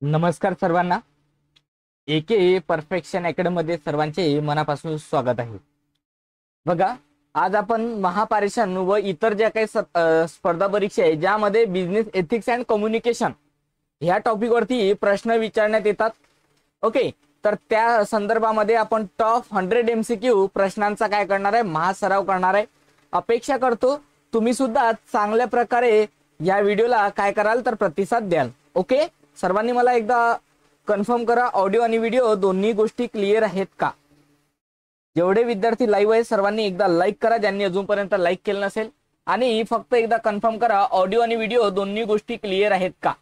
नमस्कार सर्वांना. एके परफेक्शन अकॅडमी मध्ये सर्वांचे मनापासून स्वागत आहे. बघा, आज आपण महापारेषण व इतर ज्या काही स्पर्धा परीक्षा आहे ज्यामध्ये बिझनेस एथिक्स अँड कम्युनिकेशन ह्या टॉपिक वरती प्रश्न विचारण्यात येतात. ओके, तर त्या संदर्भामध्ये आपण टॉप 100 MCQ प्रश्नांचा काय करणार आहे, महासराव करणार आहे. अपेक्षा करतो तुम्ही सुद्धा चांगल्या प्रकारे या व्हिडिओला काय कराल तर प्रतिसाद द्याल. ओके, सर्वांनी मला एकदा कन्फर्म करा, ऑडिओ आणि व्हिडिओ दोन्ही गोष्टी क्लिअर आहेत का. जेवढे विद्यार्थी लाईव्ह आहे सर्वांनी एकदा लाईक करा, ज्यांनी अजूनपर्यंत लाईक केलं नसेल, आणि फक्त एकदा कन्फर्म करा ऑडिओ आणि व्हिडिओ दोन्ही गोष्टी क्लिअर आहेत का.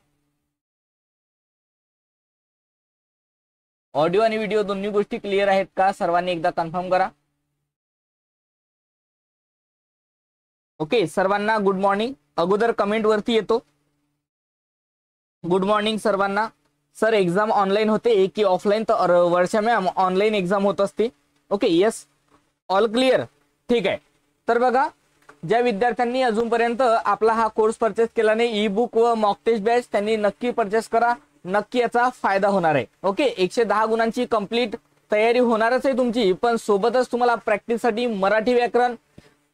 ऑडिओ आणि व्हिडिओ दोन्ही गोष्टी क्लिअर आहेत का, सर्वांनी एकदा कन्फर्म करा. ओके, सर्वांना गुड मॉर्निंग. अगोदर कमेंट वरती येतो. गुड मॉर्निंग सर्वांना. सर एक्झाम ऑनलाईन होते की ऑफलाईन? तर वर्षा मॅम ऑनलाईन एक्झाम होत असते. ओके, येस, ऑल क्लिअर, ठीक आहे. तर बघा, ज्या विद्यार्थ्यांनी अजूनपर्यंत आपला हा कोर्स परचेस केला नाही, ई बुक व मॉक टेस्ट बॅच, त्यांनी नक्की परचेस करा. नक्की याचा फायदा होणार आहे. ओके, 110 गुणांची कंप्लीट तयारी होणारच आहे तुमची, पण सोबतच तुम्हाला प्रॅक्टिससाठी मराठी व्याकरण,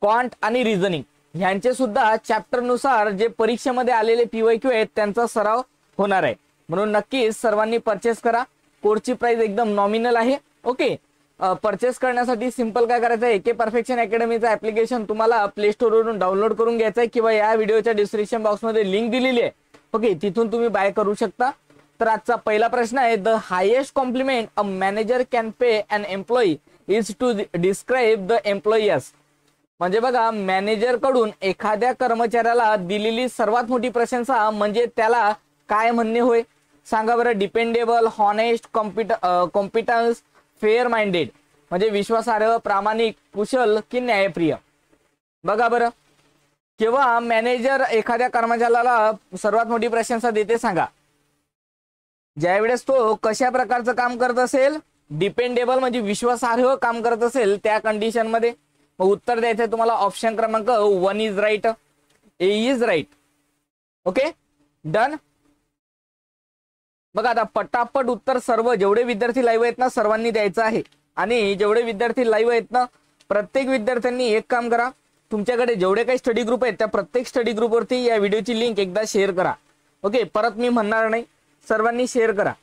क्वांट आणि रिझनिंग ह्यांचे सुद्धा चॅप्टर नुसार जे परीक्षेमध्ये आलेले PYQ आहेत त्यांचा सराव होणार आहे. म्हणून नक्कीच सर्वांनी परचेस करा. कोर्सची प्राइस एकदम नॉमिनल आहे. ओके, परचेस करण्यासाठी सिंपल काय करायचं आहे, एके परफेक्शन अकॅडमीचं ऍप्लिकेशन तुम्हाला प्ले स्टोर वरून डाउनलोड करून घ्यायचं आहे किंवा या व्हिडिओच्या डिस्क्रिप्शन बॉक्समध्ये लिंक दिलेली आहे. ओके, तिथून तुम्ही बाय करू शकता. तर आजचा पहिला प्रश्न आहे, the highest compliment a manager can pay an employee is to describe the employee as. म्हणजे बघा, मॅनेजर कडून एखाद्या कर्मचाऱ्याला दिलेली सर्वात मोठी प्रशंसा म्हणजे त्याला काय म्हणणे होय, सांगा बरं. Dependable, honest, competence, fair minded, म्हणजे विश्वासार्ह, प्रामाणिक, कुशल की न्यायप्रिय. बघा बरं, केव्हा मॅनेजर एखाद्या कर्मचाऱ्याला सर्वात मोठी प्रशंसा देते सांगा. ज्यावेळेस तो कशा प्रकारचं काम करत असेल, डिपेंडेबल म्हणजे विश्वासार्ह काम करत असेल त्या कंडिशन मध्ये. मग उत्तर द्यायचंय तुम्हाला. ऑप्शन क्रमांक 1 is right, A is right. Okay, done. बघा आता पटापट उत्तर सर्व जेवढे विद्यार्थी लाईव्ह आहेत ना सर्वांनी द्यायचं आहे. आणि जेवढे विद्यार्थी लाईव्ह आहेत ना, प्रत्येक विद्यार्थ्यांनी एक काम करा, तुमच्याकडे जेवढे काही स्टडी ग्रुप आहेत त्या प्रत्येक स्टडी ग्रुपवरती या व्हिडिओची लिंक एकदा शेअर करा. ओके, परत मी म्हणणार नाही, सर्वांनी शेअर करा.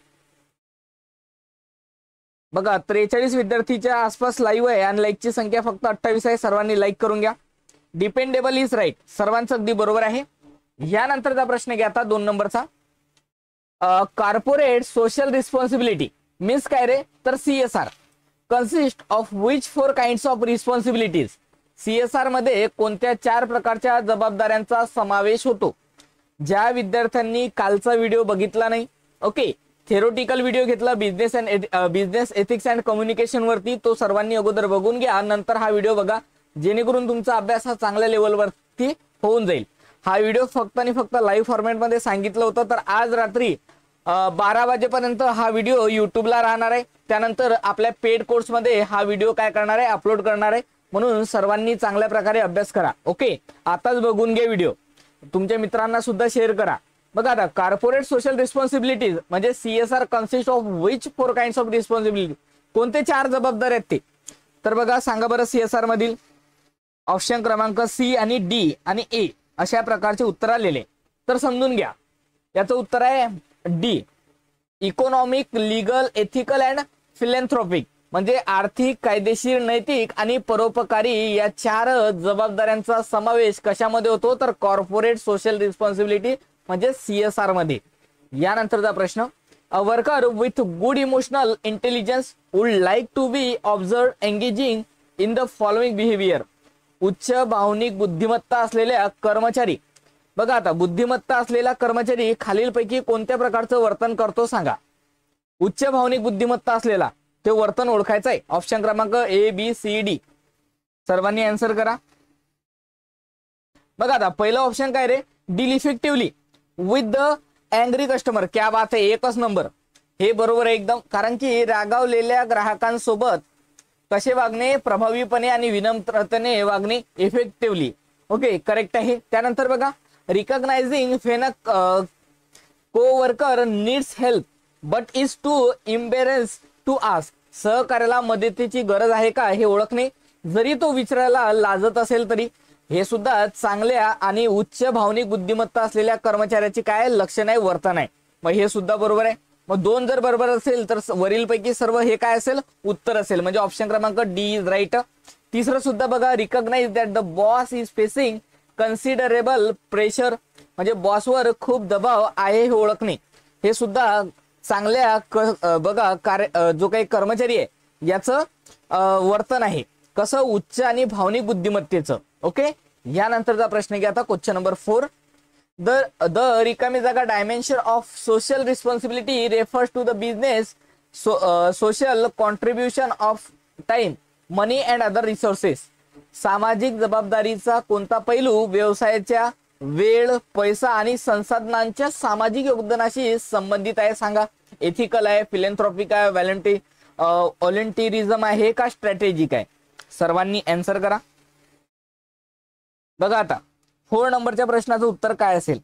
बघा, 43 विद्यार्थीच्या आसपास लाईव्ह आहे आणि लाईकची संख्या फक्त 28 आहे. सर्वांनी लाईक करून घ्या. डिपेंडेबल इज राईट, सर्वांचं अगदी बरोबर आहे. यानंतरचा प्रश्न घ्या आता 2 नंबरचा. कॉर्पोरेट सोशल रिस्पॉन्सिबिलिटी मीन्स काय रे, तर CSR consist of which 4 kinds of responsibilities. CSR मध्ये कोणत्या 4 प्रकारच्या जबाबदाऱ्यांचा समावेश होतो. ज्या विद्यार्थ्यांनी कालचा व्हिडिओ बघितला नाही, ओके, थेरोटिकल व्हिडिओ घेतला बिझनेस एथिक्स अँड कम्युनिकेशन वरती, तो सर्वांनी अगोदर बघून घ्या, नंतर हा व्हिडिओ बघा, जेणेकरून तुमचा अभ्यास हा चांगल्या लेवलवरती होऊन जाईल. हा व्हिडिओ फक्त आणि फक्त लाईव्ह फॉर्मॅट मध्ये सांगितलं होतं. तर आज रात्री 12 वाजेपर्यंत हा व्हिडिओ युट्यूबला राहणार आहे. त्यानंतर आपल्या पेड कोर्स मध्ये हा व्हिडिओ काय करणार आहे, अपलोड करणार आहे. म्हणून सर्वांनी चांगल्या प्रकारे अभ्यास करा. ओके, आताच बघून घ्या व्हिडिओ, तुमच्या मित्रांना सुद्धा शेअर करा. बघा आता, कॉर्पोरेट सोशल रिस्पॉन्सिबिलिटीज म्हणजे CSR consist of which 4 kinds of responsibility, कोणते 4 जबाबदारी आहेत ते. तर बघा, सांगा बरं CSR मधील. ऑप्शन क्रमांक C आणि D आणि A अशा प्रकारचे उत्तर आलेले. तर समजून घ्या, याचं उत्तर आहे D, economic, legal, ethical and philanthropic, म्हणजे आर्थिक, कायदेशीर, नैतिक आणि परोपकारी या 4 जबाबदाऱ्यांचा समावेश कशामध्ये होतो, तर कॉर्पोरेट सोशल रिस्पॉन्सिबिलिटी म्हणजे CSR मध्ये. यानंतरचा प्रश्न, a worker with good emotional intelligence would like to be observe engaging in the following behaviour. उच्च भावनिक बुद्धिमत्ता असलेल्या कर्मचारी. बघा आता, बुद्धिमत्ता असलेला कर्मचारी खालीलपैकी कोणत्या प्रकारचं वर्तन करतो सांगा. उच्च भावनिक बुद्धिमत्ता असलेला ते वर्तन ओळखायचं आहे. ऑप्शन क्रमांक A, B, C, D. सर्वांनी आन्सर करा. बघा आता, पहिलं ऑप्शन काय रे, deal effectively with the angry customer. क्या बात आहे, एकच नंबर, हे बरोबर आहे एकदम. कारण की रागावलेल्या ग्राहकांसोबत कसे वागणे, प्रभावीपणे आणि विनम्रतेने वागणे, इफेक्टिव्हली. ओके, करेक्ट आहे. त्यानंतर बघा, recognising coworker needs help but is too embarrassed to ask. सहकार्याला मदतीची गरज आहे का हे ओळखणे, जरी तो विचारायला लाजत असेल तरी. हे सुद्धा चांगल्या आणि उच्च भावनिक बुद्धिमत्ता असलेल्या कर्मचाऱ्याची काय लक्षण आहे, वर्तन आहे. मग हे सुद्धा बरोबर आहे. मग 2 जर बरोबर असेल तर वरीलपैकी सर्व हे काय असेल, उत्तर असेल. म्हणजे ऑप्शन क्रमांक डी इज राईट. तिसरं सुद्धा बघा, recognise that the boss is facing considerable pressure. म्हणजे बॉसवर खूप दबाव आहे हे ओळखणे. हे सुद्धा चांगल्या बघा कार्य जो काही कर्मचारी आहे याचं वर्तन आहे. कसं, उच्च आणि भावनिक बुद्धिमत्तेचं. ओके. यानंतरचा प्रश्न घ्या आता, क्वेश्चन नंबर 4. द रिकामी जागा dimension of social responsibility refers to the business social contribution of time money and other resources. सामाजिक जबाबदारीचा कोणता पैलू व्यवसायाच्या वेळ, पैसा आणि संसाधनांच्या सामाजिक योगदानाशी संबंधित आहे सांगा. एथिकल आहे, फिलॅन्थ्रॉपिक आहे, व्हॉलंटिरिझम आहे का स्ट्रॅटेजिक आहे. सर्वांनी आन्सर करा. बघा आता 4 नंबरच्या प्रश्नाचं उत्तर काय असेल.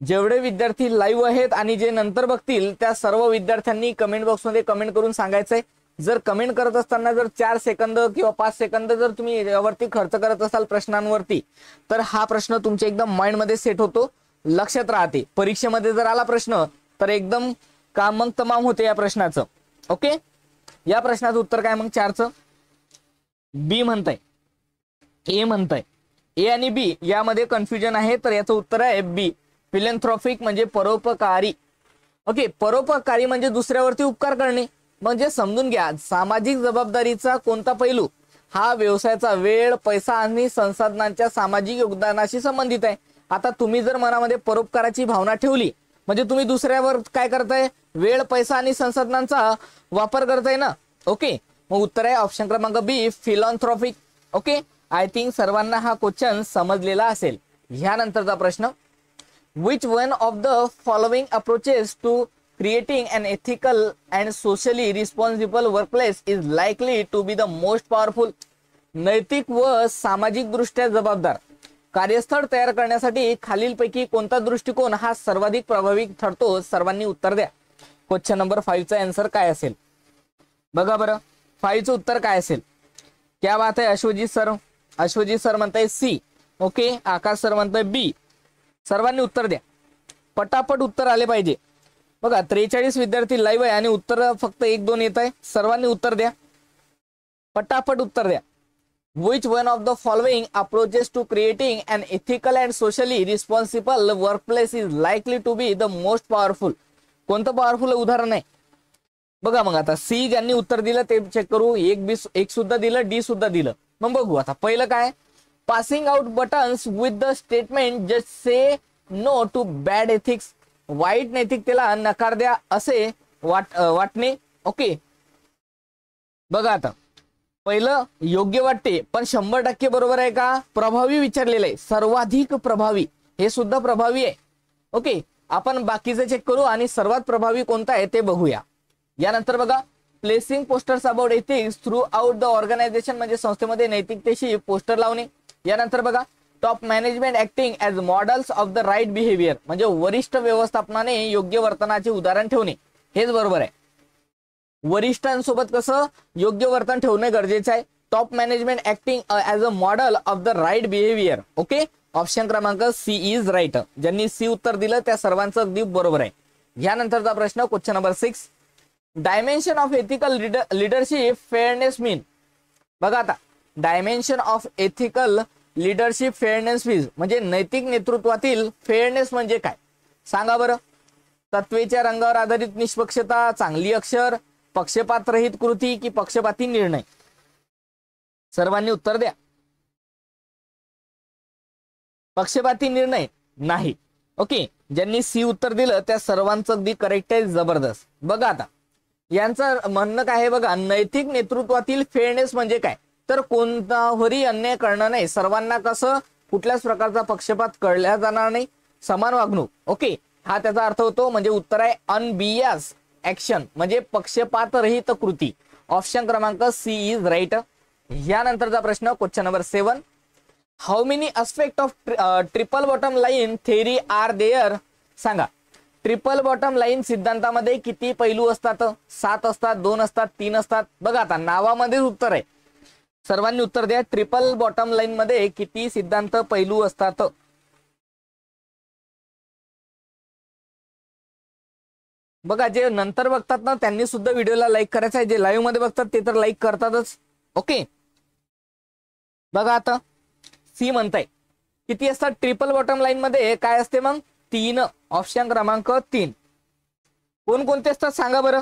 जेवढे विद्यार्थी लाईव्ह आहेत आणि जे नंतर बघतील त्या सर्व विद्यार्थ्यांनी कमेंट बॉक्समध्ये कमेंट करून सांगायचंय. जर कमेंट करत असताना जर 4 सेकंद किंवा 5 सेकंद जर तुम्ही यावरती खर्च करत असाल प्रश्नांवरती, तर हा प्रश्न तुमच्या एकदम माइंड मध्ये सेट होतो, लक्षात राहते. परीक्षेमध्ये जर आला प्रश्न तर एकदम काम मग तमाम होते या प्रश्नाचं. ओके. या प्रश्नाचं उत्तर काय मग 4चं? बी म्हणताय, ए म्हणताय. ए आणि बी यामध्ये कन्फ्युजन आहे, तर याचं उत्तर आहे बी, फिलॅन्थ्रॉपिक म्हणजे परोपकारी. ओके. परोपकारी म्हणजे दुसऱ्यावरती उपकार करणे. म्हणजे समजून घ्या, सामाजिक जबाबदारीचा कोणता पैलू हा व्यवसायाचा वेळ, पैसा आणि संसाधनांच्या सामाजिक योगदानाशी संबंधित आहे. आता तुम्ही जर मनामध्ये परोपकाराची भावना ठेवली म्हणजे तुम्ही दुसऱ्यावर काय करताय, वेळ, पैसा आणि संसाधनांचा वापर करताय ना. ओके. मग उत्तर आहे ऑप्शन क्रमांक B, philanthropic. Okay. I think सर्वांना हा क्वेश्चन समजलेला असेल. ह्यानंतरचा प्रश्न, which one of the following approaches to creating an ethical and socially responsible workplace is likely to be the most powerful. नैतिक व सामाजिक दृष्ट्या जबाबदार कार्यस्थळ तयार करण्यासाठी खालीलपैकी कोणता दृष्टिकोन हा सर्वाधिक प्रभावी ठरतो. सर्वांनी उत्तर द्या. क्वेश्चन नंबर 5चा आन्सर काय असेल बघा बरं. 5चं उत्तर काय असेल? क्या बात आहे अश्वजीत सर. अश्वजीत सर म्हणताय सी. ओके. आकाश सर म्हणताय बी. सर्वांनी उत्तर द्या. पटापट उत्तर आले पाहिजे. बघा 43 विद्यार्थी लाईव्ह आहे आणि उत्तर फक्त 1-2 येत आहे. सर्वांनी उत्तर द्या, पटापट उत्तर द्या. Which one of the following approaches to creating an ethical and socially responsible workplace is likely to be the most powerful. कोणतं पॉवरफुल उदाहरण आहे बघा. मग आता सी ज्यांनी उत्तर दिलं ते चेक करू. एक सुद्धा दिलं, डी सुद्धा दिलं. मग बघू आता पहिलं काय, passing out buttons with the statement just say no to bad ethics. वाईट नैतिकतेला नकार द्या असे वाटणे. ओके. बघा आता पहिलं योग्य वाटते पण 100% बरोबर आहे का? प्रभावी विचारलेलं आहे, सर्वाधिक प्रभावी, हे सुद्धा प्रभावी आहे. ओके. आपण बाकीचे चेक करू आणि सर्वात प्रभावी कोणता आहे ते बघूया. यानंतर बघा, placing posters about ethics throughout the organisation म्हणजे संस्थेमध्ये नैतिकतेशी पोस्टर लावणे. यानंतर बघा, top management acting as models of the right behaviour म्हणजे वरिष्ठ व्यवस्थापनाने योग्य वर्तनाचे उदाहरण ठेवणे. हेच बरोबर आहे. वरिष्ठांसोबत कसं योग्य वर्तन ठेवणे गरजेचं आहे. Top management acting as a model of the right behaviour. Okay. Option क्रमांक सी इज राईट. ज्यांनी सी उत्तर दिलं त्या सर्वांचं अगदी बरोबर आहे. यानंतरचा प्रश्न question number 6, dimension of ethical leadership fairness mean. बघा आता, dimension of ethical leadership fairness means म्हणजे नैतिक नेतृत्वातील फेअरनेस म्हणजे काय सांगा बरं. तत्वेच्या रंगावर आधारित निष्पक्षता, चांगली अक्षर, पक्षपात रहित कृती की पक्षपाती निर्णय. सर्वांनी उत्तर द्या. पक्षपाती निर्णय नाही. ओके. ज्यांनी सी उत्तर दिलं त्या सर्वांचं अगदी करेक्ट आहे, जबरदस्त. बघा आता यांचं म्हणणं काय आहे बघा, नैतिक नेतृत्वातील फेअरनेस म्हणजे काय तर कोणताही अन्याय करणं नाही, सर्वांना कसं कुठल्याच प्रकारचा पक्षपात कळला जाणार नाही, समान वागणूक. ओके. हा त्याचा अर्थ होतो. म्हणजे उत्तर आहे अनबियास ऍक्शन म्हणजे पक्षपात रहित कृती. ऑप्शन क्रमांक सी इज राईट. यानंतरचा प्रश्न question number 7, how many aspect of triple bottom line theory are there सांगा. ट्रिपल बॉटम लाईन सिद्धांतामध्ये किती पैलू असतात? 7 असतात, 2 असतात, 3 असतात. बघा आता नावामध्ये उत्तर आहे, सर्वांनी उत्तर द्या. ट्रिपल बॉटम लाईन मध्ये किती सिद्धांत पैलू असतात? बघा जे नंतर बघतात ना त्यांनी सुद्धा व्हिडिओला लाईक करायचा आहे, जे लाईव्ह मध्ये बघतात ते तर लाईक करतातच. ओके, बघा आता सी म्हणताय किती असतात ट्रिपल बॉटम लाईन मध्ये? काय असते मग? 3. ऑप्शन क्रमांक 3. कोणकोणते असतात सांगा बरं?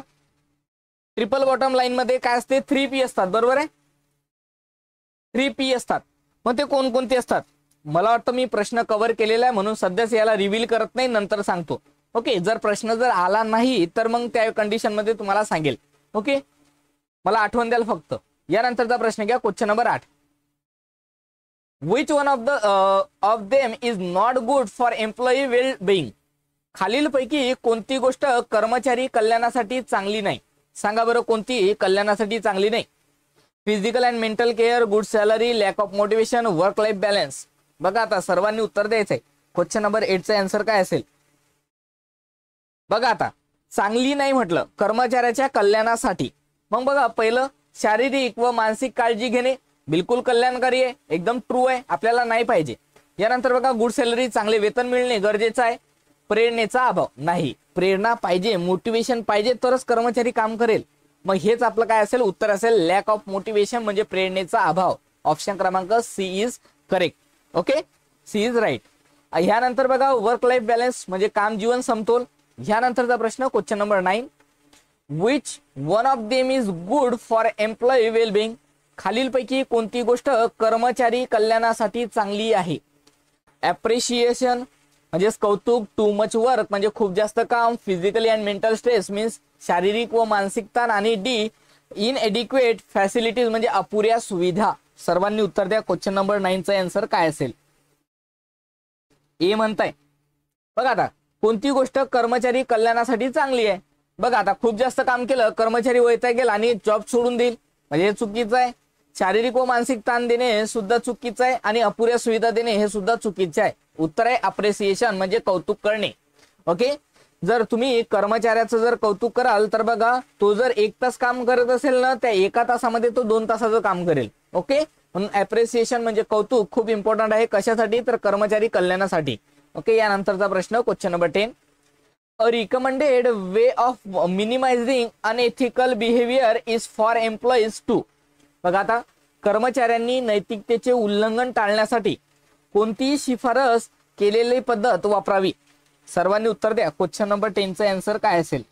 ट्रिपल बॉटम लाईन मध्ये काय असते? 3P असतात, बरोबर आहे? 3P असतात. मग ते कोणकोणते असतात? मला वाटतं मी प्रश्न कव्हर केलेला आहे म्हणून सध्याच याला रिव्हील करत नाही, नंतर सांगतो. ओके, जर प्रश्न जर आला नाही तर मग त्या कंडिशन मध्ये तुम्हाला सांगेल. ओके, मला आठवण द्याल फक्त. यानंतरचा प्रश्न घ्या, question number 8. Which one of them is not good for employee well-being? खालीलपैकी कोणती गोष्ट कर्मचारी कल्याणासाठी चांगली नाही? सांगा बरं कोणती कल्याणासाठी चांगली नाही? Physical and mental care, good salary, lack of motivation, work life balance. बघा आता सर्वांनी उत्तर द्यायचंय. क्वेश्चन नंबर 8चा आन्सर काय असेल? बघा आता चांगली नाही म्हटलं कर्मचाऱ्याच्या कल्याणासाठी, मग बघा पहिलं शारीरिक व मानसिक काळजी घेणे बिलकुल कल्याणकारी आहे, एकदम ट्रू आहे, आपल्याला नाही पाहिजे. यानंतर बघा गुड सॅलरी, चांगले वेतन मिळणे गरजेचं आहे. प्रेरणेचा अभाव, नाही, प्रेरणा पाहिजे, मोटिवेशन पाहिजे तरच कर्मचारी काम करेल. मग हेच आपलं काय असेल? उत्तर असेल लॅक ऑफ मोटिवेशन म्हणजे प्रेरणेचा अभाव. ऑप्शन क्रमांक C is correct. Okay, C is right. ह्यानंतर बघा वर्क लाईफ बॅलन्स म्हणजे काम जीवन समतोल. ह्यानंतरचा प्रश्न question number 9. Which one of them is good for employee wellbeing? खालीलपैकी कोणती गोष्ट कर्मचारी कल्याणासाठी चांगली आहे? ॲप्रिशिएशन म्हणजे कौतुक, टू मच वर्क म्हणजे खूप जास्त काम, physically and mental stress means शारीरिक व मानसिक ताण, आणि डी इनएडिक्वेट फॅसिलिटीज म्हणजे अपुऱ्या सुविधा. सर्वांनी उत्तर द्या. क्वेश्चन नंबर 9चा आन्सर काय असेल? ए म्हणताय. बघा आता कोणती गोष्ट कर्मचारी कल्याणासाठी चांगली आहे? बघा आता खूप जास्त काम केलं कर्मचारी वैताग गेला आणि जॉब सोडून देईल म्हणजे हे चुकीचं आहे. शारीरिक व मानसिक ताण देणे हे सुद्धा चुकीचं आहे, आणि अपुऱ्या सुविधा देणे हे सुद्धा चुकीचं आहे. उत्तर आहे अप्रिसिएशन म्हणजे कौतुक करणे. ओके, जर तुम्ही कर्मचाऱ्याचं जर कौतुक कराल तर बघा तो जर 1 तास काम करत असेल ना, त्या 1 तासामध्ये तो 2 तासाचं काम करेल. ओके, म्हणून अप्रिसिएशन म्हणजे कौतुक खूप इम्पॉर्टंट आहे. कशासाठी? तर कर्मचारी कल्याणासाठी. ओके, यानंतरचा प्रश्न question number 10. A recommended way of minimising unethical behaviour is for employees to. बघा आता कर्मचाऱ्यांनी नैतिकतेचे उल्लंघन टाळण्यासाठी कोणती शिफारस केलेली पद्धत वापरावी? सर्वांनी उत्तर द्या. क्वेश्चन नंबर 10चा आन्सर काय असेल?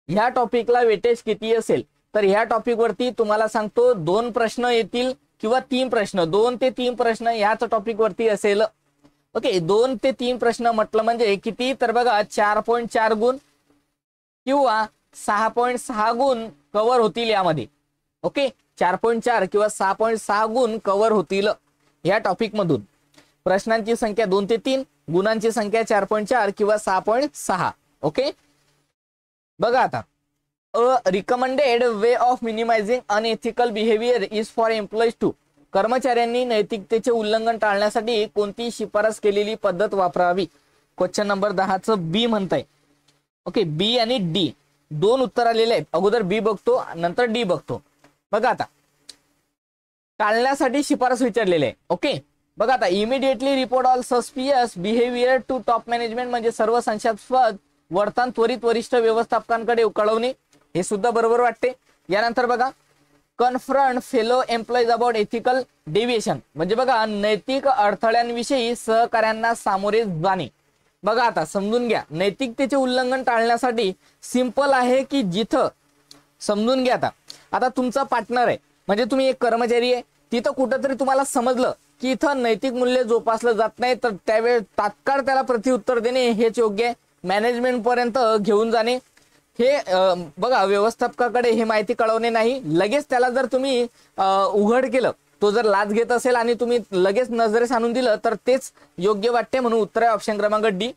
ह्या टॉपिकला वेटेज किती असेल? तर ह्या टॉपिक वरती तुम्हाला सांगतो 2 प्रश्न येतील किंवा 3 प्रश्न, 2 ते 3 प्रश्न याच टॉपिक वरती असेल. ओके, 2 ते 3 प्रश्न म्हटलं म्हणजे किती? तर बघा 4.4 गुण किंवा 6.6 गुण कव्हर होतील यामध्ये. ओके, 4.4 किंवा 6.6 गुण कव्हर होतील या टॉपिक मधून. प्रश्नांची संख्या 2 ते 3, गुणांची संख्या 4.4 किंवा 6.6. ओके, बघा आता a recommended way of minimising unethical behaviour is for employees to. कर्मचाऱ्यांनी नैतिकतेचे उल्लंघन टाळण्यासाठी कोणती शिफारस केलेली पद्धत वापरावी? क्वेश्चन नंबर 10चं बी म्हणताय. ओके, बी आणि डी 2 उत्तर आलेले आहेत. अगोदर बी बघतो नंतर डी बघतो. बघा आता टाळण्यासाठी शिफारस विचारलेली आहे. ओके, बघा आता immediately report all suspicious behaviour to top management म्हणजे सर्व संशयास्पद वर्तन त्वरित वरिष्ठ व्यवस्थापकांकडे कळवणे, हे सुद्धा बरोबर वाटते. यानंतर बघा confront fellow employees about ethical deviation म्हणजे बघा नैतिक अडथळ्यांविषयी सहकार्यांना सामोरे जाणे. बघा आता समजून घ्या, नैतिकतेचे उल्लंघन टाळण्यासाठी सिंपल आहे की जिथं समजून घ्या. आता तुमचा पार्टनर आहे म्हणजे तुम्ही एक कर्मचारी आहे, तिथं कुठंतरी तुम्हाला समजलं की इथं नैतिक मूल्य जोपासलं जात नाही तर त्यावेळेस तात्काळ त्याला प्रत्युत्तर देणे हेच योग्य आहे. मॅनेजमेंट पर्यंत घेऊन जाणे हे बघा व्यवस्थापकाकडे हे माहिती कळवणे नाही. लगेच त्याला जर तुम्ही उघड केलं, तो जर लाच घेत असेल आणि तुम्ही लगेच नजरेस आणून दिलं तर तेच योग्य वाटते. म्हणून उत्तर आहे ऑप्शन क्रमांक D.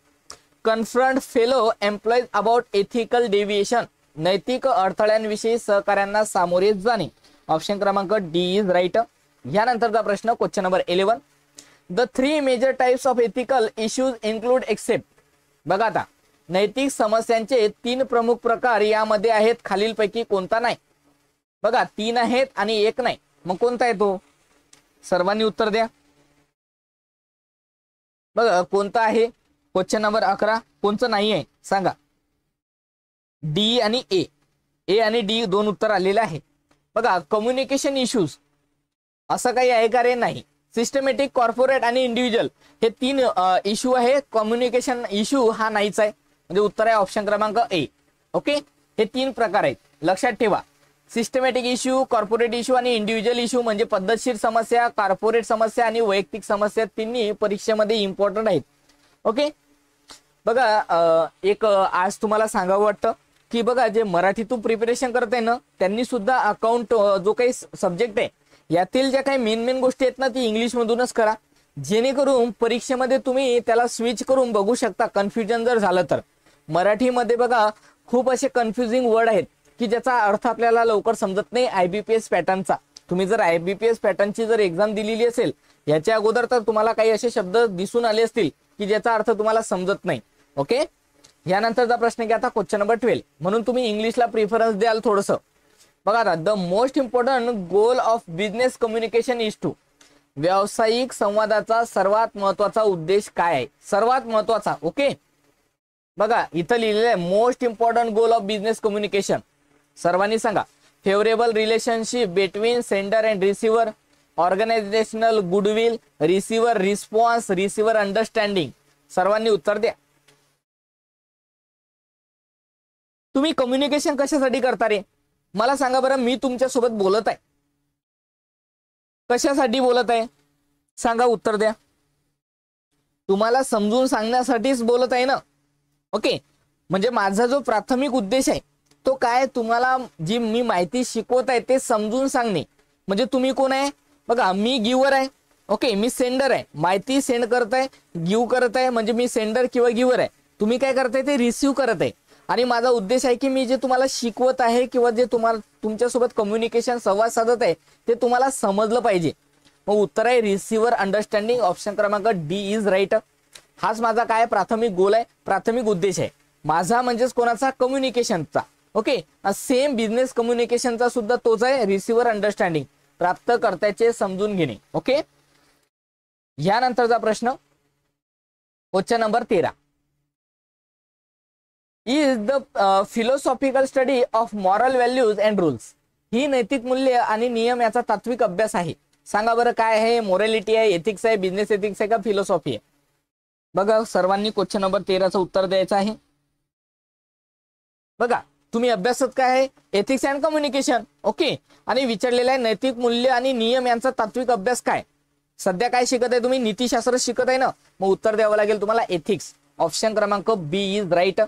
Confront fellow employees about ethical deviation नैतिक अडथळ्यांविषयी सहकार्यांना सामोरे जाणे. ऑप्शन क्रमांक डी इज राईट. यानंतरचा प्रश्न question number 11. The 3 major types of ethical issues include except. बघा आता नैतिक समस्यांचे 3 प्रमुख प्रकार यामध्ये आहेत, खालीलपैकी कोणता नाही. बघा 3 आहेत आणि 1 नाही, मग कोणता आहे तो? सर्वांनी उत्तर द्या. बघा कोणता आहे? क्वेश्चन नंबर 11 कोणचं नाही आहे सांगा. डी आणि ए आणि डी 2 उत्तर आलेले आहे. बघा कम्युनिकेशन इश्यूज असं काही आहे का रे? नाही. सिस्टमॅटिक, कॉर्पोरेट आणि इंडिव्हिज्युअल हे 3 इश्यू आहे. कम्युनिकेशन इश्यू हा नाहीच आहे, म्हणजे उत्तर आहे ऑप्शन क्रमांक ए. ओके, हे 3 प्रकार आहेत, लक्षात ठेवा. सिस्टमॅटिक इश्यू, कॉर्पोरेट इश्यू आणि इंडिव्हिज्युअल इश्यू म्हणजे पद्धतशीर समस्या, कॉर्पोरेट समस्या आणि वैयक्तिक समस्या, तिन्ही परीक्षेमध्ये इम्पॉर्टंट आहेत. ओके, बघा एक आज तुम्हाला सांगावं वाटतं की बघा जे मराठीतून प्रिपरेशन करते ना त्यांनी सुद्धा अकाउंट जो काही सब्जेक्ट आहे यातील ज्या काही मेन गोष्टी आहेत ना ती इंग्लिश मधूनच करा, जेणेकरून परीक्षेमध्ये तुम्ही त्याला स्विच करून बघू शकता. कन्फ्युजन जर झालं तर मराठीमध्ये बघा खूप असे कन्फ्युजिंग वर्ड आहेत की ज्याचा अर्थ आपल्याला लवकर समजत नाही. IBPS पॅटर्नचा तुम्ही जर IBPS पॅटर्नची जर एक्झाम दिलेली असेल याच्या अगोदर तर तुम्हाला काही असे शब्द दिसून आले असतील की ज्याचा अर्थ तुम्हाला समजत नाही. ओके, यानंतरचा प्रश्न घ्या आता क्वेश्चन नंबर 12. म्हणून तुम्ही इंग्लिशला प्रिफरन्स द्याल थोडंसं. बघा आता the most important goal of business communication is to. व्यावसायिक संवादाचा सर्वात महत्वाचा उद्देश काय आहे? सर्वात महत्वाचा. ओके, बघा इथं लिहिलेलं आहे most important goal of business communication. सर्वांनी सांगा. Favourable relationship between sender and receiver, organisational goodwill, receiver response, receiver understanding. सर्वांनी उत्तर द्या. तुम्ही कम्युनिकेशन कशासाठी करता रे? मला सांगा बरं. मी तुमच्यासोबत बोलत आहे, कशासाठी बोलत आहे सांगा, उत्तर द्या. तुम्हाला समजून सांगण्यासाठीच बोलत आहे ना. ओके, म्हणजे माझा जो प्राथमिक उद्देश आहे तो काय? तुम्हाला जी मी माहिती शिकवत आहे ते समजून सांगणे. म्हणजे तुम्ही कोण आहे? बघा मी गिव्हर आहे. ओके, मी सेंडर आहे, माहिती सेंड करत आहे, गिव्ह करत आहे, म्हणजे मी सेंडर किंवा गिव्हर आहे. तुम्ही काय करताय? ते रिसिव्ह करत आहे. आणि माझा उद्देश आहे की मी जे तुम्हाला शिकवत आहे किंवा जे तुम्हाला तुमच्यासोबत कम्युनिकेशन संवाद साधत आहे ते तुम्हाला समजलं पाहिजे. मग उत्तर आहे रिसिव्हर अंडरस्टँडिंग. ऑप्शन क्रमांक डी इज राईट. हाच माझा काय प्राथमिक गोल आहे, प्राथमिक उद्देश आहे माझा, म्हणजेच कोणाचा? कम्युनिकेशनचा. ओके, सेम बिझनेस कम्युनिकेशनचा सुद्धा तोच आहे, रिसिव्हर अंडरस्टँडिंग, प्राप्तकर्त्याचे समजून घेणे. ओके, यानंतरचा प्रश्न question number 13. Is the philosophical study of moral values and rules. ही नैतिक मूल्य आणि नियम याचा तात्विक अभ्यास आहे. सांगा बरं काय आहे? मोरॅलिटी आहे, एथिक्स आहे, बिझनेस एथिक्स आहे का फिलॉसॉफी आहे? बघा सर्वांनी क्वेश्चन नंबर 13चं उत्तर द्यायचं आहे. बघा तुम्ही अभ्यासात काय आहे? Ethics and communication. ओके, आणि विचारलेलं आहे नैतिक मूल्य आणि नियम यांचा तात्विक अभ्यास काय? सध्या काय शिकत आहे तुम्ही? नीतिशास्त्र शिकत आहे ना. मग उत्तर द्यावं लागेल तुम्हाला एथिक्स. ऑप्शन क्रमांक बी इज राईट.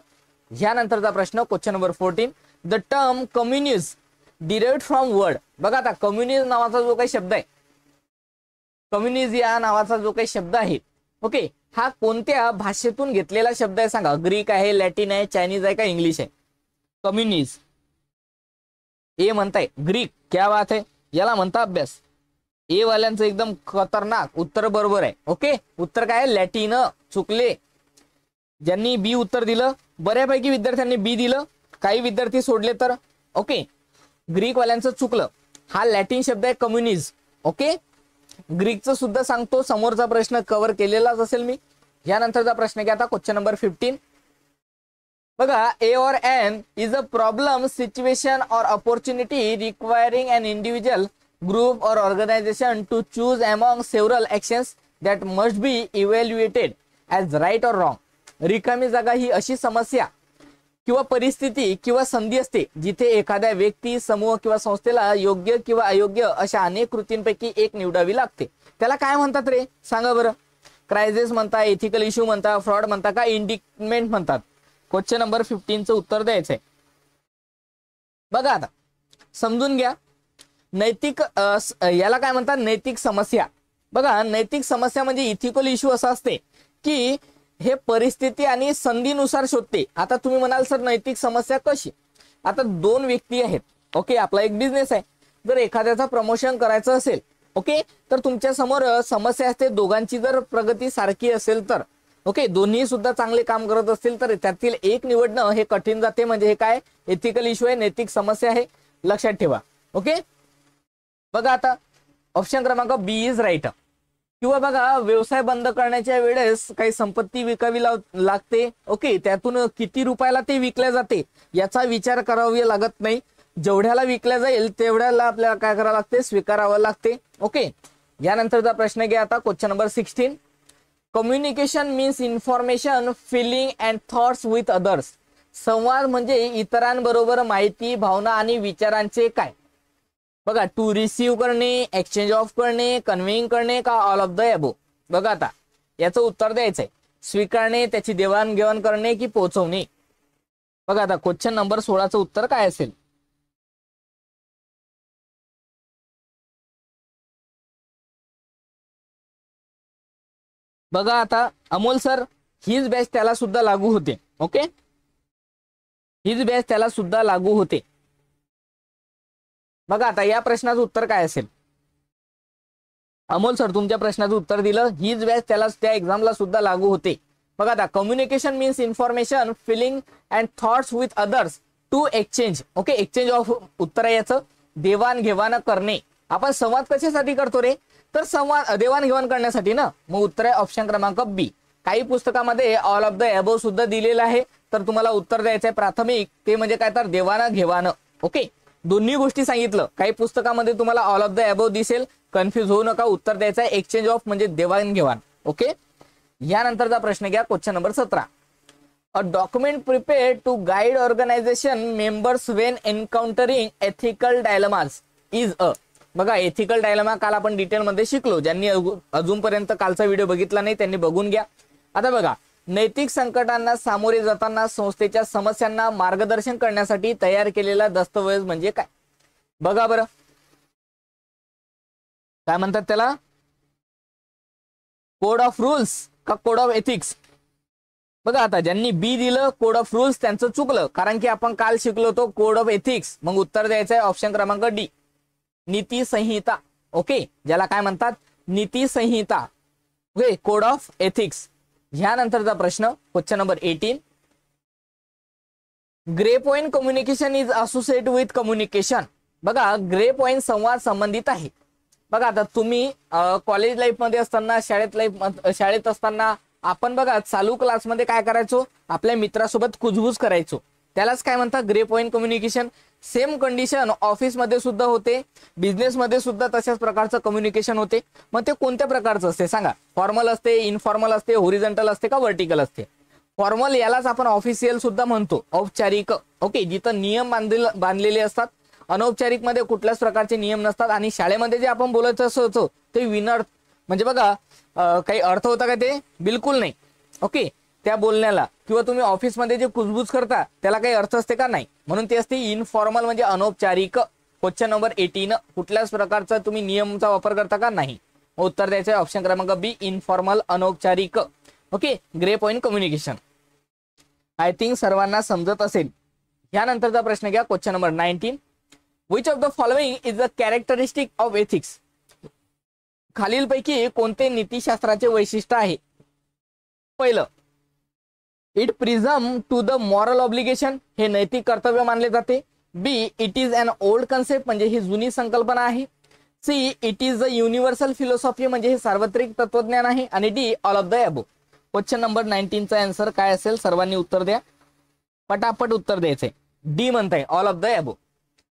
यानंतरचा प्रश्न question number 14. The term communism derived from word. बघा आता कम्युनिझम नावाचा जो काही शब्द आहे, कम्युनिझम या नावाचा जो काही शब्द आहे, ओके, हा कोणत्या भाषेतून घेतलेला शब्द आहे सांगा? ग्रीक आहे, लॅटिन आहे, चायनीज आहे का इंग्लिश आहे? कम्युनिझम ए म्हणताय ग्रीक. क्या बात आहे, याला म्हणता अभ्यास. ए वाल्यांचं एकदम खतरनाक उत्तर बरोबर आहे. ओके, उत्तर काय आहे? लॅटिन. चुकले. ज्यांनी बी उत्तर दिलं बऱ्यापैकी विद्यार्थ्यांनी बी दिलं, काही विद्यार्थी सोडले तर. ओके, ग्रीक वाल्यांचं चुकलं. हा लॅटिन शब्द आहे कम्युनिझम. ओके, ग्रीकचं सुद्धा सांगतो, समोरचा प्रश्न कव्हर केलेलाच असेल मी. यानंतरचा प्रश्न घ्या आता क्वेश्चन नंबर 15. बघा a or an is a problem, situation or opportunity requiring an individual, group or organisation to choose among several actions that must be evaluated as right or wrong. रिकामी जागा ही अशी समस्या किंवा परिस्थिती किंवा संधी असते जिथे एखाद्या व्यक्ती, समूह किंवा संस्थेला योग्य किंवा अयोग्य अशा अनेक कृतींपैकी एक निवडावी लागते. त्याला काय म्हणतात रे सांगा बरं? क्रायसिस म्हणता, एथिकल इश्यू म्हणता, फ्रॉड म्हणता का इंडिक्टमेंट म्हणतात? क्वेश्चन नंबर 15चं उत्तर द्यायचंय. बघा आता समजून घ्या. नैतिक याला काय म्हणतात? नैतिक समस्या. बघा नैतिक समस्या म्हणजे इथिकल इश्यू असा असते की हे परिस्थिती आणि संधीनुसार शोधते. आता तुम्ही म्हणाल सर नैतिक समस्या कशी? आता 2 व्यक्ती आहेत. ओके, आपला एक बिझनेस आहे. जर एखाद्याचा प्रमोशन करायचं असेल ओके, तर तुमच्या समोर समस्या असते, दोघांची जर प्रगती सारखी असेल तर ओके, दोन्ही सुद्धा चांगले काम करत असतील तर त्यातील एक निवडणं हे कठीण जाते. म्हणजे हे काय एथिकल इश्यू आहे, नैतिक समस्या आहे, लक्षात ठेवा. ओके, बघा आता ऑप्शन क्रमांक बी इज राईट. किंवा बघा व्यवसाय बंद करण्याच्या वेळेस काही संपत्ती विकावी लागते. ओके, त्यातून किती रुपयाला ते विकल्या जाते याचा विचार करावा लागत नाही. जेवढ्याला विकल्या जाईल तेवढ्याला आपल्याला काय करावं लागते, स्वीकारावं लागते. ओके, यानंतरचा प्रश्न घ्या आता question number 16. Communication means information, feeling and thoughts with others. संवाद म्हणजे इतरांबरोबर माहिती, भावना आणि विचारांचे काय. बघा, टू रिसीव्ह करणे, एक्सचेंज ऑफ करणे, कन्व्हेइंग करणे का ऑल ऑफ द अबो. बघा आता याचं उत्तर द्यायचंय. स्वीकारणे, त्याची देवाणघेवाण करणे की पोहोचवणे. बघा आता क्वेश्चन नंबर 16चं उत्तर काय असेल. बघा आता अमोल सर, हीच बॅच त्याला सुद्धा लागू होते. ओके, हीच बॅच त्याला सुद्धा लागू होते. बघा आता या प्रश्नाचं उत्तर काय असेल. अमोल सर तुमच्या प्रश्नाचं उत्तर दिलं, हीच बॅच त्याला त्या एक्झामला सुद्धा लागू होते. बघा आता communication means information, feeling and thoughts with others to exchange. Okay, exchange of उत्तर आहे याचं, देवाणघेवाण करणे. आपण संवाद कशासाठी करतो रे, तर संवाद देवाणघेवाण करण्यासाठी ना. मग उत्तर आहे ऑप्शन क्रमांक बी. काही पुस्तकामध्ये ऑल ऑफ द अबोव सुद्धा दिलेलं आहे, तर तुम्हाला उत्तर द्यायचं आहे प्राथमिक, ते म्हणजे काय तर देवाणघेवाण. ओके, दोन्ही गोष्टी सांगितलं. काही पुस्तकामध्ये तुम्हाला ऑल ऑफ द अबोव दिसेल, कन्फ्युज होऊ नका, उत्तर द्यायचं आहे एक्सचेंज ऑफ म्हणजे देवाणघेवाण. ओके, यानंतरचा प्रश्न घ्या question number 17. A document prepared to guide organisation members when encountering ethical dilemmas is a. बघा, एथिकल डायलमा काल आपण डिटेलमध्ये शिकलो. ज्यांनी अजूनपर्यंत कालचा व्हिडिओ बघितला नाही त्यांनी बघून घ्या. आता बघा, नैतिक संकटांना सामोरे जाताना संस्थेच्या समस्यांना मार्गदर्शन करण्यासाठी तयार केलेला दस्तऐवज म्हणजे काय. बघा बरं, काय म्हणतात त्याला, कोड ऑफ रूल्स का कोड ऑफ एथिक्स. बघा आता ज्यांनी बी दिलं कोड ऑफ रूल्स त्यांचं चुकलं, कारण की आपण काल शिकलो होतो कोड ऑफ एथिक्स. मग उत्तर द्यायचं आहे ऑप्शन क्रमांक डी, नीती संहिता. ओके, ज्याला काय म्हणतात नीती संहिता. Okay, code of ethics. ह्यानंतरचा प्रश्न question number 18. Grey point communication is associate with communication. बघा, ग्रे पॉइंट संवाद संबंधित आहे. बघा आता तुम्ही कॉलेज लाईफ मध्ये असताना, शाळेत असताना आपण बघा चालू क्लासमध्ये काय करायचो, आपल्या मित्रासोबत कुजबूज करायचो, त्यालाच काय म्हणतात grey point communication. Same condition ऑफिसमध्ये सुद्धा होते, बिझनेसमध्ये सुद्धा तशाच प्रकारचं कम्युनिकेशन होते. मग ते कोणत्या प्रकारचं असते सांगा, फॉर्मल असते, इनफॉर्मल असते, होरिझॉन्टल असते का व्हर्टिकल असते. फॉर्मल यालाच आपण ऑफिशियल सुद्धा म्हणतो, औपचारिक. ओके, जिथं नियम बांधलेले असतात. अनौपचारिक मध्ये कुठल्याच प्रकारचे नियम नसतात. आणि शाळेमध्ये जे आपण बोलत असतो ते विनर्थ म्हणजे बघा काही अर्थ होता का ते, बिलकुल नाही. ओके, त्या बोलण्याला किंवा तुम्ही ऑफिसमध्ये जे कुजबूज करता त्याला काही अर्थ असते का, नाही. म्हणून ते असते इनफॉर्मल म्हणजे अनौपचारिक. क्वेश्चन नंबर 18, कुठल्याच प्रकारचा तुम्ही नियमचा वापर करता का, नाही. उत्तर द्यायचं आहे ऑप्शन क्रमांक बी, इनफॉर्मल अनौपचारिक. Okay, grey point communication I think सर्वांना समजत असेल. यानंतरचा प्रश्न घ्या question number 19. Which of the following is the characteristic of ethics. खालीलपैकी कोणते नीतिशास्त्राचे वैशिष्ट्य आहे. पहिलं, it prism to the moral obligation, हे नैतिक कर्तव्य मानले जाते. B, it is an old concept, म्हणजे ही जुनी संकल्पना आहे. C, it is the universal philosophy, म्हणजे हे सार्वत्रिक तत्वज्ञान आहे. आणि D, all of the above. Question number 19चा आन्सर काय असेल, सर्वांनी उत्तर द्या, पटापट उत्तर द्यायचंय. डी म्हणताय ऑल ऑफ द अबो.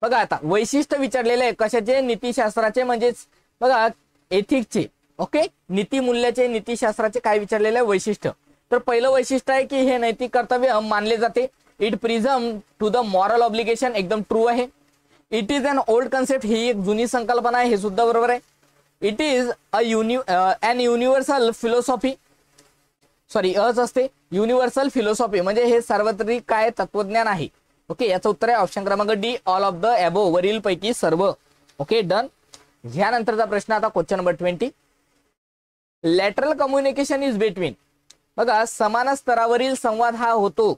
बघा आता वैशिष्ट्य विचारलेले आहे कशाचे, नीतिशास्त्राचे, म्हणजेच बघा एथिक्सचे. ओके, नीतिमूल्याचे, नीतिशास्त्राचे काय विचारलेले आहे वैशिष्ट्य. तर पहिलं वैशिष्ट्य आहे की हे नैतिक कर्तव्य मानले जाते. It prism to the moral obligation, एकदम ट्रू आहे. It is an old concept, ही एक जुनी संकल्पना आहे, हे सुद्धा बरोबर आहे. It is an universal philosophy, sorry अच असते, युनिव्हर्सल फिलॉसॉफी म्हणजे हे सार्वत्रिक काय तत्वज्ञान आहे. ओके, याचं उत्तर आहे ऑप्शन क्रमांक D, all of the above, वरील पैकी सर्व. Okay, done. ह्यानंतरचा प्रश्न आता question number 20. Lateral communication is between. बघा, समान स्तरावरील संवाद हा होतो.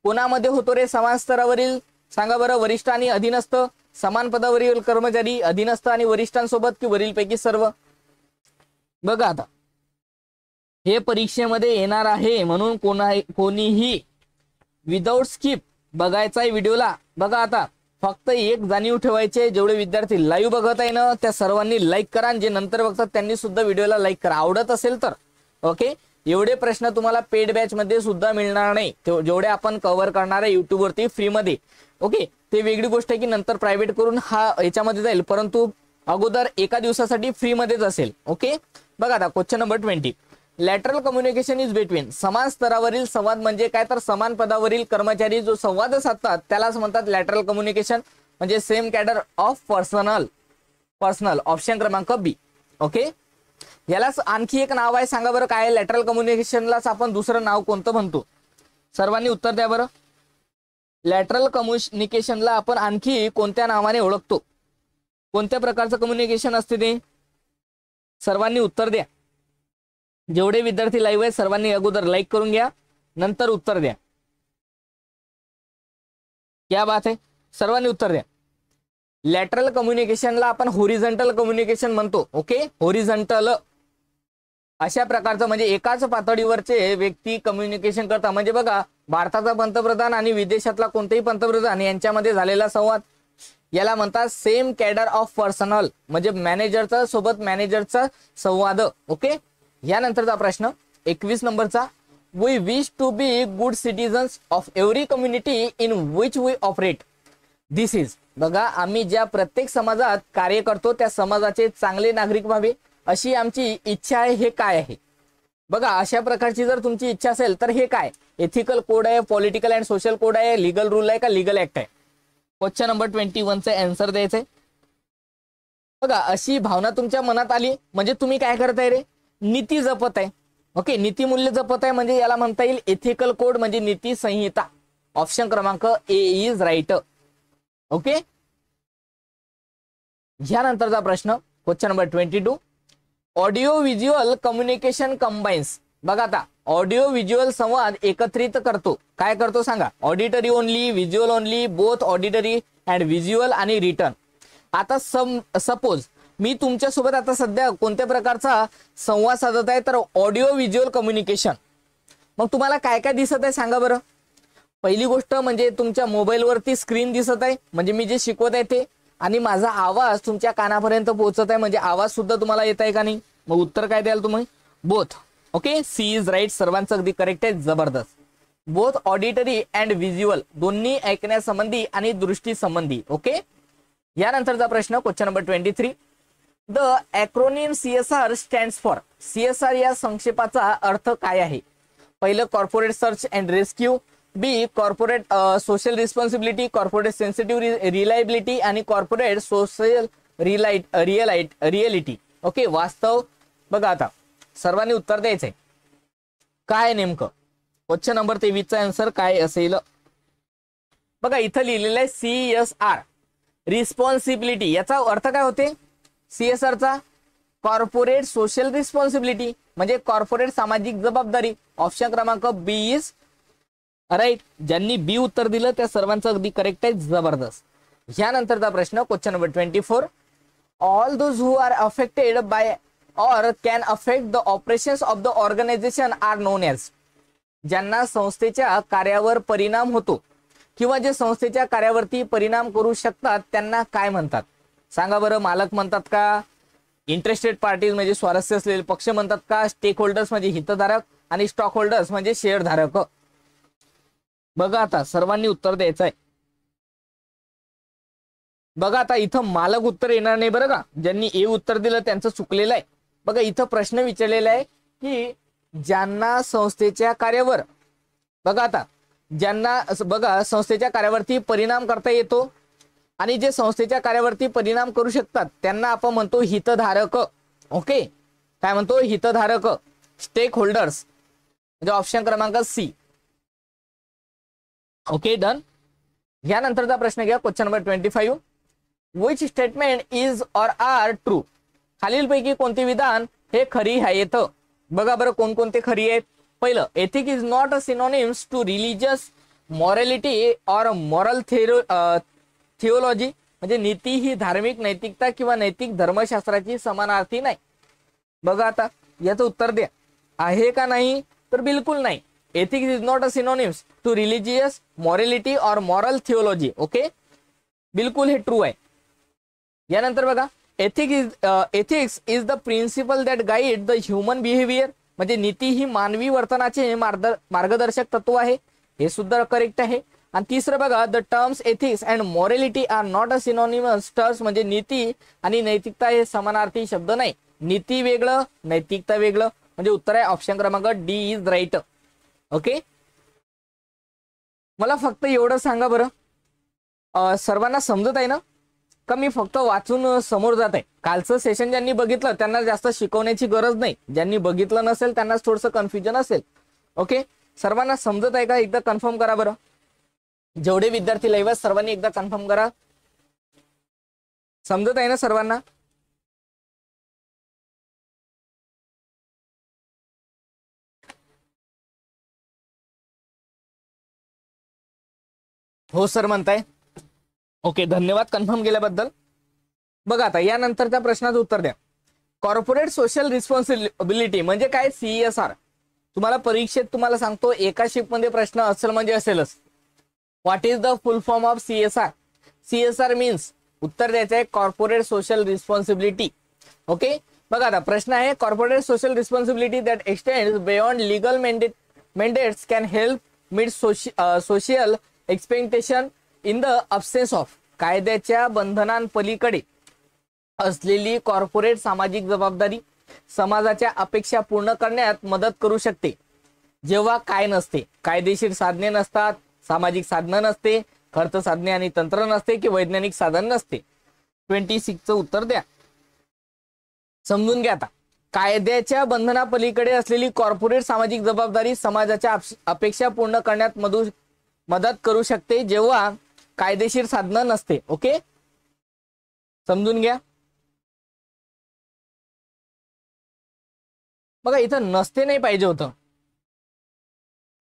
कोणामध्ये होतो रे समान स्तरावरील, सांगा बरं, वरिष्ठ आणि अधीनस्थ, समान पदावरील कर्मचारी, अधीनस्थ आणि वरिष्ठांसोबत की वरीलपैकी सर्व? बघा आता हे परीक्षेमध्ये येणार आहे म्हणून कोणीही विदाउट स्किप बघायचा आहे व्हिडिओला. बघा आता फक्त एक जाणीव ठेवायचे, जेवढे विद्यार्थी लाईव्ह बघत आहे ना त्या सर्वांनी लाईक करा आणि जे नंतर बघतात त्यांनी सुद्धा व्हिडिओला लाईक करा, आवडत असेल तर. ओके, एवढे प्रश्न तुम्हाला पेड बॅच मध्ये सुद्धा मिळणार नाही, जेवढे आपण कव्हर करणार आहे युट्यूब वरती फ्री मध्ये. ओके, ते वेगळी गोष्ट आहे की नंतर प्रायव्हेट करून हा याच्यामध्ये जाईल, परंतु अगोदर एका दिवसासाठी फ्री मध्येच असेल. ओके, बघा आता question number 20. Lateral communication is between. समान स्तरावरील संवाद म्हणजे काय, तर समान पदावरील कर्मचारी जो संवाद साधतात त्यालाच म्हणतात लॅटरल कम्युनिकेशन, म्हणजे same cadre of personal. Option क्रमांक बी. ओके, यालाच आणखी एक नाव आहे, सांगा बरं काय? लॅटरल कम्युनिकेशनलाच आपण दुसरं नाव कोणतं म्हणतो? सर्वांनी उत्तर द्या बरं. लॅटरल कम्युनिकेशनला आपण आणखी कोणत्या नावाने ओळखतो? कोणत्या प्रकारचं कम्युनिकेशन असते ते? सर्वांनी उत्तर द्या. जेवढे विद्यार्थी लाईव्ह आहेत सर्वांनी अगोदर लाईक करून घ्या, नंतर उत्तर द्या. क्या बात आहे, सर्वांनी उत्तर द्या. लॅटरल कम्युनिकेशनला आपण होरिझॉन्टल कम्युनिकेशन म्हणतो. ओके, होरिझॉन्टल अशा प्रकारचं म्हणजे एकाच पातळीवरचे व्यक्ती कम्युनिकेशन करतात. म्हणजे बघा भारताचा पंतप्रधान आणि विदेशातला कोणतेही पंतप्रधान यांच्यामध्ये झालेला संवाद याला म्हणतात सेम कॅडर ऑफ पर्सनल, म्हणजे मॅनेजरचा सोबत मॅनेजरचा संवाद. ओके, यानंतरचा प्रश्न 21 नंबरचा. We wish to be good citizens of every community in which we operate. This is. बघा आम्ही ज्या प्रत्येक समाजात कार्य करतो त्या समाजाचे चांगले नागरिक व्हावे अशी आमची इच्छा आहे. हे काय आहे? बघा अशा प्रकारची जर तुमची इच्छा असेल तर हे काय? एथिकल कोड आहे, पॉलिटिकल अँड सोशल कोड आहे, लीगल रूल आहे का लीगल ऍक्ट आहे? क्वेश्चन नंबर 21चा आन्सर द्यायचंय. बघा अशी भावना तुमच्या मनात आली म्हणजे तुम्ही काय करताय रे? नीती जपत आहे. ओके, नीती मूल्य जपत आहे म्हणजे याला म्हणता येईल एथिकल कोड म्हणजे नीती संहिता. ऑप्शन क्रमांक ए इज राईट. ओके, यानंतरचा प्रश्न question number 22. Audio visual communication combines. बघा आता ऑडिओ व्हिज्युअल संवाद एकत्रित करतो. काय करतो सांगा? Auditory only, visual only, both auditory and visual आणि रिटर्न. आता सपोज मी तुमच्यासोबत आता सध्या कोणत्या प्रकारचा संवाद साधत आहे तर ऑडिओ व्हिज्युअल कम्युनिकेशन. मग तुम्हाला काय काय दिसत आहे सांगा बरं? पहिली गोष्ट म्हणजे तुमच्या मोबाईलवरती स्क्रीन दिसत आहे म्हणजे मी जे शिकवत आहे ते, आणि माझा आवाज तुमच्या कानापर्यंत पोहोचत आहे म्हणजे आवाज सुद्धा तुम्हाला येत आहे का नाही? मग उत्तर काय द्याल तुम्ही? Both. Okay, C is right. सर्वांचं अगदी करेक्ट आहे, जबरदस्त. बोथ ऑडिटरी अँड व्हिज्युअल, दोन्ही ऐकण्यासंबंधी आणि दृष्टी संबंधी. ओके, यानंतरचा प्रश्न question number 23. The acronym CSR stands for. CSR या संक्षेपाचा अर्थ काय आहे? पहिलं corporate search and rescue, B corporate social responsibility, corporate sensitive reliability आणि कॉर्पोरेट सोशल रिअलिटी. ओके, वास्तव. बघा आता सर्वांनी उत्तर द्यायचंय. काय नेमकं? क्वेश्चन नंबर 23चा आन्सर काय असेल? बघा इथं लिहिलेलं आहे CSR रिस्पॉन्सिबिलिटी. याचा अर्थ काय होते CSR चा? कॉर्पोरेट सोशल रिस्पॉन्सिबिलिटी म्हणजे कॉर्पोरेट सामाजिक जबाबदारी. ऑप्शन क्रमांक बी इज राईट. ज्यांनी बी उत्तर दिलं त्या सर्वांचं अगदी करेक्ट आहे, जबरदस्त. यानंतरचा प्रश्न question number 24. All those who are affected by or can affect the operations of the organization are known as. ज्यांना संस्थेच्या कार्यावर परिणाम होतो किंवा जे संस्थेच्या कार्यावरती परिणाम करू शकतात त्यांना काय म्हणतात सांगा बरं? मालक म्हणतात का? इंटरेस्टेड पार्टीज म्हणजे स्वारस्य असलेले पक्ष म्हणतात का? स्टेक होल्डर्स म्हणजे हितधारक आणि स्टॉक होल्डर्स म्हणजे शेअरधारक. बघा आता सर्वांनी उत्तर द्यायचं आहे. बघा आता इथं मालक उत्तर येणार नाही बरं का? ज्यांनी ए उत्तर दिलं त्यांचं चुकलेलं आहे. बघा इथं प्रश्न विचारलेला आहे की ज्यांना संस्थेच्या कार्यावर, बघा आता ज्यांना बघा संस्थेच्या कार्यावरती परिणाम करता येतो आणि जे संस्थेच्या कार्यावरती परिणाम करू शकतात त्यांना आपण म्हणतो हितधारक. ओके, काय म्हणतो? हितधारक, स्टेक होल्डर्स म्हणजे ऑप्शन क्रमांक सी. Okay, done. यानंतरचा प्रश्न घ्या question number 25. Which statement is or are true. खालीलपैकी कोणते विधान हे खरी आहेत? बघा बरं कोणकोणते खरी आहेत. पहिलं, ethic is not a synonyms to religious morality or moral theology म्हणजे नीती ही धार्मिक नैतिकता किंवा नैतिक धर्मशास्त्राची समानार्थी नाही. बघा आता याचं उत्तर द्या, आहे का नाही? तर बिलकुल नाही. Ethics is not a synonyms to religious morality और मॉरल थिओलॉजी. ओके, बिलकुल हे ट्रू आहे. यानंतर बघा, ethics is the principle that guide the human behaviour. म्हणजे नीती ही मानवी वर्तनाचे मार्गदर्शक तत्व आहे, हे सुद्धा करेक्ट आहे. आणि तिसरं बघा, the terms ethics and morality are not a synonymous terms. म्हणजे नीती आणि नैतिकता हे समानार्थी शब्द नाही. नीती वेगळं, नैतिकता वेगळं. म्हणजे उत्तर आहे ऑप्शन क्रमांक डी इज राईट. ओके, मला फक्त एवढं सांगा बरं, सर्वांना समजत आहे ना का मी फक्त वाचून समोर जात आहे? कालचं सेशन ज्यांनी बघितलं त्यांना जास्त शिकवण्याची गरज नाही, ज्यांनी बघितलं नसेल त्यांनाच थोडंसं कन्फ्युजन असेल. ओके, सर्वांना समजत आहे का? एकदा कन्फर्म करा बरं. जेवढे विद्यार्थी लाईव्ह आहेत सर्वांनी एकदा कन्फर्म करा. समजत आहे ना सर्वांना? हो सर म्हणताय. ओके, धन्यवाद कन्फर्म केल्याबद्दल. बघा आता यानंतरच्या प्रश्नाचं उत्तर द्या. कॉर्पोरेट सोशल रिस्पॉन्सिबिलिटी म्हणजे काय? CSR. तुम्हाला परीक्षेत तुम्हाला सांगतो एका शिफ्ट मध्ये प्रश्न असेल म्हणजे असेलच. What is the full form of CSR? CSR means उत्तर द्यायचं आहे कॉर्पोरेट सोशल रिस्पॉन्सिबिलिटी. ओके, बघा आता प्रश्न आहे, corporate social responsibility that extends beyond legal mandates can help meet social expectation in the absence of. कायद्याच्या बंधनांपलीकडे असलेली कॉर्पोरेट सामाजिक जबाबदारी समाजाच्या अपेक्षा पूर्ण करण्यात मदत करू शकते जेव्हा काय नसते, कायदेशीर साधने नसतात, सामाजिक साधनं नसते, खर्च साधने आणि तंत्र नसते की वैज्ञानिक साधन नसते. 26चं उत्तर द्या. समजून घ्या आता. कायद्याच्या बंधनापलीकडे असलेली कॉर्पोरेट सामाजिक जबाबदारी समाजाच्या अपेक्षा पूर्ण करण्यात मदत करू शकते जेव्हा कायदेशीर साधनं नसते. ओके, समजून घ्या. बघा इथं नसते नाही पाहिजे होतं.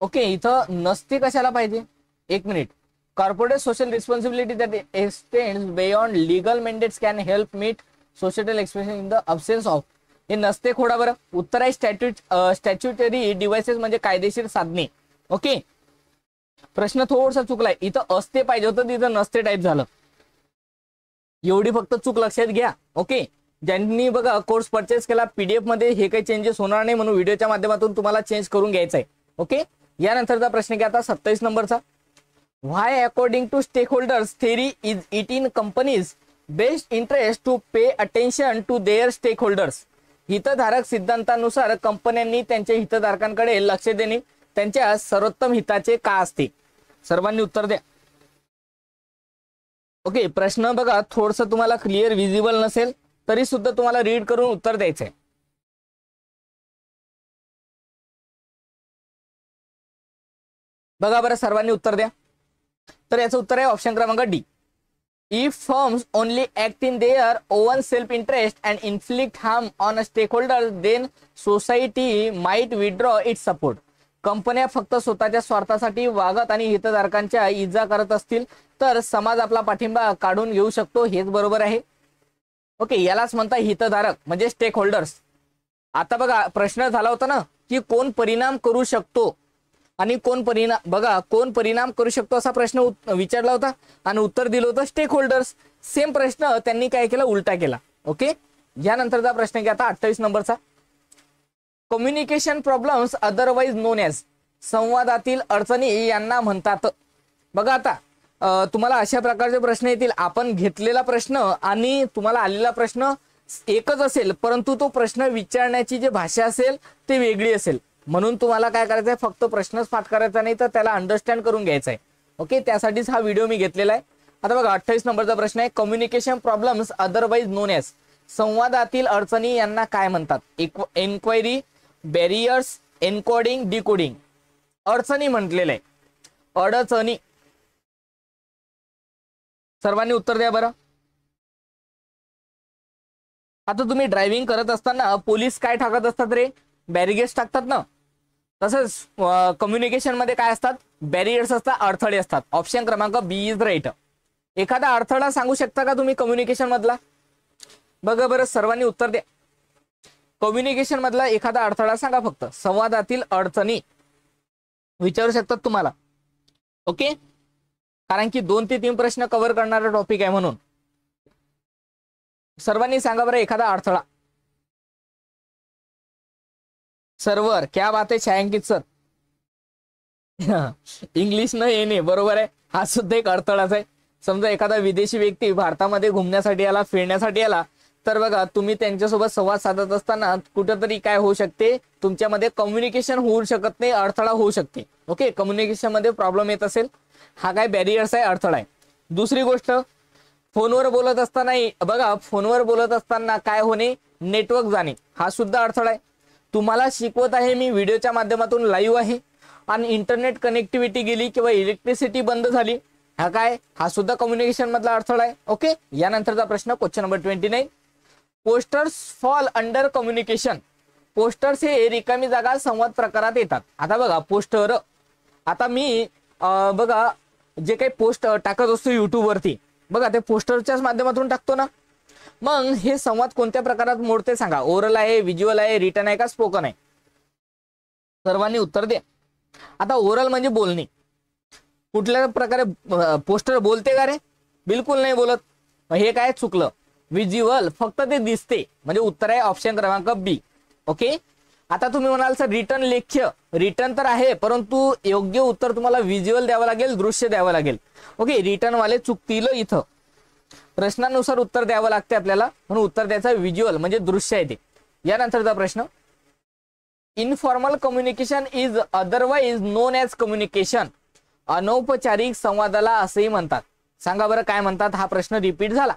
ओके, इथं नसते कशाला पाहिजे? एक minute. Corporate social responsibility that extends beyond legal mandates can help meet social expectation in the absence of. हे नसते खोडा बरं. उत्तर आहे स्टॅच्युटरी डिव्हाइसेस म्हणजे कायदेशीर साधने. ओके, प्रश्न थोडासा चुकलाय. इथं असते पाहिजे होतं, तिथं नसते टाईप झालं. एवढी फक्त चूक लक्षात घ्या. ओके, ज्यांनी बघा कोर्स परचेस केला PDF मध्ये हे काही चेंजेस होणार नाही म्हणून व्हिडिओच्या माध्यमातून तुम्हाला चेंज करून घ्यायचं आहे. ओके, यानंतरचा प्रश्न घ्या आता 27 नंबरचा. Why according to stakeholders theory is it in companies best interest to pay attention to their stakeholders. हितधारक सिद्धांतानुसार कंपन्यांनी त्यांच्या हितधारकांकडे लक्ष देणे त्यांच्या सर्वोत्तम हिताचे का असते? सर्वांनी उत्तर द्या. ओके, प्रश्न बघा थोडस तुम्हाला क्लिअर विजिबल नसेल तरी सुद्धा तुम्हाला रीड करून उत्तर द्यायचंय. बघा बरं सर्वांनी उत्तर द्या. तर याचं उत्तर आहे ऑप्शन क्रमांक D. If firms only act in their own self-interest and inflict harm on a stakeholder, then society might withdraw its support. कंपन्या फक्त स्वतःच्या स्वार्थासाठी वागत आणि हितधारकांच्या इजा करत असतील तर समाज आपला पाठिंबा काढून घेऊ शकतो. हेच बरोबर आहे. ओके, यालाच म्हणतात हितधारक म्हणजे स्टेक होल्डर्स. आता बघा प्रश्न झाला होता ना की कोण परिणाम करू शकतो आणि कोण परिणाम करू शकतो असा प्रश्न विचारला होता आणि उत्तर दिलं होतं स्टेक होल्डर्स. सेम प्रश्न त्यांनी काय केला, उलटा केला. ओके, यानंतरचा प्रश्न घ्या आता 28 नंबरचा. Communication problems otherwise known as. संवादातील अडचणी यांना म्हणतात. बघा आता तुम्हाला अशा प्रकारचे प्रश्न येतील. आपण घेतलेला प्रश्न आणि तुम्हाला आलेला प्रश्न एकच असेल परंतु तो प्रश्न विचारण्याची जी भाषा असेल ती वेगळी असेल. म्हणून तुम्हाला काय करायचं आहे, फक्त प्रश्नच पाठ करायचा नाही तर त्याला अंडरस्टँड करून घ्यायचा आहे. ओके, त्यासाठीच हा व्हिडिओ मी घेतलेला आहे. आता बघा 28 नंबरचा प्रश्न आहे. Communication problems otherwise known as. संवादातील अडचणी यांना काय म्हणतात? Enquiry, barriers, encoding, decoding. अडचणी म्हटलेलं आहे. अडचणी. सर्वांनी उत्तर द्या बरं. आता तुम्ही ड्रायव्हिंग करत असताना पोलीस काय टाकत असतात रे? बॅरिगेट्स टाकतात ना. तसंच कम्युनिकेशन मध्ये काय असतात? बॅरियर्स असतात, अडथळे असतात. ऑप्शन क्रमांक बी इज राईट. एखादा अडथळा सांगू शकता का तुम्ही कम्युनिकेशन मधला? बघा बरं, सर्वांनी उत्तर द्या. कम्युनिकेशन मधला एखादा अडथळा सांगा फक्त. संवादातील अडचणी विचारू शकतात तुम्हाला. ओके, कारण की 2 ते 3 प्रश्न कव्हर करणारा टॉपिक आहे म्हणून. सर्वांनी सांगा बरं एखादा अडथळा. सर्वर, क्या बात आहे छायांकित सर. इंग्लिश न येणे, बरोबर आहे, हा सुद्धा एक अडथळाच आहे. समजा एखादा विदेशी व्यक्ती भारतामध्ये घुमण्यासाठी आला, फिरण्यासाठी आला, तर बघा तुम्ही त्यांच्यासोबत संवाद साधत असताना कुठेतरी काय होऊ शकते, तुमच्यामध्ये कम्युनिकेशन होऊ शकत नाही, अडथळा होऊ शकते. ओके, कम्युनिकेशन मध्ये प्रॉब्लेम येत असेल, हा काय बॅरियर्स आहे, अडथळा आहे. दुसरी गोष्ट, फोनवर बोलत असताना बघा, फोनवर बोलत असताना काय होणे, नेटवर्क जाणे, हा सुद्धा अडथळा आहे. तुम्हाला शिकवत आहे मी व्हिडिओच्या माध्यमातून, लाईव्ह आहे, आणि इंटरनेट कनेक्टिव्हिटी गेली किंवा इलेक्ट्रिसिटी बंद झाली, हा काय, हा सुद्धा कम्युनिकेशन मधला अडथळा आहे. ओके, यानंतरचा प्रश्न question number 29. Posters fall under communication. Posters हे रिकामी जागा संवाद प्रकारात येतात. आता बघा पोस्टर, आता मी बघा जे काही पोस्ट टाकत असतो युट्यूब वरती, बघा ते पोस्टरच्याच माध्यमातून टाकतो ना. मग हे संवाद कोणत्या प्रकारात मोडते सांगा? ओरल आहे, व्हिज्युअल आहे, रिटन आहे का स्पोकन आहे? सर्वांनी उत्तर द्या. आता ओरल म्हणजे बोलणे. कुठल्या प्रकारे पोस्टर बोलते का रे? बिलकुल नाही बोलत. हे काय चुकलं. व्हिज्युअल फक्त ते दिसते, म्हणजे उत्तर आहे ऑप्शन क्रमांक बी. ओके, आता तुम्ही म्हणाल सर रिटन लेख्य, रिटन तर आहे, परंतु योग्य उत्तर तुम्हाला व्हिज्युअल द्यावं लागेल, दृश्य द्यावं लागेल. ओके, रिटन वाले चुकतील इथं. प्रश्नानुसार उत्तर द्यावं लागते आपल्याला, म्हणून उत्तर द्यायचं व्हिज्युअल म्हणजे दृश्य आहे ते. यानंतरचा प्रश्न, informal communication is otherwise non as communication. अनौपचारिक संवादाला असेही म्हणतात. सांगा बरं काय म्हणतात? हा प्रश्न रिपीट झाला.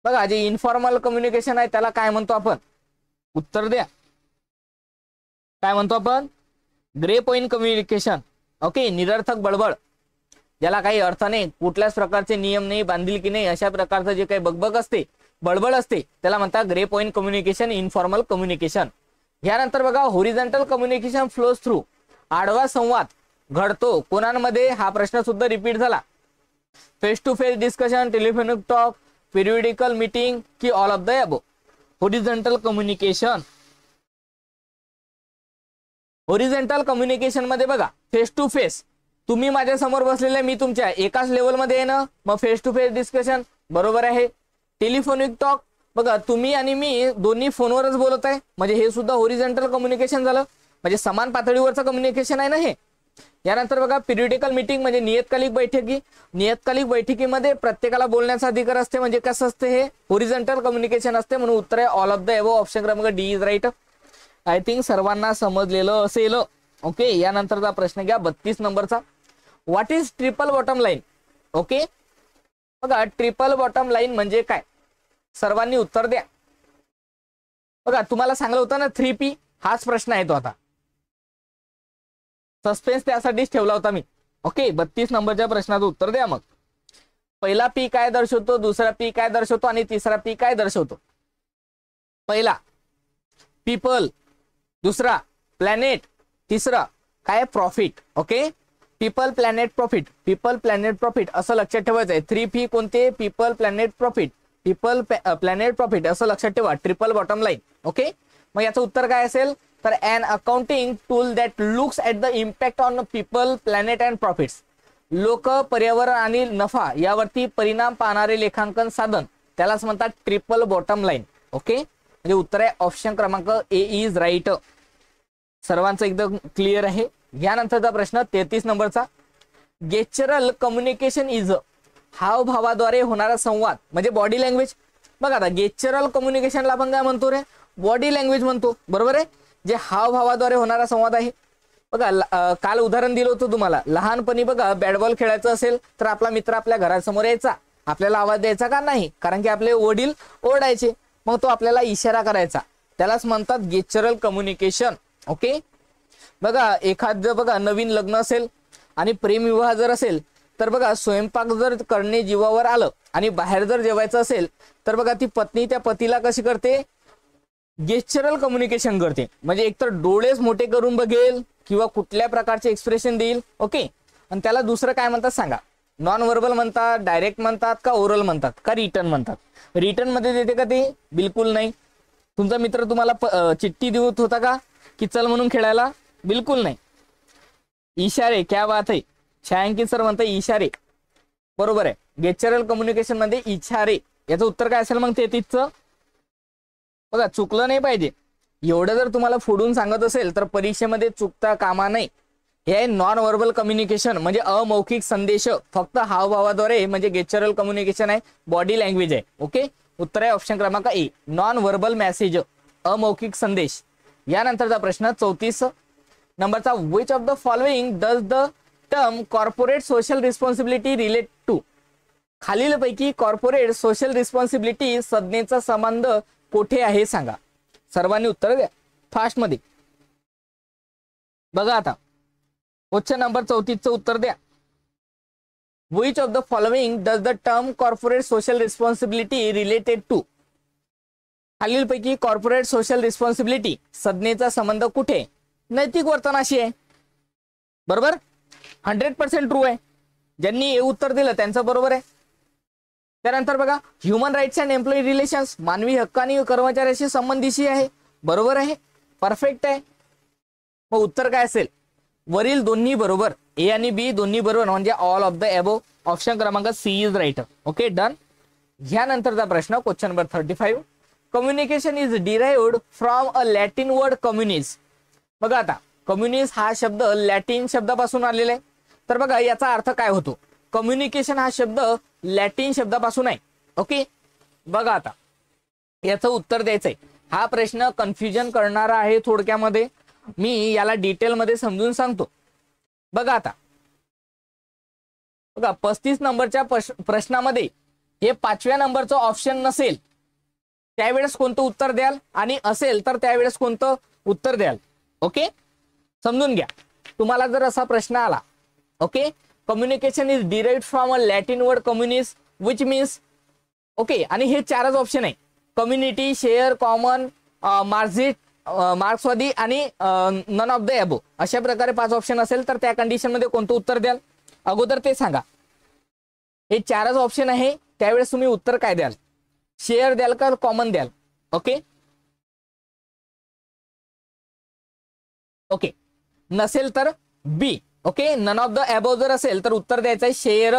बघा, जे इनफॉर्मल कम्युनिकेशन आहे त्याला काय म्हणतो आपण? उत्तर द्या. काय म्हणतो आपण? Grey point communication. ओके, निरर्थक बडबड, ज्याला काही अर्थ नाही, कुठल्याच प्रकारचे नियम नाही, बांधिलकी नाही, अशा प्रकारचं जे काही बकबक असते, बडबड असते, त्याला म्हणतात grey point communication, informal communication. यानंतर बघा, होरिझॉन्टल कम्युनिकेशन फ्लोज थ्रू. आडवा संवाद घडतो कोणामध्ये? हा प्रश्न सुद्धा रिपीट झाला. Face to face discussion, telephonic talk, periodical meeting की all of the above? Horizontal communication. Horizontal communication मध्ये बघा, फेस टू फेस, तुम्ही माझ्या समोर बसलेले, मी तुमच्या एकाच लेवल मध्ये आहे ना, मग फेस टू फेस डिस्कशन बरोबर आहे. टेलिफोनिक टॉक, बघा तुम्ही आणि मी दोन्ही फोनवरच बोलत आहे, म्हणजे हे सुद्धा होरिझॉन्टल कम्युनिकेशन झालं, म्हणजे समान पातळीवरचं कम्युनिकेशन आहे ना हे. यानंतर बघा, पिरियडिकल मीटिंग म्हणजे नियतकालिक बैठकी. नियतकालिक बैठकीमध्ये प्रत्येकाला बोलण्याचा अधिकार असते, म्हणजे कसं असते हे? होरिझॉन्टल कम्युनिकेशन असते, म्हणून उत्तर आहे all of the above, option क्रमांक D is right. I think सर्वांना समजलेलं असेल. ओके, यानंतरचा प्रश्न घ्या 32 नंबरचा. What is triple bottom line? Okay, बघा ट्रिपल बॉटम लाईन म्हणजे काय? सर्वांनी उत्तर द्या. बघा तुम्हाला सांगलं होतं ना 3P, हाच प्रश्न आहे तो. आता सस्पेन्स त्यासाठीच ठेवला होता मी. ओके, 32 नंबरच्या प्रश्नाचं उत्तर द्या. मग पहिला पी काय दर्शवतो, दुसरा पी काय दर्शवतो आणि तिसरा पी काय दर्शवतो? पहिला पीपल, दुसरा प्लॅनेट, तिसरा काय? Profit. Okay, people planet profit, people planet profit असं लक्षात ठेवायचं आहे. 3P कोणते? People planet profit, people planet profit असं लक्षात ठेवा. Triple bottom line. ओके, मग याचं उत्तर काय असेल? तर an accounting tool that looks at the impact on people, planet and profits. लोक, पर्यावरण आणि नफा यावरती परिणाम पाहणारे लेखांकन साधन, त्यालाच म्हणतात ट्रिपल बॉटम लाईन. ओके, म्हणजे उत्तर आहे ऑप्शन क्रमांक ए इज राईट. सर्वांचं एकदम क्लिअर आहे. यानंतरचा प्रश्न 33 नंबरचा. गेस्चरल कम्युनिकेशन इज. हावभावाद्वारे होणारा संवाद म्हणजे बॉडी लँग्वेज. बघा आता गेस्चरल कम्युनिकेशनला आपण काय म्हणतो रे? बॉडी लँग्वेज म्हणतो, बरोबर आहे. जे हावभावाद्वारे होणारा संवाद आहे. बघा काल उदाहरण दिलं होतं तुम्हाला. लहानपणी बघा बॅट बॉल खेळायचं असेल तर आपला मित्र आपल्या घरासमोर यायचा, आपल्याला आवाज द्यायचा का? नाही, कारण की आपले वडील ओरडायचे, मग तो आपल्याला इशारा करायचा, त्यालाच म्हणतात गेस्चरल कम्युनिकेशन. ओके, बघा एखादं बघा नवीन लग्न असेल आणि प्रेमविवाह जर असेल तर बघा स्वयंपाक जर करणे जीवावर आलं आणि बाहेर जर जेवायचं असेल तर बघा ती पत्नी त्या पतीला कशी करते? गेस्चरल कम्युनिकेशन करते. म्हणजे एकतर डोळेच मोठे करून बघेल किंवा कुठल्या प्रकारचे एक्सप्रेशन देईल. ओके, आणि त्याला दुसरं काय म्हणतात सांगा? नॉन व्हर्बल म्हणतात, डायरेक्ट म्हणतात का ओरल म्हणतात का रिटर्न म्हणतात? रिटर्न मध्ये देते का ते? बिलकुल नाही. तुमचा मित्र तुम्हाला चिठ्ठी देत होता का की चल म्हणून खेळायला? बिलकुल नाही. इशारे, क्या बात आहे. छायांकित सर म्हणतात इशारे, बरोबर आहे. गेस्चरल कम्युनिकेशन मध्ये इशारे, याचं उत्तर काय असेल मग 33चं? बघा चुकलं नाही पाहिजे. एवढं जर तुम्हाला फोडून सांगत असेल तर परीक्षेमध्ये चुकता कामा नाही. हे आहे नॉन व्हर्बल कम्युनिकेशन, म्हणजे अमौखिक संदेश फक्त हावभावाद्वारे, म्हणजे गेस्चरल कम्युनिकेशन आहे, बॉडी लँग्वेज आहे. ओके, उत्तर आहे ऑप्शन क्रमांक ए, नॉन व्हर्बल मेसेज, अमौखिक संदेश. यानंतरचा प्रश्न 34 नंबरचा, which of the following does the term corporate social responsibility relate to? खालीलपैकी कॉर्पोरेट सोशल रिस्पॉन्सिबिलिटी संज्ञेचा संबंध कोठे आहे सांगा. सर्वांनी उत्तर द्या फास्ट मध्ये. बघा आता क्वेश्चन नंबर 34चं उत्तर द्या. Which of the following does the term corporate social responsibility related to? खालीलपैकी कॉर्पोरेट सोशल रिस्पॉन्सिबिलिटी संज्ञेचा संबंध कुठे? नैतिक वर्तनाशी आहे. बरोबर, 100% ट्रू आहे. ज्यांनी हे उत्तर दिलं त्यांचं बरोबर आहे. त्यानंतर बघा, human rights and employee relations, मानवी हक्क आणि कर्मचाऱ्याशी संबंधीशी आहे. बरोबर आहे, परफेक्ट आहे. मग उत्तर काय असेल? वरील दोन्ही बरोबर, ए आणि बी दोन्ही बरोबर, म्हणजे all of the above. Option क्रमांक C is right. Okay, done. ह्यानंतरचा प्रश्न question number 35, communication is derived from a Latin word communis. बघा आता, कम्युनिस हा शब्द लॅटिन शब्दापासून आलेला आहे. तर बघा याचा अर्थ काय होतो? कम्युनिकेशन हा शब्द लॅटिन शब्दापासून आहे. ओके, बघा आता याचं उत्तर द्यायचंय. हा प्रश्न कन्फ्युजन करणारा आहे थोडक्यामध्ये, मी याला डिटेल मध्ये समजून सांगतो. बघा आता, बघा 35 नंबरच्या प्रश्नामध्ये हे 5व्या नंबरचं ऑप्शन नसेल त्यावेळेस कोणतं उत्तर द्याल, आणि असेल तर त्यावेळेस कोणतं उत्तर द्याल? ओके, समजून घ्या. तुम्हाला जर असा प्रश्न आला, okay, communication is derived from a Latin word communis which means, okay, आणि हे 4च ऑप्शन आहे, कम्युनिटी, शेअर, कॉमन, मार्क्सवादी आणि नन ऑफ द एबो, अशा प्रकारे 5 ऑप्शन असेल तर त्या कंडिशन मध्ये कोणतं उत्तर द्याल? अगोदर ते सांगा. हे 4च ऑप्शन आहे, त्यावेळेस तुम्ही उत्तर काय द्याल? शेअर द्याल का कॉमन द्याल? ओके, ओके, नसेल तर B. Okay, none of the above जर असेल तर उत्तर द्यायचं आहे शेअर,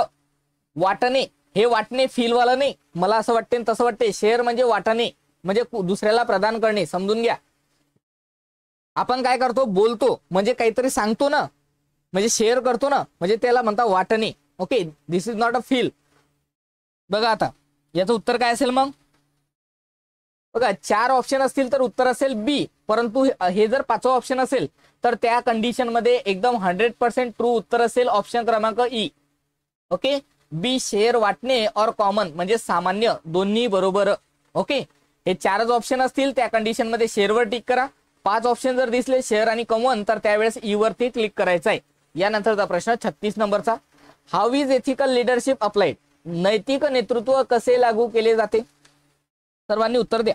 वाटणे. हे वाटणे फील वाला नाही, मला असं वाटते तसं वाटते. शेअर म्हणजे वाटणे, म्हणजे दुसऱ्याला प्रदान करणे. समजून घ्या. आपण काय करतो? बोलतो म्हणजे काहीतरी सांगतो ना, म्हणजे शेअर करतो ना, म्हणजे त्याला म्हणतात वाटणे. Okay, this is not a feel. बघा आता याचं उत्तर काय असेल मग? बघा 4 ऑप्शन असतील तर उत्तर असेल बी, परंतु हे जर 5वं ऑप्शन असेल तर त्या कंडिशन मध्ये एकदम 100% ट्रू उत्तर असेल ऑप्शन क्रमांक ई. ओके, बी, शेअर, वाटणे और कॉमन म्हणजे सामान्य, दोन्ही बरोबर. ओके, हे 4च ऑप्शन असतील त्या कंडिशन मध्ये शेअरवर टिक करा. 5 ऑप्शन जर दिसले शेअर आणि कॉमन तर त्यावेळेस ई वरती क्लिक करायचं आहे. यानंतरचा प्रश्न 36 नंबरचा, how is ethical leadership applied? नैतिक नेतृत्व कसे लागू केले जाते? सर्वांनी उत्तर द्या.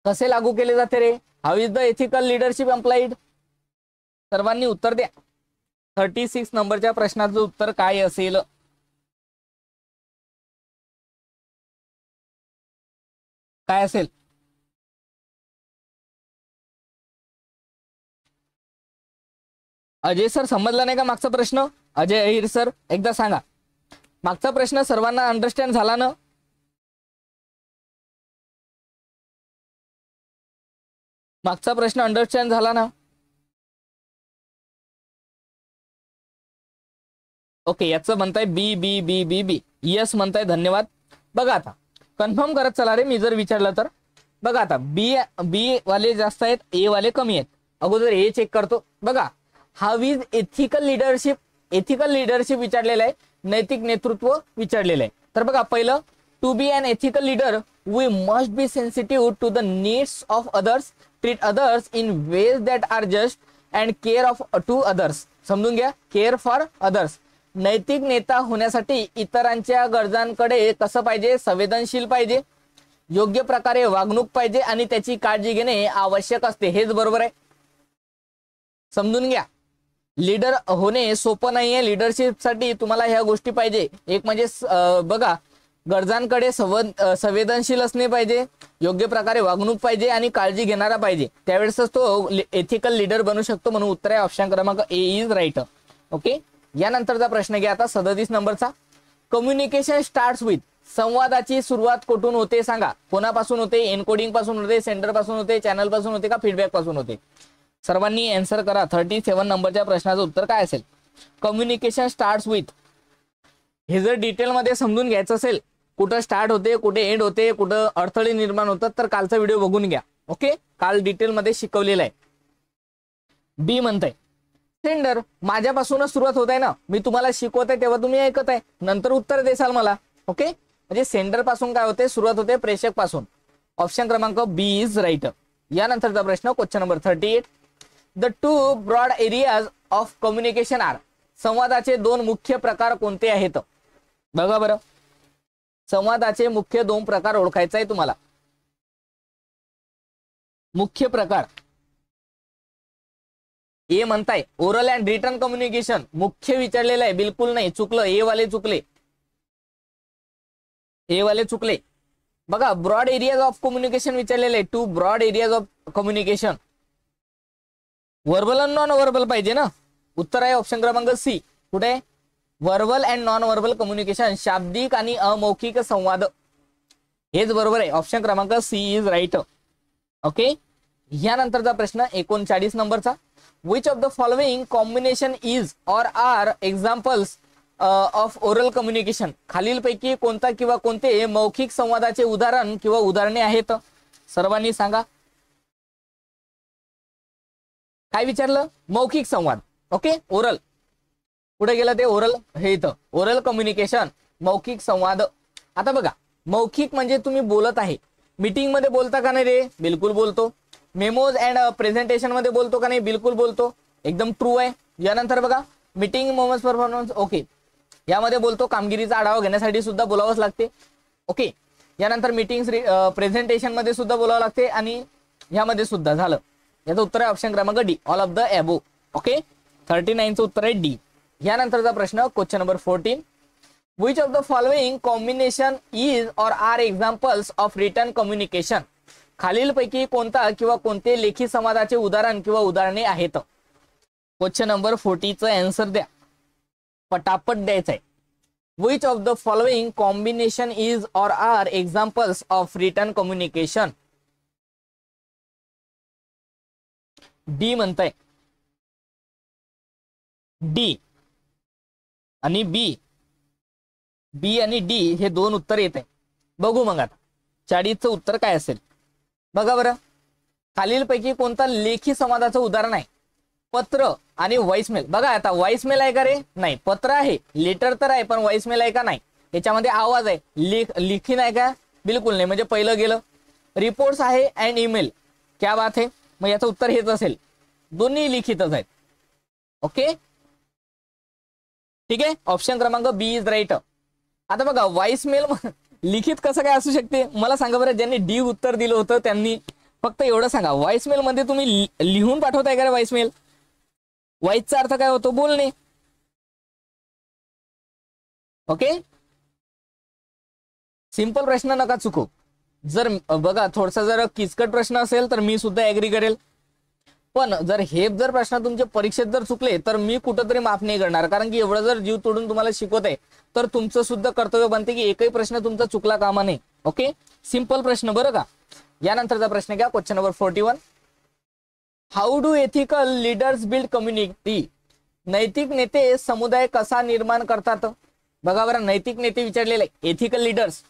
कसे लागू केले जाते रे? How is the ethical leadership applied? सर्वांनी उत्तर द्या. 36 नंबरच्या प्रश्नाचं उत्तर काय असेल? काय असेल? अजय सर समजला नाही का मागचा प्रश्न? अजय अहिर सर एकदा सांगा, मागचा प्रश्न सर्वांना अंडरस्टँड झाला ना? मागचा प्रश्न अंडरस्टँड झाला ना? ओके, याचं म्हणताय बी बी बी बी बी. यस म्हणताय, धन्यवाद. बघा आता कन्फर्म करत चला रे, मी जर विचारलं तर. बघा आता बी वाले जास्त आहेत, ए वाले कमी आहेत. अगोदर ए चेक करतो. बघा, how is ethical leadership, ethical leadership विचारलेलं आहे, नैतिक नेतृत्व विचारलेलं आहे. तर बघा पहिलं, to be an ethical leader we must be sensitive to the needs of others, treat others in ways that are just and care of to others. समजून घ्या, केअर फॉर अदर्स. नैतिक नेता होण्यासाठी इतरांच्या गरजांकडे कसं पाहिजे? संवेदनशील पाहिजे, योग्य प्रकारे वागणूक पाहिजे आणि त्याची काळजी घेणे आवश्यक असते. हेच बरोबर आहे. समजून घ्या. लीडर होणे सोपं नाहीये. लीडरशिपसाठी तुम्हाला ह्या गोष्टी पाहिजे. एक म्हणजे बघा, गरजांकडे संवेदनशील असणे पाहिजे, योग्य प्रकारे वागणूक पाहिजे आणि काळजी घेणारा पाहिजे, त्यावेळेसच तो एथिकल लीडर बनू शकतो. म्हणून उत्तर आहे ऑप्शन क्रमांक ए इज राईट. ओके, यानंतरचा प्रश्न घ्या आता 37 नंबरचा. कम्युनिकेशन स्टार्ट्स विथ, संवादाची सुरुवात कुठून होते सांगा. कोणापासून होते? एन्कोडिंग पासून होते, सेंडर पासून होते, चॅनल पासून होते का फीडबॅक पासून होते? सर्वांनी आन्सर करा. 37 नंबरच्या प्रश्नाचं उत्तर काय असेल? Communication starts with. हे जर डिटेलमध्ये समजून घ्यायचं असेल, कुठं स्टार्ट होते, कुठे एंड होते, कुठं अडथळे निर्माण होतात, तर कालचा व्हिडिओ बघून घ्या. ओके, काल डिटेलमध्ये शिकवलेला आहे. बी म्हणताय सेंडर, माझ्यापासूनच सुरुवात होत आहे ना, मी तुम्हाला शिकवत आहे तेव्हा तुम्ही ऐकत आहे, नंतर उत्तर देसाल मला. ओके, म्हणजे सेंडर पासून काय होते? सुरुवात होते प्रेषक पासून. ऑप्शन क्रमांक बी इज राईट. यानंतरचा प्रश्न question number 38. The two broad areas of communication are. संवादाचे दोन मुख्य प्रकार कोणते आहेत? बघा बरं, संवादाचे मुख्य दोन प्रकार ओळखायचा आहे तुम्हाला. मुख्य प्रकार ए म्हणताय ओरल अँड रिटर्न कम्युनिकेशन. मुख्य विचारलेलं आहे, बिलकुल नाही, चुकलं, ए वाले चुकले, ए वाले चुकले. बघा, ब्रॉड एरियाज ऑफ कम्युनिकेशन विचारलेलं आहे. Two broad areas of communication, verbal आणि नॉन वर्बल पाहिजे ना. उत्तर आहे ऑप्शन क्रमांक सी. कुठे? Verbal and non verbal communication, शाब्दिक आणि अमौखिक संवाद. हेच बरोबर आहे, ऑप्शन क्रमांक सी इज राईट. ओके, यानंतरचा प्रश्न 39 नंबरचा. Which of the following combination is or are examples of oral communication. खालीलपैकी कोणता किंवा कोणते मौखिक संवादाचे उदाहरण किंवा उदाहरणे आहेत? सर्वांनी सांगा. काय विचारलं? मौखिक संवाद. Okay, oral. कुठे गेलं ते ओरल? हे इथं ओरल कम्युनिकेशन, मौखिक संवाद. आता बघा, मौखिक म्हणजे तुम्ही बोलत आहे. मीटिंग मध्ये बोलता का नाही रे? बिलकुल बोलतो. मेमोज अँड प्रेझेंटेशन मध्ये बोलतो का नाही? बिलकुल बोलतो, एकदम ट्रू आहे. यानंतर बघा, मीटिंग मोमेंट्स परफॉर्मन्स, ओके, यामध्ये बोलतो. कामगिरीचा आढावा घेण्यासाठी सुद्धा बोलावंच लागते. ओके, यानंतर मीटिंग प्रेझेंटेशन मध्ये सुद्धा बोलावं लागते आणि ह्यामध्ये सुद्धा. झालं, याचं उत्तर आहे ऑप्शन क्रमांक D, all of the above. Okay, 39चं उत्तर आहे डी. यानंतरचा प्रश्न question number 14. Which of the following combination is or are examples of written communication. खालीलपैकी कोणता किंवा कोणते लेखी संवादाचे उदाहरण किंवा उदाहरणे आहेत? क्वेश्चन नंबर 40चं आन्सर द्या, पटापट द्यायचं आहे. Which of the following combination is or are examples of written communication. D म्हणताय. डी आणि बी, बी आणि डी हे दोन उत्तर येत आहे. बघू मग आता 40चं उत्तर काय असेल. बघा बरं, खालीलपैकी कोणता लेखी संवादाचं उदाहरण आहे? पत्र आणि व्हॉइसमेल. बघा आता, व्हॉइसमेल आहे का रे? नाही. पत्र आहे, लेटर तर आहे, पण व्हॉइसमेल आहे का? नाही. याच्यामध्ये आवाज आहे, लिखी नाही का? बिलकुल नाही, म्हणजे पहिलं गेलं. रिपोर्ट्स आहे अँड ईमेल, क्या बात आहे. मग याचं उत्तर हेच असेल, दोन्ही लिखितच आहेत. ओके, ठीक आहे, ऑप्शन क्रमांक बी इज राईट. आता बघा, व्हॉइसमेल लिखित कसं काय असू शकते मला सांगा बरं. ज्यांनी डी उत्तर दिलं होतं त्यांनी फक्त एवढं सांगा, व्हॉइसमेल मध्ये तुम्ही लिहून पाठवताय का रे व्हॉइसमेल? व्हॉइसचा अर्थ काय होतो? बोलणे. ओके, सिंपल प्रश्न नका चुकू. जर बघा, थोडासा जर किचकट प्रश्न असेल तर मी सुद्धा ऍग्री करेल, पण जर हे जर प्रश्न तुमच्या परीक्षेत जर चुकले तर मी कुठंतरी माफ नाही करणार. कारण की एवढं जर जीव तोडून तुम्हाला शिकवत आहे तर तुमचं सुद्धा कर्तव्य बनते की एकही प्रश्न तुमचा चुकला कामा नये. ओके, सिंपल प्रश्न बरं का. यानंतरचा प्रश्न घ्या, question number 41. How do ethical leaders build community. नैतिक नेते समुदाय कसा निर्माण करतात? बघा बरं, नैतिक नेते विचारलेले. एथिकल लीडर्स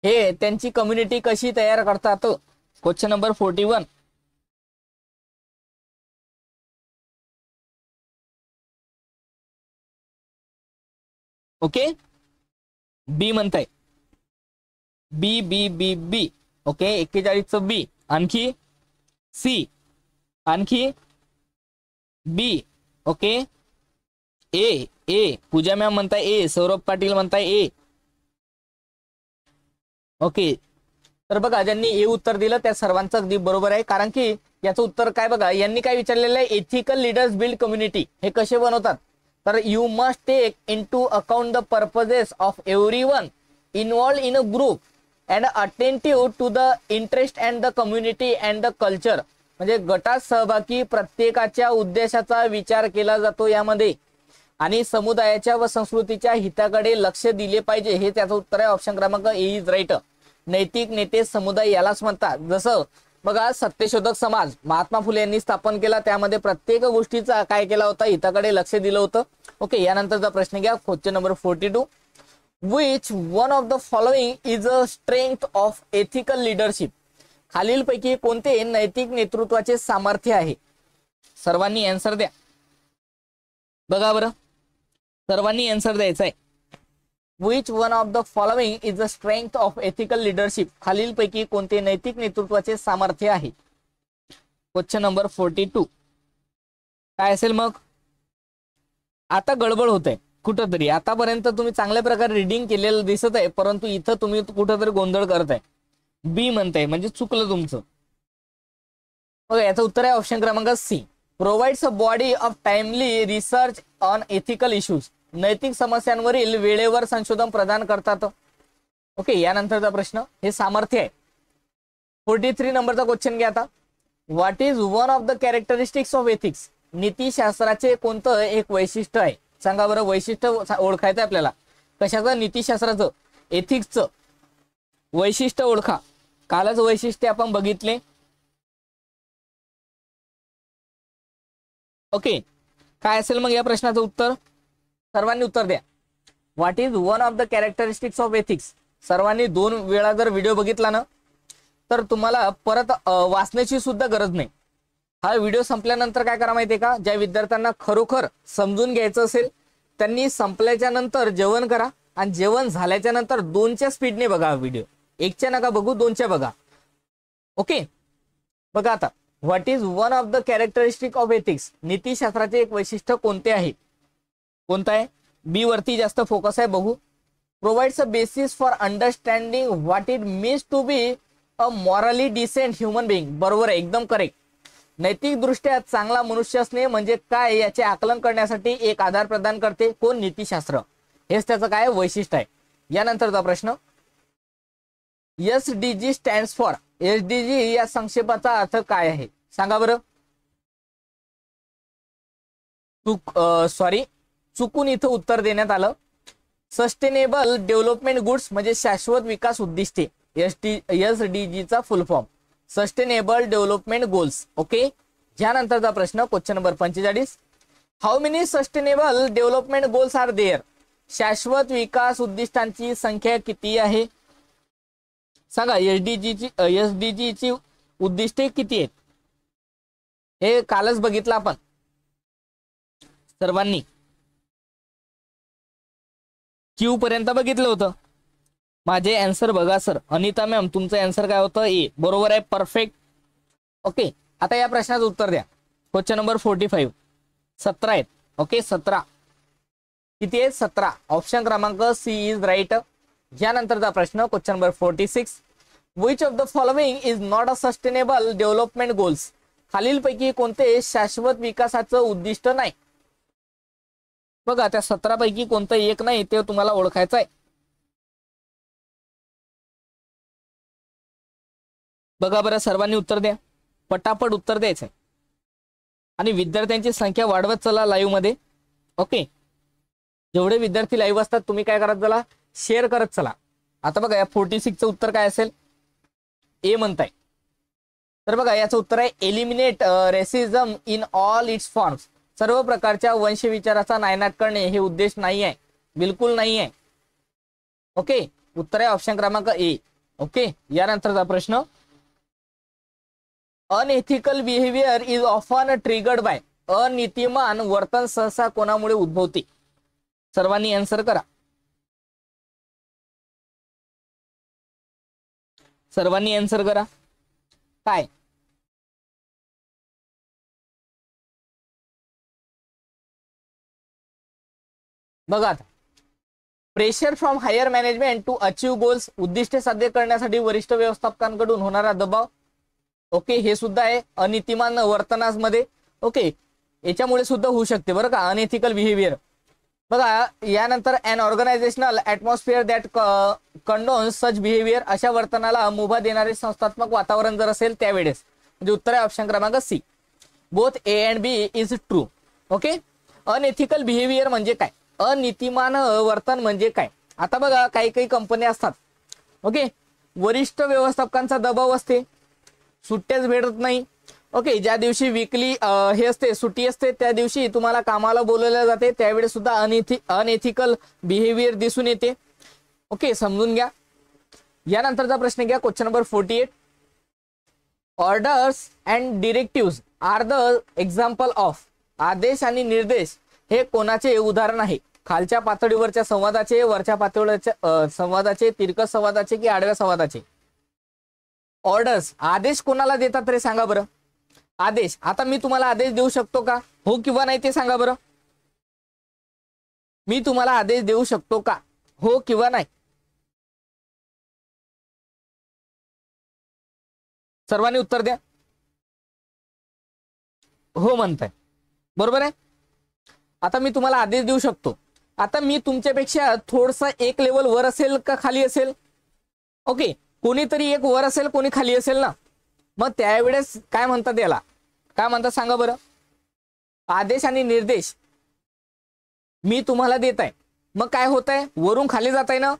हे त्यांची कम्युनिटी कशी तयार करतात? Question number 41. ओके, बी म्हणताय. बी बी बी बी. ओके, 41चं बी. आणखी सी, आणखी बी. ओके, ए, ए पूजा मॅम म्हणताय ए, सौरभ पाटील म्हणताय ए. ओके, तर बघा ज्यांनी ए उत्तर दिलं त्या सर्वांचं अगदी बरोबर आहे, कारण की याचं उत्तर काय बघा, यांनी काय विचारलेलं आहे, एथिकल लीडर्स बिल्ड कम्युनिटी हे कसे बनवतात, तर you must take into account the purposes of everyone involve in a group and attentive to the interest and the community and the culture. म्हणजे गटात सहभागी प्रत्येकाच्या उद्देशाचा विचार केला जातो यामध्ये, आणि समुदायाच्या व संस्कृतीच्या हिताकडे लक्ष दिले पाहिजे, हे त्याचं उत्तर आहे. ऑप्शन क्रमांक ए इज राईट. नैतिक नेते समुदाय यालाच म्हणतात. जसं बघा सत्यशोधक समाज महात्मा फुले यांनी स्थापन केला, त्यामध्ये प्रत्येक गोष्टीचा काय केला होता, हिताकडे लक्ष दिलं होतं. ओके, यानंतरचा प्रश्न घ्या, question number 42. Which one of the following is a strength of ethical leadership. खालीलपैकी कोणते नैतिक नेतृत्वाचे सामर्थ्य आहे. सर्वांनी आन्सर द्या. बघा बरं, सर्वांनी आन्सर द्यायचा आहे. Which one of the following is the strength of ethical leadership. खालीलपैकी कोणते नैतिक नेतृत्वाचे सामर्थ्य आहे. क्वेश्चन नंबर 42 काय असेल मग. आता गडबड होत आहे कुठंतरी. आतापर्यंत तुम्ही चांगल्या प्रकारे रीडिंग केलेलं दिसत आहे, परंतु इथं तुम्ही कुठंतरी गोंधळ करताय. बी म्हणताय म्हणजे चुकलं तुमचं. बघा याचं उत्तर आहे ऑप्शन क्रमांक सी. Provides a body of timely research on ethical issues. नैतिक समस्यांवरील वेळेवर संशोधन प्रदान करतात. ओके, यानंतरचा प्रश्न हे सामर्थ्य आहे. 43 नंबरचा क्वेश्चन घ्या आता. What is one of the characteristics of ethics. नीतिशास्त्राचे कोणतं एक वैशिष्ट्य आहे. सांगा बरं, वैशिष्ट्य ओळखायचं आपल्याला. कशाचं, नीतिशास्त्राचं, एथिक्सचं वैशिष्ट्य ओळखा. कालच वैशिष्ट्य आपण बघितले. ओके, काय असेल मग या प्रश्नाचं उत्तर. सर्वांनी उत्तर द्या. What is one of the characteristics of ethics. सर्वांनी 2 वेळा जर व्हिडिओ बघितला ना, तर तुम्हाला परत वाचण्याची सुद्धा गरज नाही. हा व्हिडिओ संपल्यानंतर काय करा माहितीये का, ज्या विद्यार्थ्यांना खरोखर समजून घ्यायचं असेल त्यांनी संपल्याच्या नंतर जेवण करा, आणि जेवण झाल्याच्या नंतर 2च्या स्पीडने बघा व्हिडिओ. 1च्या नका बघू, 2च्या बघा. ओके, बघा आता. What is one of the characteristic of ethics. नीतिशास्त्राचे एक वैशिष्ट्य कोणते आहे. कोणतं आहे. बी वरती जास्त फोकस आहे, बघू. Provides a basis for understanding what it means to be a morally decent human being. बरोबर आहे, एकदम करेक्ट. नैतिक दृष्ट्या चांगला मनुष्य असणे म्हणजे काय याचे आकलन करण्यासाठी एक आधार प्रदान करते. कोण, नीतिशास्त्र. हेच त्याचं काय वैशिष्ट्य आहे. यानंतरचा प्रश्न. SDG stands for. SDG या संक्षेपाचा अर्थ काय आहे. सांगा बरं. चुकून इथं उत्तर देण्यात आलं. सस्टेनेबल डेव्हलपमेंट गुड्स म्हणजे शाश्वत विकास उद्दिष्टे. SDG चा full form sustainable development goals. Okay, यानंतरचा प्रश्न question number 45. How many sustainable development goals are there. शाश्वत विकास उद्दिष्टांची संख्या किती आहे. सांगा. SDG ची उद्दिष्टे किती आहेत. हे कालच बघितलं आपण सर्वांनी. क्यू पर्यंत बघितलं होतं. माझे आन्सर बघा सर. अनिता मॅम तुमचं आन्सर काय होतं, ए. बरोबर आहे, परफेक्ट. ओके, आता या प्रश्नाचं उत्तर द्या. Question number 45. 17 आहेत. ओके, 17 किती आहेत, 17. ऑप्शन क्रमांक सी इज राईट. यानंतरचा प्रश्न question number 46. Which of the following is not a sustainable development goals. खालीलपैकी कोणते शाश्वत विकासाचं उद्दिष्ट नाही. बघा त्या 17 पैकी कोणतं एक नाही ते तुम्हाला ओळखायचं आहे. बघा बरं, सर्वांनी उत्तर द्या. पटापट उत्तर द्यायचंय आणि विद्यार्थ्यांची संख्या वाढवत चला लाईव्ह मध्ये. ओके, जेवढे विद्यार्थी लाईव्ह असतात तुम्ही काय करत चला, शेअर करत चला. आता बघा या 46चं उत्तर काय असेल, ए म्हणताय. तर बघा याचं उत्तर आहे eliminate racism in all it's forms. सर्व प्रकारच्या वंश विचाराचा नायनाट करणे हे उद्देश नाही आहे, बिलकुल नाही आहे. ओके, उत्तर आहे ऑप्शन क्रमांक ए. ओके, यानंतरचा प्रश्न. Unethical behaviour is often triggered by. अनीतिमान वर्तन सहसा कोणामुळे उद्भवते. सर्वांनी आन्सर करा. सर्वांनी आन्सर करा. काय बघा आता pressure from higher management to achieve goals, उद्दिष्टे साध्य करण्यासाठी वरिष्ठ व्यवस्थापकांकडून होणारा दबाव. ओके, हे सुद्धा आहे अनितिमान वर्तनामध्ये. ओके, याच्यामुळे सुद्धा होऊ शकते बरं का अनएथिकल बिहेवियर. बघा यानंतर an organisational atmosphere that condones such behaviour, अशा वर्तनाला मुभा देणारे संस्थात्मक वातावरण जर असेल त्यावेळेस. म्हणजे उत्तर आहे ऑप्शन क्रमांक सी. Both A and B is true. Okay, unethical behaviour म्हणजे काय, अनितिमान वर्तन म्हणजे काय. आता बघा काही काही कंपन्या असतात, ओके, वरिष्ठ व्यवस्थापकांचा दबाव असते, सुट्ट्याच भेटत नाही. ओके, ज्या दिवशी वीकली हे असते सुट्टी असते त्या दिवशी तुम्हाला कामाला बोलवले जाते, त्यावेळेस सुद्धा अनएथिकल बिहेवियर दिसून येते. ओके, समजून घ्या. यानंतरचा प्रश्न घ्या, question number 48. Orders and directive are the example of, आदेश आणि निर्देश हे कोणाचे उदाहरण आहे. खालच्या पातळीवरच्या संवादाचे, वरच्या पातळीवरच्या संवादाचे, तिरकस संवादाचे की आडव्या संवादाचे. ऑर्डर्स, आदेश कोणाला देतात रे सांगा बरं. आदेश, आता मी तुम्हाला आदेश देऊ शकतो का, हो किंवा नाही ते सांगा बरं. मी तुम्हाला आदेश देऊ शकतो का, हो किंवा नाही. सर्वांनी उत्तर द्या. हो म्हणताय, बरोबर आहे. आता मी तुम्हाला आदेश देऊ शकतो. आता मी तुमच्यापेक्षा थोडसा एक लेवल वर असेल का खाली असेल. ओके, कोणीतरी एक वर असेल कोणी खाली असेल ना, मग त्यावेळेस काय म्हणतात याला, काय म्हणतात सांगा बरं. आदेश आणि निर्देश मी तुम्हाला देत आहे, मग काय होत आहे, वरून खाली जात आहे ना.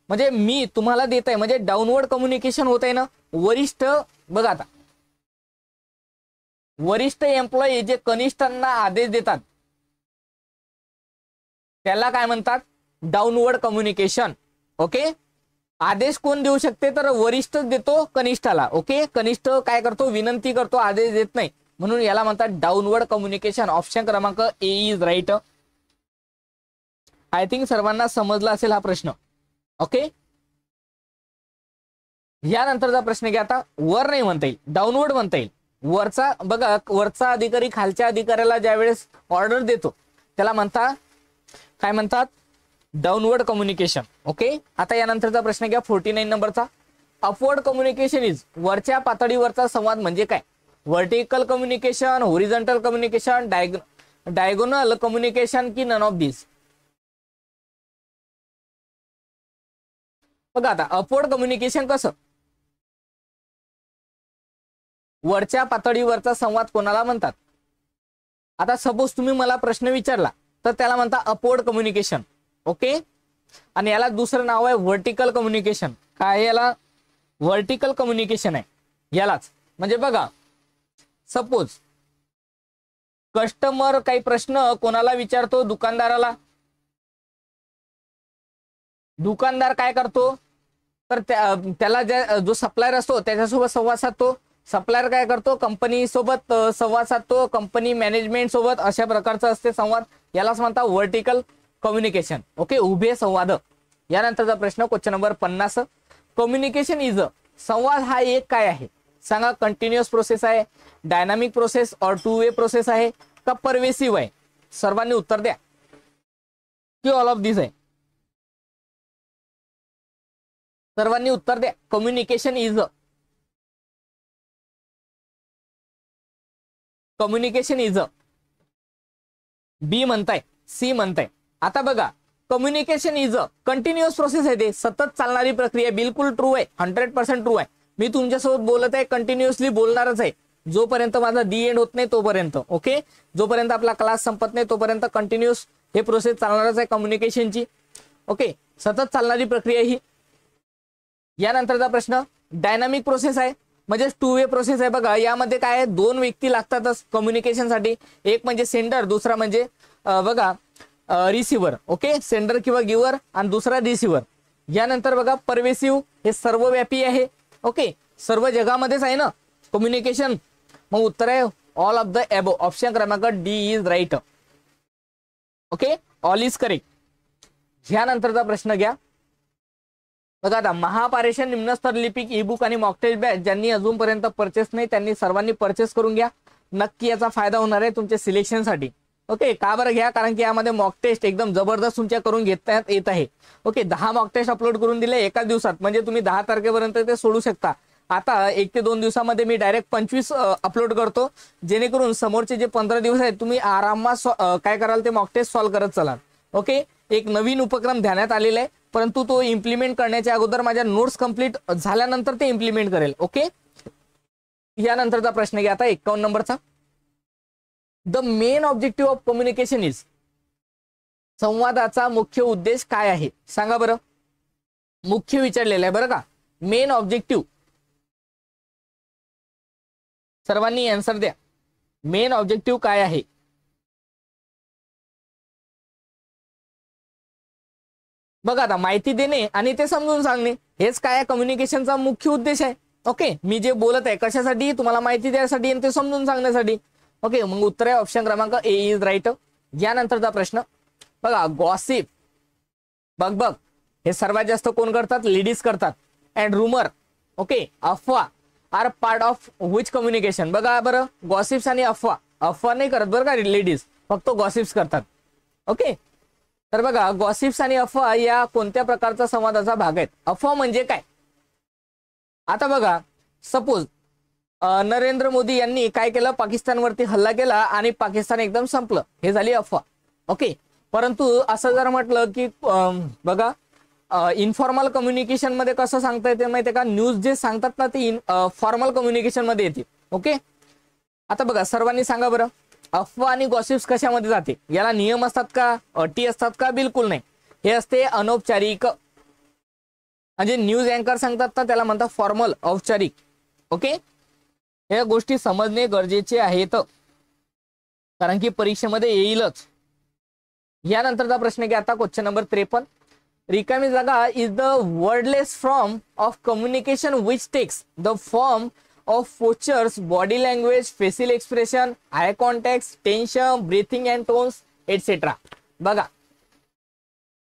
म्हणजे मी तुम्हाला देत आहे म्हणजे डाऊनवर्ड कम्युनिकेशन होत आहे ना. वरिष्ठ बघा आता, वरिष्ठ एम्प्लॉई जे कनिष्ठांना आदेश देतात त्याला काय म्हणतात, डाऊनवर्ड कम्युनिकेशन. ओके, आदेश कोण देऊ शकते तर वरिष्ठ देतो कनिष्ठाला. ओके, कनिष्ठ काय करतो, विनंती करतो, आदेश देत नाही, म्हणून याला म्हणतात डाऊनवर्ड कम्युनिकेशन. ऑप्शन क्रमांक A is right. I think सर्वांना समजला असेल हा प्रश्न. ओके, यानंतरचा प्रश्न घ्या. आता वर नाही म्हणता येईल, डाऊनवर्ड म्हणता येईल. वरचा बघा, वरचा अधिकारी खालच्या अधिकाऱ्याला ज्यावेळेस ऑर्डर देतो त्याला म्हणता काय म्हणतात, डाऊनवर्ड कम्युनिकेशन. ओके, आता यानंतरचा प्रश्न घ्या 49 नंबरचा. अपवर्ड कम्युनिकेशन इज, वरच्या पातळीवरचा संवाद म्हणजे काय. Vertical communication, horizontal communication, diagonal communication की नन ऑफ दिस. बघा आता अपवर्ड कम्युनिकेशन कसं, वरच्या पातळीवरचा संवाद कोणाला म्हणतात. आता सपोज तुम्ही मला प्रश्न विचारला तर त्याला म्हणता अपवर्ड कम्युनिकेशन. ओके, आणि याला दुसरं नाव आहे व्हर्टिकल कम्युनिकेशन. काय याला, व्हर्टिकल कम्युनिकेशन आहे यालाच. म्हणजे बघा सपोज कस्टमर काही प्रश्न कोणाला विचारतो, दुकानदाराला. दुकानदार काय करतो तर त्याला जो सप्लायर असतो त्याच्यासोबत संवाद साधतो. सप्लायर काय करतो, कंपनी सोबत संवाद साधतो, कंपनी मॅनेजमेंट सोबत. अशा प्रकारचा असते संवाद, यालाच म्हणतात व्हर्टिकल कम्युनिकेशन. ओके, उभे संवाद. यानंतरचा प्रश्न क्वेश्चन नंबर 50. कम्युनिकेशन इज, संवाद हा एक काय आहे सांगा. कंटिन्युअस प्रोसेस आहे, डायनामिक प्रोसेस और टू वे प्रोसेस आहे का परवेसिव्ह आहे. सर्वांनी उत्तर द्या की ऑल ऑफ दिस आहे. सर्वांनी उत्तर द्या. कम्युनिकेशन इज, कम्युनिकेशन इज बी म्हणताय, सी म्हणताय. आता बघा कम्युनिकेशन इज कंटिन्युअस प्रोसेस आहे, ते सतत चालणारी प्रक्रिया. बिलकुल ट्रू आहे, 100% ट्रू आहे. मी तुमच्यासोबत बोलत आहे, कंटिन्युअसली बोलणारच आहे जोपर्यंत माझा दी एंड होत नाही तोपर्यंत. ओके, जोपर्यंत आपला क्लास संपत नाही तोपर्यंत कंटिन्युअस हे प्रोसेस चालणारच आहे कम्युनिकेशनची. ओके, सतत चालणारी प्रक्रिया ही. यानंतरचा प्रश्न डायनामिक प्रोसेस आहे म्हणजे टू वे प्रोसेस आहे. बघा यामध्ये काय आहे, दोन व्यक्ती लागतातच कम्युनिकेशनसाठी. एक म्हणजे सेंडर, दुसरा म्हणजे बघा रिसिव्हर. ओके, सेंडर किंवा गिव्हर आणि दुसरा रिसिव्हर. यानंतर बघा परवेसिव्ह, हे सर्वव्यापी आहे. ओके, सर्व जगामध्येच आहे ना कम्युनिकेशन. मग उत्तर आहे all of the above. Option क्रमांक D is right. Okay, all is correct. यानंतरचा प्रश्न घ्या. बघा आता महापारेषण निम्नस्तर लिपिक ई बुक आणि मॉकटेल बॅच ज्यांनी अजूनपर्यंत परचेस नाही त्यांनी सर्वांनी परचेस करून घ्या. नक्की याचा फायदा होणार आहे तुमच्या सिलेक्शनसाठी. ओके, का बरं घ्या, कारण की यामध्ये मॉक टेस्ट एकदम जबरदस्त तुमच्या करून घेता येत आहे. ओके, 10 मॉक टेस्ट अपलोड करून दिले एका दिवसात, म्हणजे तुम्ही 10 तारखेपर्यंत ते सोडू शकता. आता 1 ते 2 दिवसामध्ये मी डायरेक्ट 25 अपलोड करतो, जेणेकरून समोरचे जे 15 दिवस आहेत तुम्ही आरामात काय कराल ते मॉक टेस्ट सॉल्व्ह करत चलाल. ओके, एक नवीन उपक्रम ध्यानात आलेला आहे, परंतु तो इम्प्लिमेंट करण्याच्या अगोदर माझ्या नोट्स कंप्लीट झाल्यानंतर ते इम्प्लिमेंट करेल. ओके, यानंतरचा प्रश्न घ्या आता 51 नंबरचा. The main objective of communication is, संवादाचा मुख्य उद्देश काय आहे सांगा बरं. मुख्य विचारलेला आहे बरं का, मेन ऑब्जेक्टिव्ह. सर्वांनी आन्सर द्या, मेन ऑब्जेक्टिव्ह काय आहे. बघा आता, माहिती देणे आणि ते समजून सांगणे हेच काय कम्युनिकेशनचा मुख्य उद्देश आहे. ओके, मी जे बोलत आहे कशासाठी, तुम्हाला माहिती द्यायसाठी आणि ते समजून सांगण्यासाठी. ओके, मग उत्तर आहे ऑप्शन क्रमांक ए इज राईट. यानंतरचा प्रश्न बघा, गॉसिप, बघ हे सर्वात जास्त कोण करतात, लेडीज करतात. अँड रुमर, ओके, अफवा are part of which communication. बघा बरं, गॉसिप्स आणि अफवा नाही करत बरं का लेडीज, फक्त गॉसिप्स करतात. ओके, तर बघा, गॉसिप्स आणि अफवा या कोणत्या प्रकारचा संवादाचा भाग आहेत. अफवा म्हणजे काय, आता बघा, सपोज नरेंद्र मोदी यांनी काय केलं, पाकिस्तानवरती हल्ला केला आणि पाकिस्तान एकदम संपलं, हे झाली अफवा. ओके, परंतु असं जर म्हटलं की बघा, इनफॉर्मल कम्युनिकेशन मध्ये कसं सांगता येते माहितीये का, न्यूज जे सांगतात ना ते फॉर्मल कम्युनिकेशन मध्ये येते. ओके, आता बघा, सर्वांनी सांगा बरं, अफवा आणि गॉसिप्स कशामध्ये जाते, याला नियम असतात का, अटी असतात का, बिलकुल नाही. हे असते अनौपचारिक, म्हणजे न्यूज अँकर सांगतात ना त्याला म्हणतात फॉर्मल, औपचारिक. ओके, या गोष्टी समजणे गरजेचे आहेत, कारण की परीक्षेमध्ये येईलच. यानंतरचा प्रश्न घ्या आता, क्वेश्चन नंबर 53. रिकामी जागा is the wordless form of communication which takes the form of postures, body language, facial expression, eye contact, tension, breathing and tones etcetera. बघा,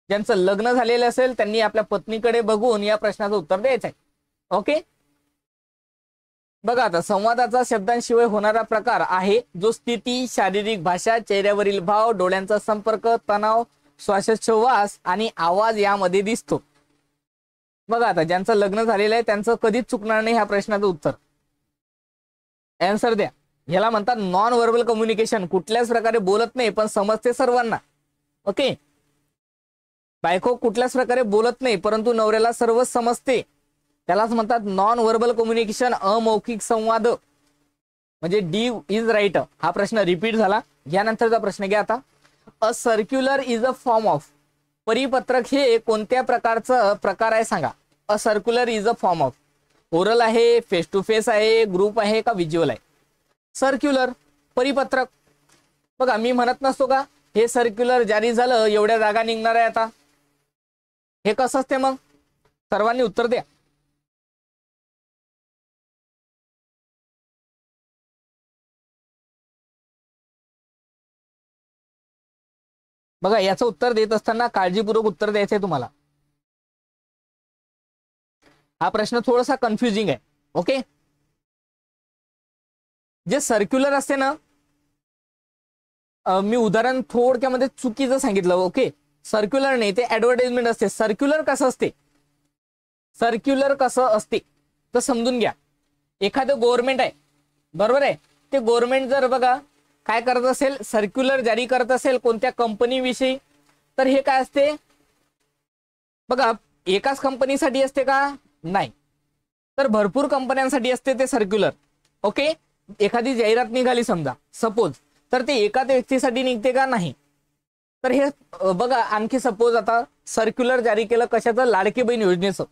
ज्यांचं लग्न झालेलं असेल त्यांनी आपल्या पत्नीकडे बघून या प्रश्नाचं उत्तर द्यायचं आहे. ओके, बघा आता, संवादाचा शब्दांशिवाय होणारा प्रकार आहे जो स्थिती, शारीरिक भाषा, चेहऱ्यावरील भाव, डोळ्यांचा संपर्क, तणाव, श्वासोच्छवास आणि आवाज यामध्ये दिसतो. बघा आता, ज्यांचं लग्न झालेलं आहे त्यांचं कधीच चुकणार नाही ह्या प्रश्नाचं उत्तर. आन्सर द्या. ह्याला म्हणतात नॉन व्हर्बल कम्युनिकेशन. कुठल्याच प्रकारे बोलत नाही पण समजते सर्वांना. ओके, बायको कुठल्याच प्रकारे बोलत नाही परंतु नवऱ्याला सर्व समजते, त्यालाच म्हणतात नॉन व्हर्बल कम्युनिकेशन, अमौखिक संवाद. म्हणजे डी इज राईट. हा प्रश्न रिपीट झाला. यानंतरचा प्रश्न घ्या आता. A circular is a form of, परिपत्रक हे कोणत्या प्रकारचं प्रकार आहे सांगा. A circular is a form of, oral आहे, फेस टू फेस आहे, ग्रुप आहे का व्हिज्युअल आहे. सर्क्युलर, परिपत्रक. बघा, मी म्हणत नसतो का हे सर्क्युलर जारी झालं, एवढ्या जागा निघणार आहे आता. हे कसं असते मग, सर्वांनी उत्तर द्या. बघा, याचं उत्तर देत असताना काळजीपूर्वक उत्तर द्यायचं आहे तुम्हाला. हा प्रश्न थोडासा कन्फ्युजिंग आहे. ओके, जे सर्क्युलर असते ना, मी उदाहरण थोडक्यामध्ये चुकीचं सांगितलं. ओके, सर्क्युलर नाही, ते ऍडव्हर्टाइजमेंट असते. सर्क्युलर कसं असते, सर्क्युलर कसं असते तर समजून घ्या. एखादं गव्हर्नमेंट आहे, बरोबर आहे, ते गव्हर्नमेंट जर बघा काय करत असेल, सर्क्युलर जारी करत असेल कोणत्या कंपनी विषयी, तर हे काय असते बघा, एकाच कंपनीसाठी असते का, नाही, तर भरपूर कंपन्यांसाठी असते ते सर्क्युलर. ओके, एखादी जाहिरात निघाली समजा सपोज, तर ते एकाच व्यक्तीसाठी निघते का, नाही. तर हे बघा, आणखी सपोज आता सर्क्युलर जारी केलं कशाचं, लाडकी बहीण योजनेचं.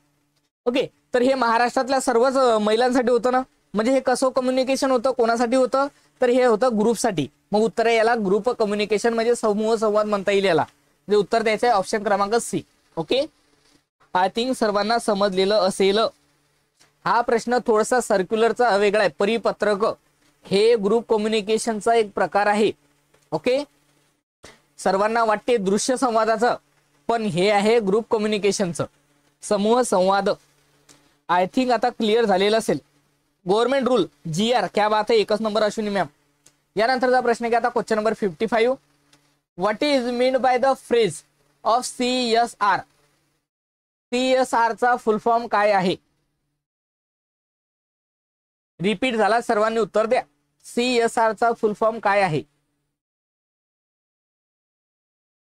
ओके, तर हे महाराष्ट्रातल्या सर्वच महिलांसाठी होतं ना. म्हणजे हे कसं कम्युनिकेशन होतं, कोणासाठी होतं, तर हे होतं ग्रुपसाठी. मग उत्तर आहे याला ग्रुप कम्युनिकेशन, म्हणजे समूह संवाद म्हणता येईल याला. जे उत्तर द्यायचं आहे ऑप्शन क्रमांक सी. ओके, आय थिंक सर्वांना समजलेलं असेल. हा प्रश्न थोडासा सर्क्युलरचा वेगळा आहे. परिपत्रक हे ग्रुप कम्युनिकेशनचा एक प्रकार आहे. ओके, सर्वांना वाटते दृश्य संवादाचं, पण हे आहे ग्रुप कम्युनिकेशनचं, समूह संवाद. आय थिंक आता क्लिअर झालेलं असेल. गव्हर्नमेंट रूल, GR, क्या बात आहे, एकच नंबर अश्विनी मॅम. यानंतरचा प्रश्न घ्या आता, question number 55. What is mean by the phrase of CSR? CSR चा फुल फॉर्म काय आहे? रिपीट झाला, सर्वांनी उत्तर द्या. CSR चा फुल फॉर्म काय आहे?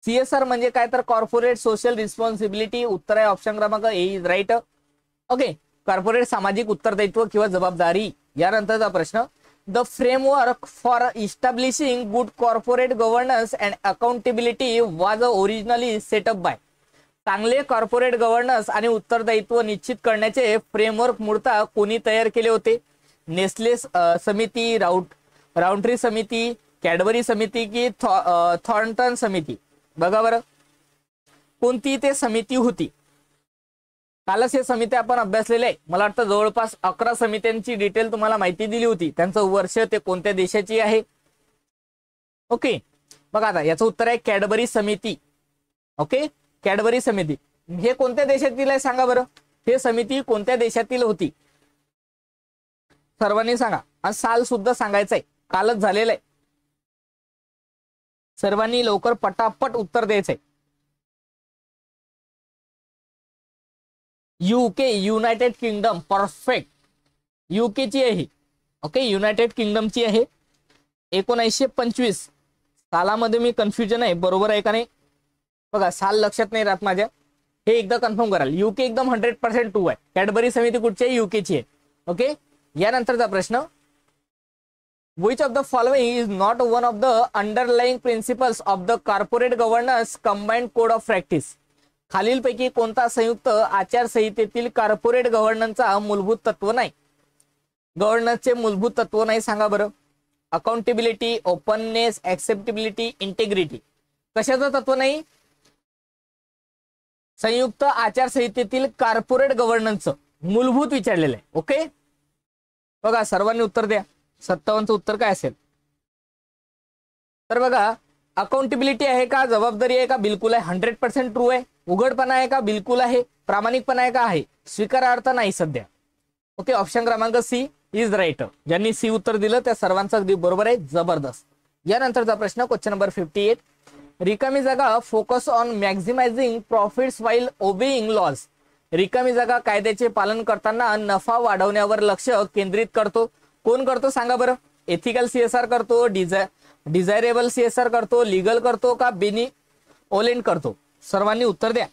CSR म्हणजे काय तर कॉर्पोरेट सोशल रिस्पॉन्सिबिलिटी. उत्तर आहे ऑप्शन क्रमांक A is right. Okay, corporate सामाजिक उत्तरदायित्व किंवा जबाबदारी. यानंतरचा प्रश्न, the framework for establishing good corporate governance and accountability was originally set up by. चांगले कॉर्पोरेट गव्हर्नन्स आणि उत्तरदायित्व निश्चित करण्याचे फ्रेमवर्क मूळतः कोणी तयार केले होते? नेस्ले समिती, राउंट्री समिती, कॅडबरी समिती की थॉर्नटन समिती? बघा बरं, कोणती ते समिती होती? कालच हे समिती आपण अभ्यासलेले आहे. मला वाटतं जवळपास 11 समित्यांची डिटेल तुम्हाला माहिती दिली होती. त्यांचं वर्ष, ते कोणत्या देशाची आहे. ओके, बघा आता याचं उत्तर आहे कॅडबरी समिती. ओके, कॅडबरी समिती हे कोणत्या देशातील आहे सांगा बरं? हे समिती कोणत्या देशातील होती? सर्वांनी सांगा. आणि साल सुद्धा सांगायचंय, कालच झालेलं आहे. सर्वांनी लवकर पटापट उत्तर द्यायचंय. UK, United kingdom. Perfect, UK ची आहे. ओके, युनायटेड किंगडमची आहे. 1925 सालामध्ये मी कन्फ्युजन आहे, बरोबर आहे का नाही? बघा, साल लक्षात नाही राहत माझ्या, हे एकदा कन्फर्म कराल. UK एकदम 100% ट्रू आहे. कॅडबरी समिती कुठची आहे? UK ची आहे. ओके, यानंतरचा प्रश्न, which of the following is not one of the underlying principles of the corporate governance combined code of practice? खालीलपैकी कोणता संयुक्त आचारसंहितेतील कॉर्पोरेट गव्हर्नन्सचा मूलभूत तत्व नाही? गव्हर्नन्सचे मूलभूत तत्व नाही सांगा बरं? Accountability, openness, acceptability, integrity. कशाचं तत्व नाही? संयुक्त आचारसंहितेतील कॉर्पोरेट गव्हर्नन्सचं मूलभूत विचारलेलं आहे. ओके, बघा सर्वांनी उत्तर द्या. 57चं उत्तर काय असेल? तर बघा, अकाउंटेबिलिटी आहे का, जबाबदारी आहे का? बिलकुल आहे, 100% ट्रू आहे. उघडपणा आहे का? बिलकुल आहे. प्रामाणिकपणा आहे का? आहे. स्वीकारार्थ नाही सध्या. ओके, ऑप्शन क्रमांक सी इज राईट. ज्यांनी सी उत्तर दिलं त्या सर्वांचं अगदी बरोबर आहे. जबरदस्त. यानंतरचा प्रश्न, क्वेश्चन नंबर 58, रिकामी जागा focus on maximising profits while obeying laws. रिकामी जागा कायद्याचे पालन करताना नफा वाढवण्यावर लक्ष केंद्रित करतो. कोण करतो सांगा बरं? एथिकल CSR करतो, डिझायरेबल CSR करतो, लीगल करतो का बेनिओलेंट करतो? सर्वांनी उत्तर द्या.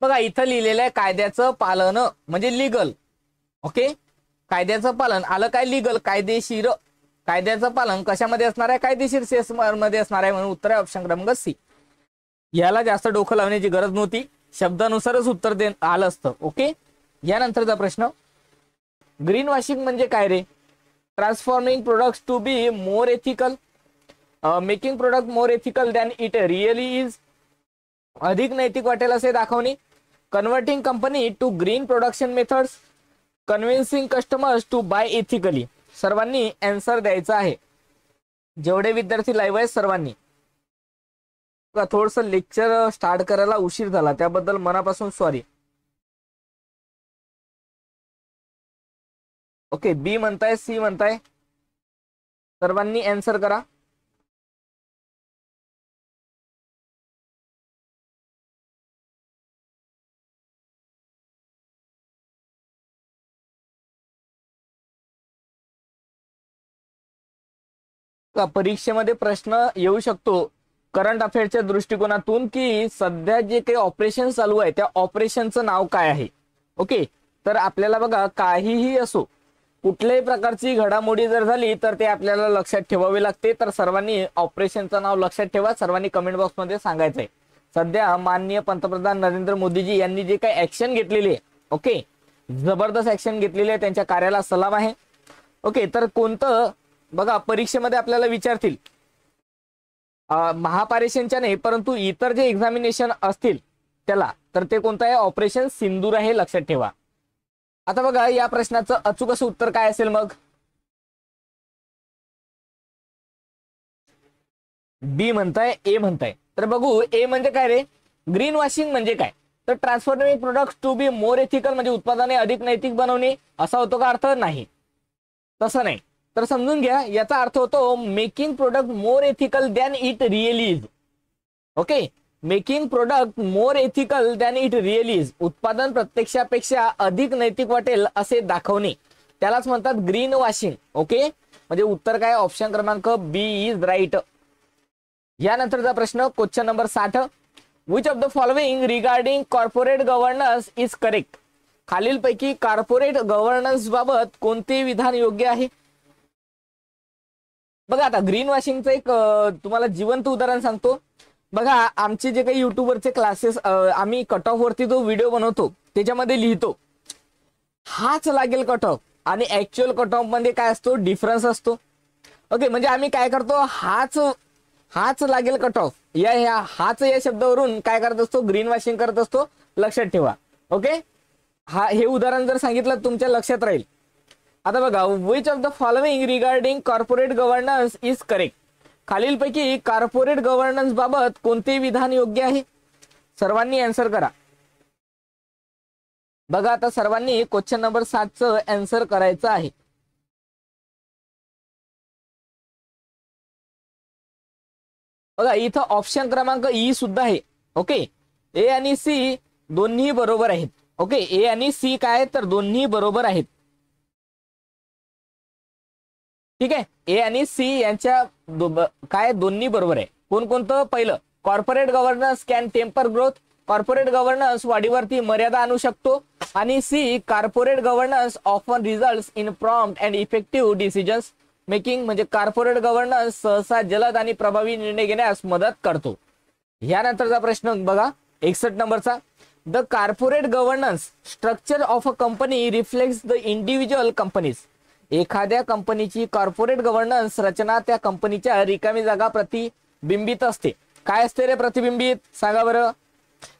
बघा, इथं लिहिलेलं आहे कायद्याचं पालन म्हणजे लीगल. ओके, कायद्याचं पालन आलं काय? लीगल, कायदेशीर. कायद्याचं पालन कशामध्ये असणार आहे? कायदेशीर CSR मध्ये असणार आहे. म्हणून उत्तर आहे ऑप्शन क्रमांक सी. याला जास्त डोकं लावण्याची गरज नव्हती, शब्दानुसारच उत्तर आलं असतं. ओके, यानंतरचा प्रश्न, ग्रीन वॉशिंग म्हणजे काय रे? Transforming products to be more ethical, making product more ethical than it really is. अधिक नैतिक वाटेल असे दाखवणे, converting company to green production methods, convincing customers to buy ethically. सर्वांनी आन्सर द्यायचा आहे. जेवढे विद्यार्थी लाईव्ह आहेत सर्वांनी. थोडस लेक्चर स्टार्ट करायला उशीर झाला, त्याबद्दल मनापासून सॉरी. ओके, बी म्हणताय, सी म्हणताय, सर्वांनी आन्सर करा. परीक्षेमध्ये प्रश्न येऊ शकतो करंट अफेअरच्या दृष्टिकोनातून की सध्या जे काही ऑपरेशन चालू आहे त्या ऑपरेशनचं नाव काय आहे. ओके, तर आपल्याला बघा, काहीही असो, कुठल्याही प्रकारची घडामोडी जर झाली तर ते आपल्याला लक्षात ठेवावे लागते. तर सर्वांनी ऑपरेशनचं नाव लक्षात ठेवा. सर्वांनी कमेंट बॉक्समध्ये सांगायचंय. सध्या माननीय पंतप्रधान नरेंद्र मोदीजी यांनी जे काही ऍक्शन घेतलेली आहे, ओके, जबरदस्त ऍक्शन घेतलेली आहे, त्यांच्या कार्याला सलाम आहे. ओके, तर कोणतं बघा, परीक्षेमध्ये आपल्याला विचारतील, महापारेषणच्या नाही परंतु इतर जे एक्झामिनेशन असतील त्याला, तर ते कोणतं आहे? ऑपरेशन सिंदूर आहे, लक्षात ठेवा. आता बघा, या प्रश्नाचं अचूक असं उत्तर काय असेल मग? बी म्हणताय, ए म्हणताय. तर बघू, ए म्हणजे काय रे? ग्रीन वॉशिंग म्हणजे काय? तर transforming products to be more ethical म्हणजे उत्पादने अधिक नैतिक बनवणे, असा होतो का अर्थ? नाही, तसं नाही. तर समजून घ्या, याचा अर्थ होतो making product more ethical than it really is. Okay, making product more ethical than it really is, उत्पादन प्रत्यक्षापेक्षा अधिक नैतिक वाटेल असे दाखवणे, त्यालाच म्हणतात ग्रीन वॉशिंग. ओके, म्हणजे उत्तर काय, ऑप्शन क्रमांक बी इज राईट. यानंतरचा प्रश्न question number 60, which of the following regarding corporate governance is correct. खालीलपैकी कॉर्पोरेट गव्हर्नन्स बाबत कोणते विधान योग्य आहे. बघा आता ग्रीन वॉशिंगचं एक तुम्हाला जिवंत उदाहरण सांगतो. बघा आमचे जे काही युट्यूबवरचे क्लासेस आम्ही कट ऑफ वरती जो व्हिडिओ बनवतो त्याच्यामध्ये लिहितो हाच लागेल कट ऑफ, आणि ऍक्च्युअल कट ऑफ मध्ये काय असतो, डिफरन्स असतो. ओके, म्हणजे आम्ही काय करतो, हाच लागेल कट ऑफ, या हाच या शब्दावरून काय करत असतो, ग्रीन वॉशिंग करत असतो, लक्षात ठेवा. ओके, हे उदाहरण जर सांगितलं तुमच्या लक्षात राहील. आता बघा, which of the following regarding corporate governance is correct. खालीलपैकी कॉर्पोरेट गव्हर्नन्स बाबत कोणते विधान योग्य आहे. सर्वांनी आन्सर करा. बघा आता सर्वांनी क्वेश्चन नंबर 7चं आन्सर करायचं आहे. बघा इथं ऑप्शन क्रमांक ई सुद्धा आहे. ओके, ए आणि सी दोन्ही बरोबर आहेत. ओके, ए आणि सी काय तर दोन्ही बरोबर आहेत. ठीक आहे, ए आणि सी यांच्या काय दोन्ही बरोबर आहे. कोणकोणतं, पहिलं corporate governance can temper growth, corporate governance वाढीवरती मर्यादा आणू शकतो, आणि C corporate governance often results in prompt and effective decisions making, म्हणजे कॉर्पोरेट गव्हर्नन्स सहसा जलद आणि प्रभावी निर्णय घेण्यास मदत करतो. यानंतरचा प्रश्न बघा 61 नंबरचा, the corporate governance structure of a company reflects the individual companies. एखाद्या कंपनीची कॉर्पोरेट गव्हर्नन्स रचना त्या कंपनीच्या रिकामी जागा प्रतिबिंबित असते. काय असते रे प्रतिबिंबित, सांगा बरं.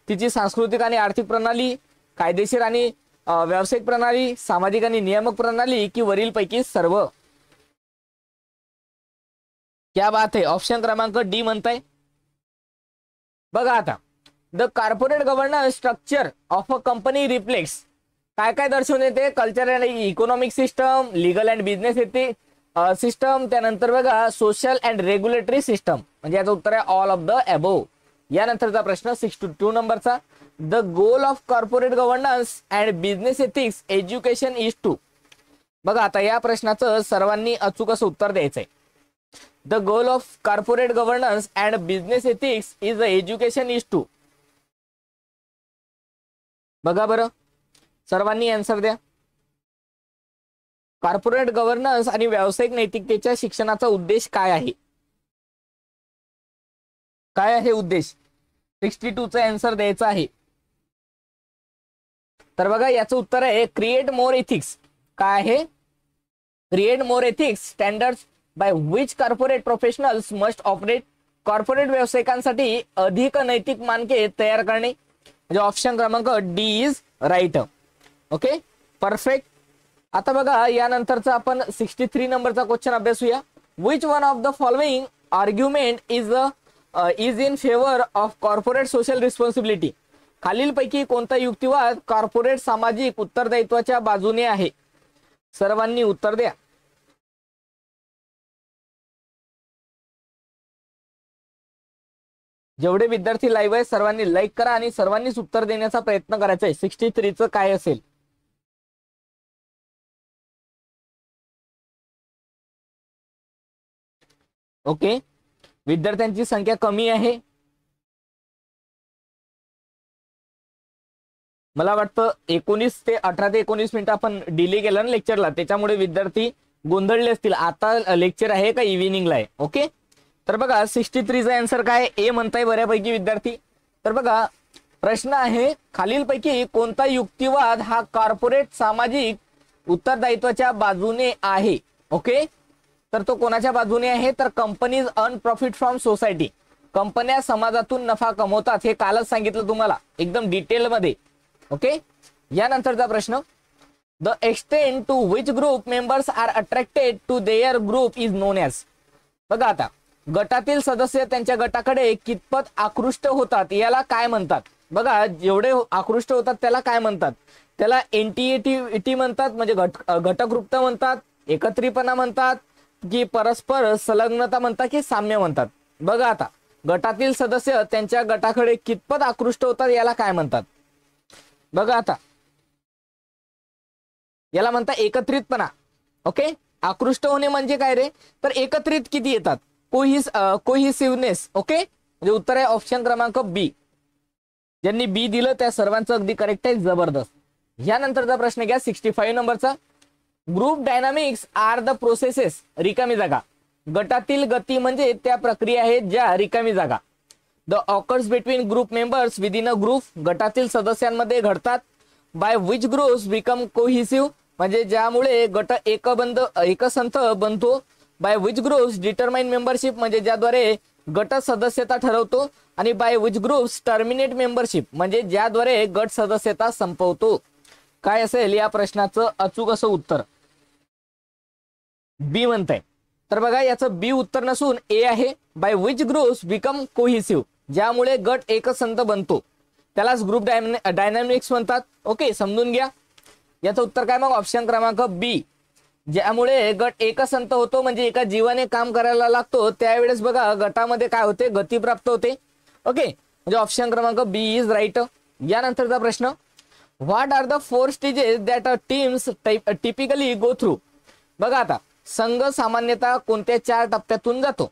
तिची सांस्कृतिक आणि आर्थिक प्रणाली, कायदेशीर आणि व्यावसायिक प्रणाली, सामाजिक आणि नियामक प्रणाली, की वरीलपैकी सर्व. क्या बात आहे, ऑप्शन क्रमांक डी म्हणताय. बघा आता, the corporate governance structure of a company reflects काय काय दर्शवून येते, culture and economic system, legal and business system, त्यानंतर बघा सोशल अँड रेग्युलेटरी सिस्टम, म्हणजे याचं उत्तर आहे ऑल ऑफ द अबोव. यानंतरचा प्रश्न 62 नंबरचा, the goal of corporate governance and business ethics education is to. बघा आता या प्रश्नाचं सर्वांनी अचूक असं उत्तर द्यायचंय. The goal of corporate governance and business ethics is education is to. बघा बरं, सर्वांनी आन्सर द्या. कॉर्पोरेट गव्हर्नन्स आणि व्यावसायिक नैतिकतेच्या शिक्षणाचा उद्देश काय आहे. काय आहे उद्देश, 62चा आन्सर द्यायचा आहे. तर बघा याचं उत्तर आहे क्रिएट मोर एथिक्स. काय आहे, create more ethics standards by which corporate professionals must operate. कॉर्पोरेट व्यावसायिकांसाठी अधिक नैतिक मानके तयार करणे, म्हणजे ऑप्शन क्रमांक D is right. Okay, perfect. आता बघा यानंतरचा आपण 63 नंबरचा क्वेश्चन अभ्यासूया. Which one of the following argument is in favour of corporate social responsibility. खालीलपैकी कोणता युक्तिवाद कॉर्पोरेट सामाजिक उत्तरदायित्वाच्या बाजूने आहे. सर्वांनी उत्तर द्या. जेवढे विद्यार्थी लाईव्ह आहे सर्वांनी लाईक करा आणि सर्वांनीच उत्तर देण्याचा प्रयत्न करायचा आहे. 63चं काय असेल. ओके, विद्यार्थ्यांची संख्या कमी आहे. मला वाटतं 19 ते 18 ते 19 मिनिटं आपण डिले केला ना लेक्चरला, त्याच्यामुळे विद्यार्थी गोंधळले असतील. आता लेक्चर आहे का इव्हिनिंगला आहे. ओके, तर बघा 63चा आन्सर काय, ए म्हणताय बऱ्यापैकी विद्यार्थी. तर बघा प्रश्न आहे खालीलपैकी कोणता युक्तिवाद हा कॉर्पोरेट सामाजिक उत्तरदायित्वाच्या बाजूने आहे. ओके, तर तो कोणाच्या बाजूने आहे, तर companies earn profit from society. कंपन्या समाजातून नफा कमवतात, हे कालच सांगितलं तुम्हाला एकदम डिटेल मध्ये. ओके, यानंतरचा प्रश्न, the extent to which group members are attracted to their group is known as. बघा आता गटातील सदस्य त्यांच्या गटाकडे कितपत आकृष्ट होतात याला काय म्हणतात. बघा जेवढे आकृष्ट होतात त्याला काय म्हणतात, त्याला एंटिएटिव्हिटी म्हणतात, म्हणजे घटकरूपता म्हणतात, एकत्रीपणा म्हणतात की परस्पर संलग्नता म्हणतात की साम्य म्हणतात? बघा आता, गटातील सदस्य त्यांच्या गटाकडे कितपत आकृष्ट होतात याला काय म्हणतात? बघा आता, याला म्हणतात एकत्रितपणा. ओके, आकृष्ट होणे म्हणजे काय रे, तर एकत्रित किती येतात, कोहिसिव्हनेस. ओके, म्हणजे उत्तर आहे ऑप्शन क्रमांक बी. ज्यांनी बी दिलं त्या सर्वांचं अगदी करेक्ट आहे, जबरदस्त. यानंतरचा प्रश्न घ्या 65 नंबरचा. Group dynamics are the processes, रिकामी जागा. गटातील गती म्हणजे त्या प्रक्रिया आहेत ज्या रिकामी जागा. The occurs between group members within a group, गटातील सदस्यांमध्ये घडतात. बाय विच ग्रुप्स बिकम कोहिसिव्ह, म्हणजे ज्यामुळे गट एकसंथ बनतो. By which groups determine membership, म्हणजे ज्याद्वारे गट सदस्यता ठरवतो. आणि by which groups terminate membership, म्हणजे ज्याद्वारे गट सदस्यता संपवतो. काय असेल या प्रश्नाचं अचूक असं उत्तर? बी म्हणताय. तर बघा, याचं बी उत्तर नसून ए आहे. बाय विच ग्रुप्स बिकम कोहिसिव्ह, ज्यामुळे गट एकसंध बनतो, त्यालाच ग्रुप डायनामिक्स म्हणतात. ओके, समजून घ्या. याचं उत्तर काय मग? ऑप्शन क्रमांक बी. ज्यामुळे गट एकसंध होतो म्हणजे एका जीवाने काम करायला लागतो, त्यावेळेस बघा गटामध्ये काय होते, गती प्राप्त होते. ओके, म्हणजे ऑप्शन क्रमांक बी इज राईट. यानंतरचा प्रश्न, what are the 4 stages that a teams typically go through. बघा आता, संघ सामान्यतः कोणत्या 4 टप्प्यातून जातो?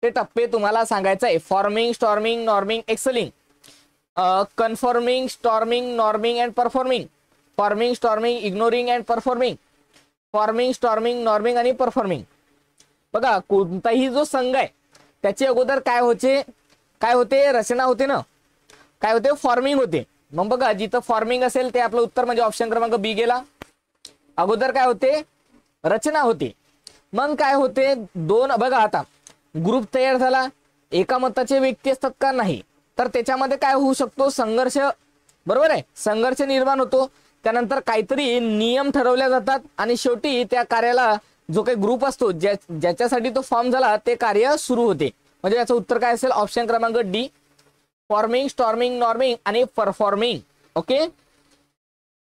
ते टप्पे तुम्हाला सांगायचं आहे. Forming, storming, norming, excelling. Confirming, storming, norming and performing. Forming, storming, ignoring and performing. Forming, storming, norming आणि परफॉर्मिंग. बघा, कोणताही जो संघ आहे त्याची अगोदर काय होते, रचना होते ना, काय होते, फॉर्मिंग होते. मग बघा, जिथं फॉर्मिंग असेल ते आपलं उत्तर म्हणजे ऑप्शन क्रमांक बी गेला. अगोदर काय होते, रचना होते. मग काय होते, बघा आता, ग्रुप तयार झाला, एका मताचे व्यक्ती असतात का? नाही. तर त्याच्यामध्ये काय होऊ शकतो, संघर्ष. बरोबर आहे, संघर्ष निर्माण होतो. त्यानंतर काहीतरी नियम ठरवले जातात आणि शेवटी त्या कार्याला जो काही ग्रुप असतो ज्याच्यासाठी तो फॉर्म झाला ते कार्य सुरू होते. म्हणजे याचं उत्तर काय असेल? ऑप्शन क्रमांक डी. फॉर्मिंग, स्टॉर्मिंग, नॉर्मिंग आणि परफॉर्मिंग. ओके,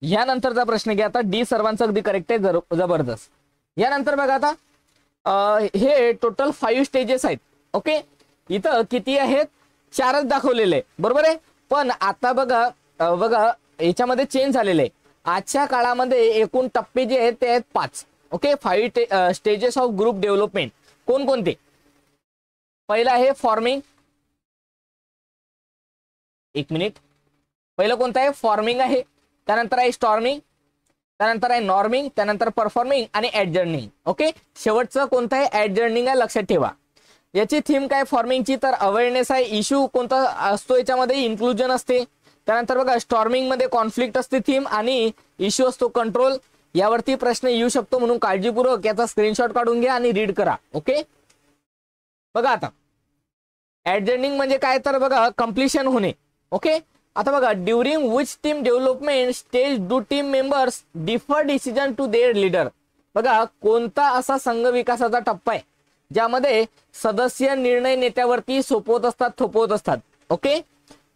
यानंतरचा प्रश्न घ्या आता. डी सर्वांचं अगदी करेक्ट आहे, जबरदस्त. यानंतर बघा आता, हे टोटल 5 स्टेजेस आहेत. ओके, इथं किती आहेत? 4च दाखवलेले, बरोबर आहे. पण आता बघा याच्यामध्ये चेंज झालेले आहे. आजच्या काळामध्ये एकूण टप्पे जे आहेत ते आहेत 5. Okay, 5 stages of group development. कोणकोणते? पहिलं आहे फॉर्मिंग. 1 मिनिट. पहिलं कोणतं आहे? फॉर्मिंग आहे. त्यानंतर आहे स्टॉर्मिंग, त्यानंतर आहे नॉर्मिंग, त्यानंतर परफॉर्मिंग आणि ऍडजर्निंग. ओके, शेवटचं कोणतं आहे? ऍडजर्निंग आहे, लक्षात ठेवा. याची थीम काय फॉर्मिंगची? तर अवेअरनेस आहे. इश्यू कोणता असतो याच्यामध्ये? इन्क्लुजन असते. त्यानंतर बघा, स्टॉर्मिंग मध्ये कॉन्फ्लिक्ट असते थीम आणि इश्यू असतो कंट्रोल. यावरती प्रश्न येऊ शकतो, म्हणून काळजीपूर्वक याचा स्क्रीनशॉट काढून घ्या आणि रीड करा. ओके, बघा आता, ऍडजर्निंग म्हणजे काय? तर बघा, कम्प्लिशन होणे. ओके, आता बघा, during which team development stage do team members defer decision to their leader. बघा, कोणता असा संघ विकासाचा टप्पा आहे ज्यामध्ये सदस्य निर्णय नेत्यावरती थोपवत असतात. ओके,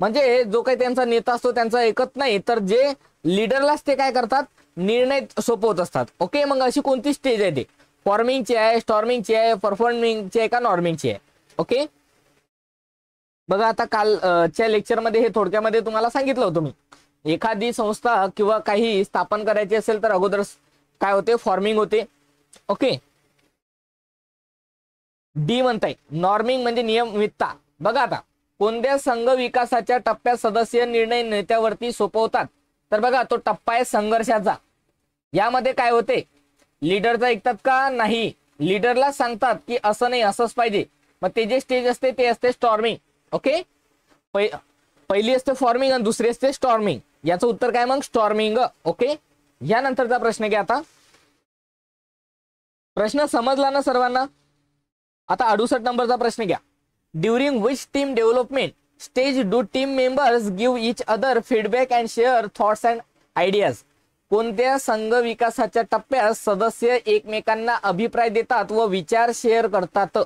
म्हणजे जो काही त्यांचा नेता असतो त्यांचा ऐकत नाही, तर जे लीडरलाच ते काय करतात, निर्णय सोपवत असतात. ओके, मग अशी कोणती स्टेज आहे? ते फॉर्मिंगची आहे, स्टॉर्मिंगची आहे, परफॉर्मिंगची आहे का नॉर्मिंगची आहे? ओके, बघा आता कालच्या लेक्चरमध्ये हे थोडक्यामध्ये तुम्हाला सांगितलं होतं मी. एखादी संस्था किंवा काही स्थापन करायची असेल तर अगोदर काय होते? फॉर्मिंग होते. ओके, डी म्हणताय. नॉर्मिंग म्हणजे नियमितता. बघा आता, कोणत्या संघ विकासाच्या टप्प्यात सदस्य निर्णय नेत्यावरती सोपवतात? तर बघा, तो टप्पा आहे संघर्षाचा. यामध्ये काय होते? लीडरचं ऐकतात का? नाही. लीडरला सांगतात की असं नाही, असंच पाहिजे. मग ते जे स्टेज असते ते असते स्टॉर्मिंग. ओके, पहिली असते फॉर्मिंग आणि दुसरी असते स्टॉर्मिंग. याचं उत्तर काय मग? स्टॉर्मिंग. ओके, यानंतरचा प्रश्न घ्या आता. प्रश्न समजला ना सर्वांना? आता 68 नंबरचा प्रश्न घ्या. During which team development stage do team members give each other feedback and share thoughts and ideas. कोणत्या संघ विकासाच्या टप्प्यात सदस्य एकमेकांना अभिप्राय देतात व विचार शेअर करतात?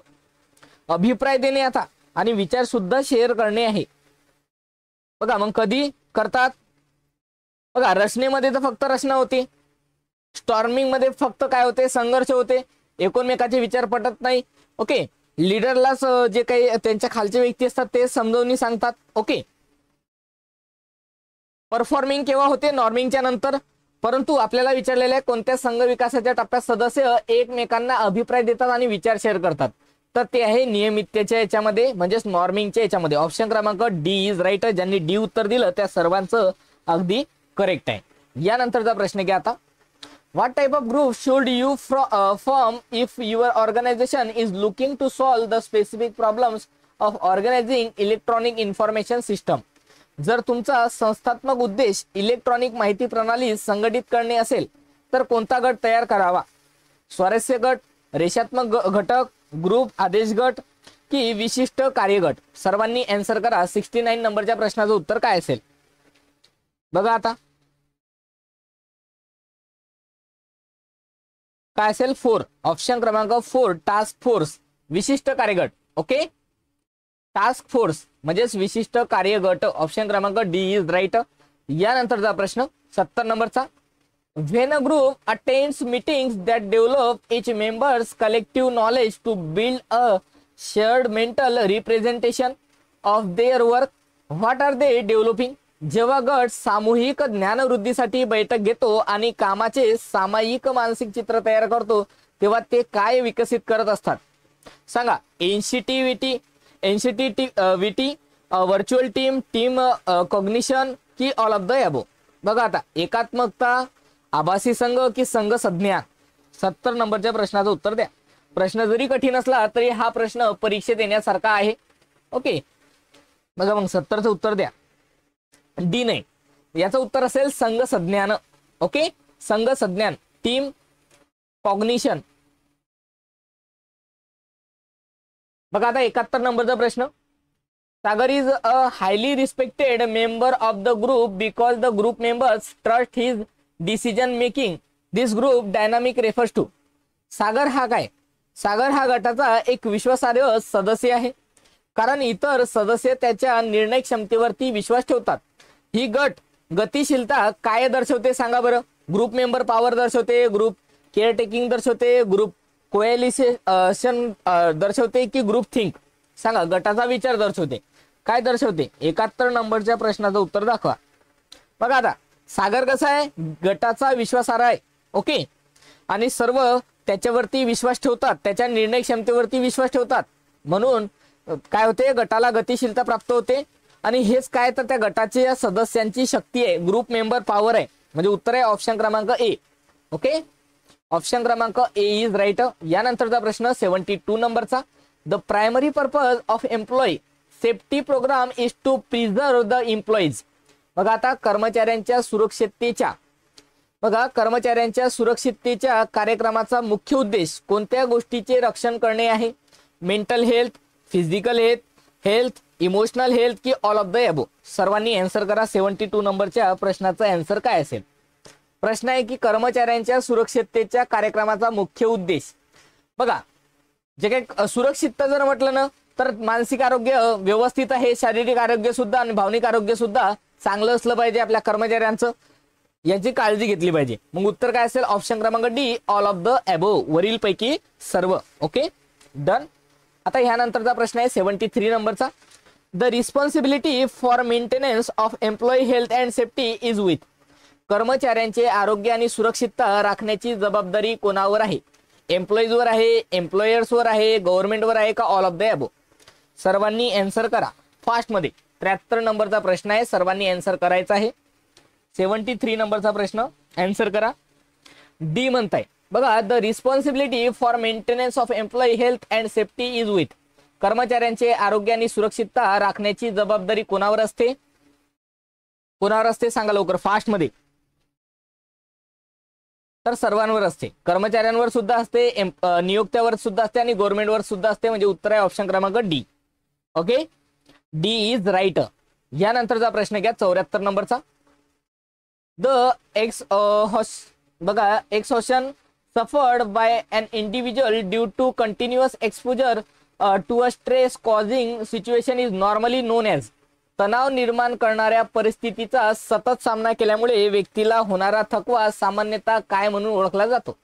अभिप्राय देणे आता आणि विचार सुद्धा शेअर करणे आहे. बघा, मग कधी करतात? बघा, रचनेमध्ये तर फक्त रचना होती. स्टॉर्मिंग मध्ये फक्त काय होते, संघर्ष होते, एकमेकाचे विचार पटत नाही. ओके, लीडरलाच जे काही त्यांच्या खालचे व्यक्ती असतात ते समजावून सांगतात. ओके, परफॉर्मिंग केव्हा होते, नॉर्मिंगच्या नंतर. परंतु आपल्याला विचारलेलं आहे कोणत्या संघ विकासाच्या टप्प्यात सदस्य एकमेकांना अभिप्राय देतात आणि विचार शेअर करतात, तर ते आहे नियमिततेच्या याच्यामध्ये म्हणजेच नॉर्मिंगच्या याच्यामध्ये. ऑप्शन क्रमांक डी इज राईट. ज्यांनी डी उत्तर दिलं त्या सर्वांचं अगदी करेक्ट आहे. यानंतरचा प्रश्न घ्या आता. What type of group should you form if your organization is looking to solve the specific problems of organizing electronic information system? जर तुमचा संस्थात्मक उद्देश इलेक्ट्रॉनिक माहिती प्रणाली संघटित करणे असेल तर कोणता गट तयार करावा? स्वारस्य गट, रेषात्मक घटक, ग्रुप, आदेश गट की विशिष्ट कार्यगट? सर्वांनी आन्सर करा. 69 नंबरच्या प्रश्नाचं उत्तर काय असेल बघा आता. काय असेल? 4. ऑप्शन क्रमांक 4 टास्क फोर्स, विशिष्ट कार्यगट. ओके, टास्क फोर्स म्हणजेच विशिष्ट कार्यगट. ऑप्शन क्रमांक डी इज राईट. यानंतरचा प्रश्न 70 नंबरचा. When a group attends meetings that develop each members collective knowledge to build a shared mental representation of their work, what are they developing? जेव्हा गट सामूहिक ज्ञानवृद्धीसाठी बैठक घेतो आणि कामाचे सामायिक मानसिक चित्र तयार करतो तेव्हा ते काय विकसित करत असतात सांगा? एनसीटीव्हीटी, व्हर्च्युअल टीम, टीम कॉग्निशन की ऑल ऑफ द अबो? बघा आता, एकात्मकता, आभासी संघ की संघ संज्ञा? 70 नंबरच्या प्रश्नाचं उत्तर द्या. प्रश्न जरी कठीण असला तरी हा प्रश्न परीक्षेत येण्यासारखा आहे. ओके, बघा मग 70चं उत्तर द्या. डी नाही, याचं उत्तर असेल संघ संज्ञान. ओके, संघ संज्ञान, टीम कॉग्निशन. बघा आता 71 नंबरचा प्रश्न. Sagar is a highly respected member of the group because the group members trust his decision making. This group dynamic refers to. Sagar हा काय? सागर हा गटाचा एक विश्वासार्ह सदस्य आहे कारण इतर सदस्य त्याच्या निर्णय क्षमतेवरती विश्वास ठेवतात. ही गट गतिशीलता काय दर्शवते सांगा बरं? ग्रुप मेंबर पॉवर दर्शवते, ग्रुप केअर टेकिंग दर्शवते, ग्रुप कोएलिशन दर्शवते की ग्रुप थिंक? सांगा, गटाचा विचार दर्शवते. काय दर्शवते? 71 नंबरच्या प्रश्नाचं उत्तर दाखवा. बघा आता, सागर कसा आहे? गटाचा विश्वासार्ह आहे. ओके, आणि सर्व त्याच्यावरती विश्वास ठेवतात, त्याच्या निर्णय क्षमतेवरती विश्वास ठेवतात, म्हणून काय होते? गटाला गतिशीलता प्राप्त होते. आणि हेच काय तर त्या गटाच्या सदस्यांची शक्ती आहे, ग्रुप मेंबर पॉवर आहे. म्हणजे उत्तर आहे ऑप्शन क्रमांक ए. ओके, ऑप्शन क्रमांक ए इज राईट. यानंतरचा प्रश्न 72 नंबरचा. The primary purpose of employee safety program is to preserve the employees. बघा आता, कर्मचाऱ्यांच्या सुरक्षिततेच्या कार्यक्रमाचा मुख्य उद्देश कोणत्या गोष्टीचे रक्षण करणे आहे? Mental health, physical health, emotional health की ऑल ऑफ द अबो? सर्वांनी आन्सर करा. 72 नंबरच्या प्रश्नाचा आन्सर काय असेल? प्रश्न आहे की कर्मचाऱ्यांच्या सुरक्षिततेच्या कार्यक्रमाचा मुख्य उद्देश. बघा, जे काही सुरक्षितता जर म्हटलं ना तर मानसिक आरोग्य व्यवस्थित आहे, शारीरिक आरोग्य सुद्धा आणि भावनिक आरोग्य सुद्धा चांगलं असलं पाहिजे आपल्या कर्मचाऱ्यांचं, याची काळजी घेतली पाहिजे. मग उत्तर काय असेल? ऑप्शन क्रमांक D, all of the above, वरील पैकी सर्व. Okay, done. आता ह्यानंतरचा प्रश्न आहे 73 नंबरचा. The responsibility for maintenance of employee health and safety is with. कर्मचाऱ्यांचे आरोग्य आणि सुरक्षितता राखण्याची जबाबदारी कोणावर आहे? एम्प्लॉईजवर आहे, एम्प्लॉयर्सवर आहे, गव्हर्नमेंटवर आहे का ऑल ऑफ द अबो? सर्वांनी आन्सर करा फास्ट मध्ये. 73 नंबरचा प्रश्न आहे, सर्वांनी आन्सर करायचा आहे. 73 नंबरचा प्रश्न आन्सर करा. डी म्हणताय. बघा, the responsibility for maintenance of employee health and safety is with. कर्मचाऱ्यांचे आरोग्य आणि सुरक्षितता राखण्याची जबाबदारी कोणावर असते? कोणावर असते सांगा लवकर फास्ट मध्ये. तर सर्वांवर असते. कर्मचाऱ्यांवर सुद्धा असते, नियोक्त्यावर सुद्धा असते आणि गव्हर्नमेंटवर सुद्धा असते. म्हणजे उत्तर आहे ऑप्शन क्रमांक D. Okay, D is right. यानंतरचा प्रश्न घ्या 74 नंबरचा. The exhaustion suffered by an individual due to continuous exposure to a stress causing situation is normally known as. तणाव निर्माण करणाऱ्या परिस्थितीचा सतत सामना केल्यामुळे व्यक्तीला होणारा थकवा सामान्यतः काय म्हणून ओळखला जातो?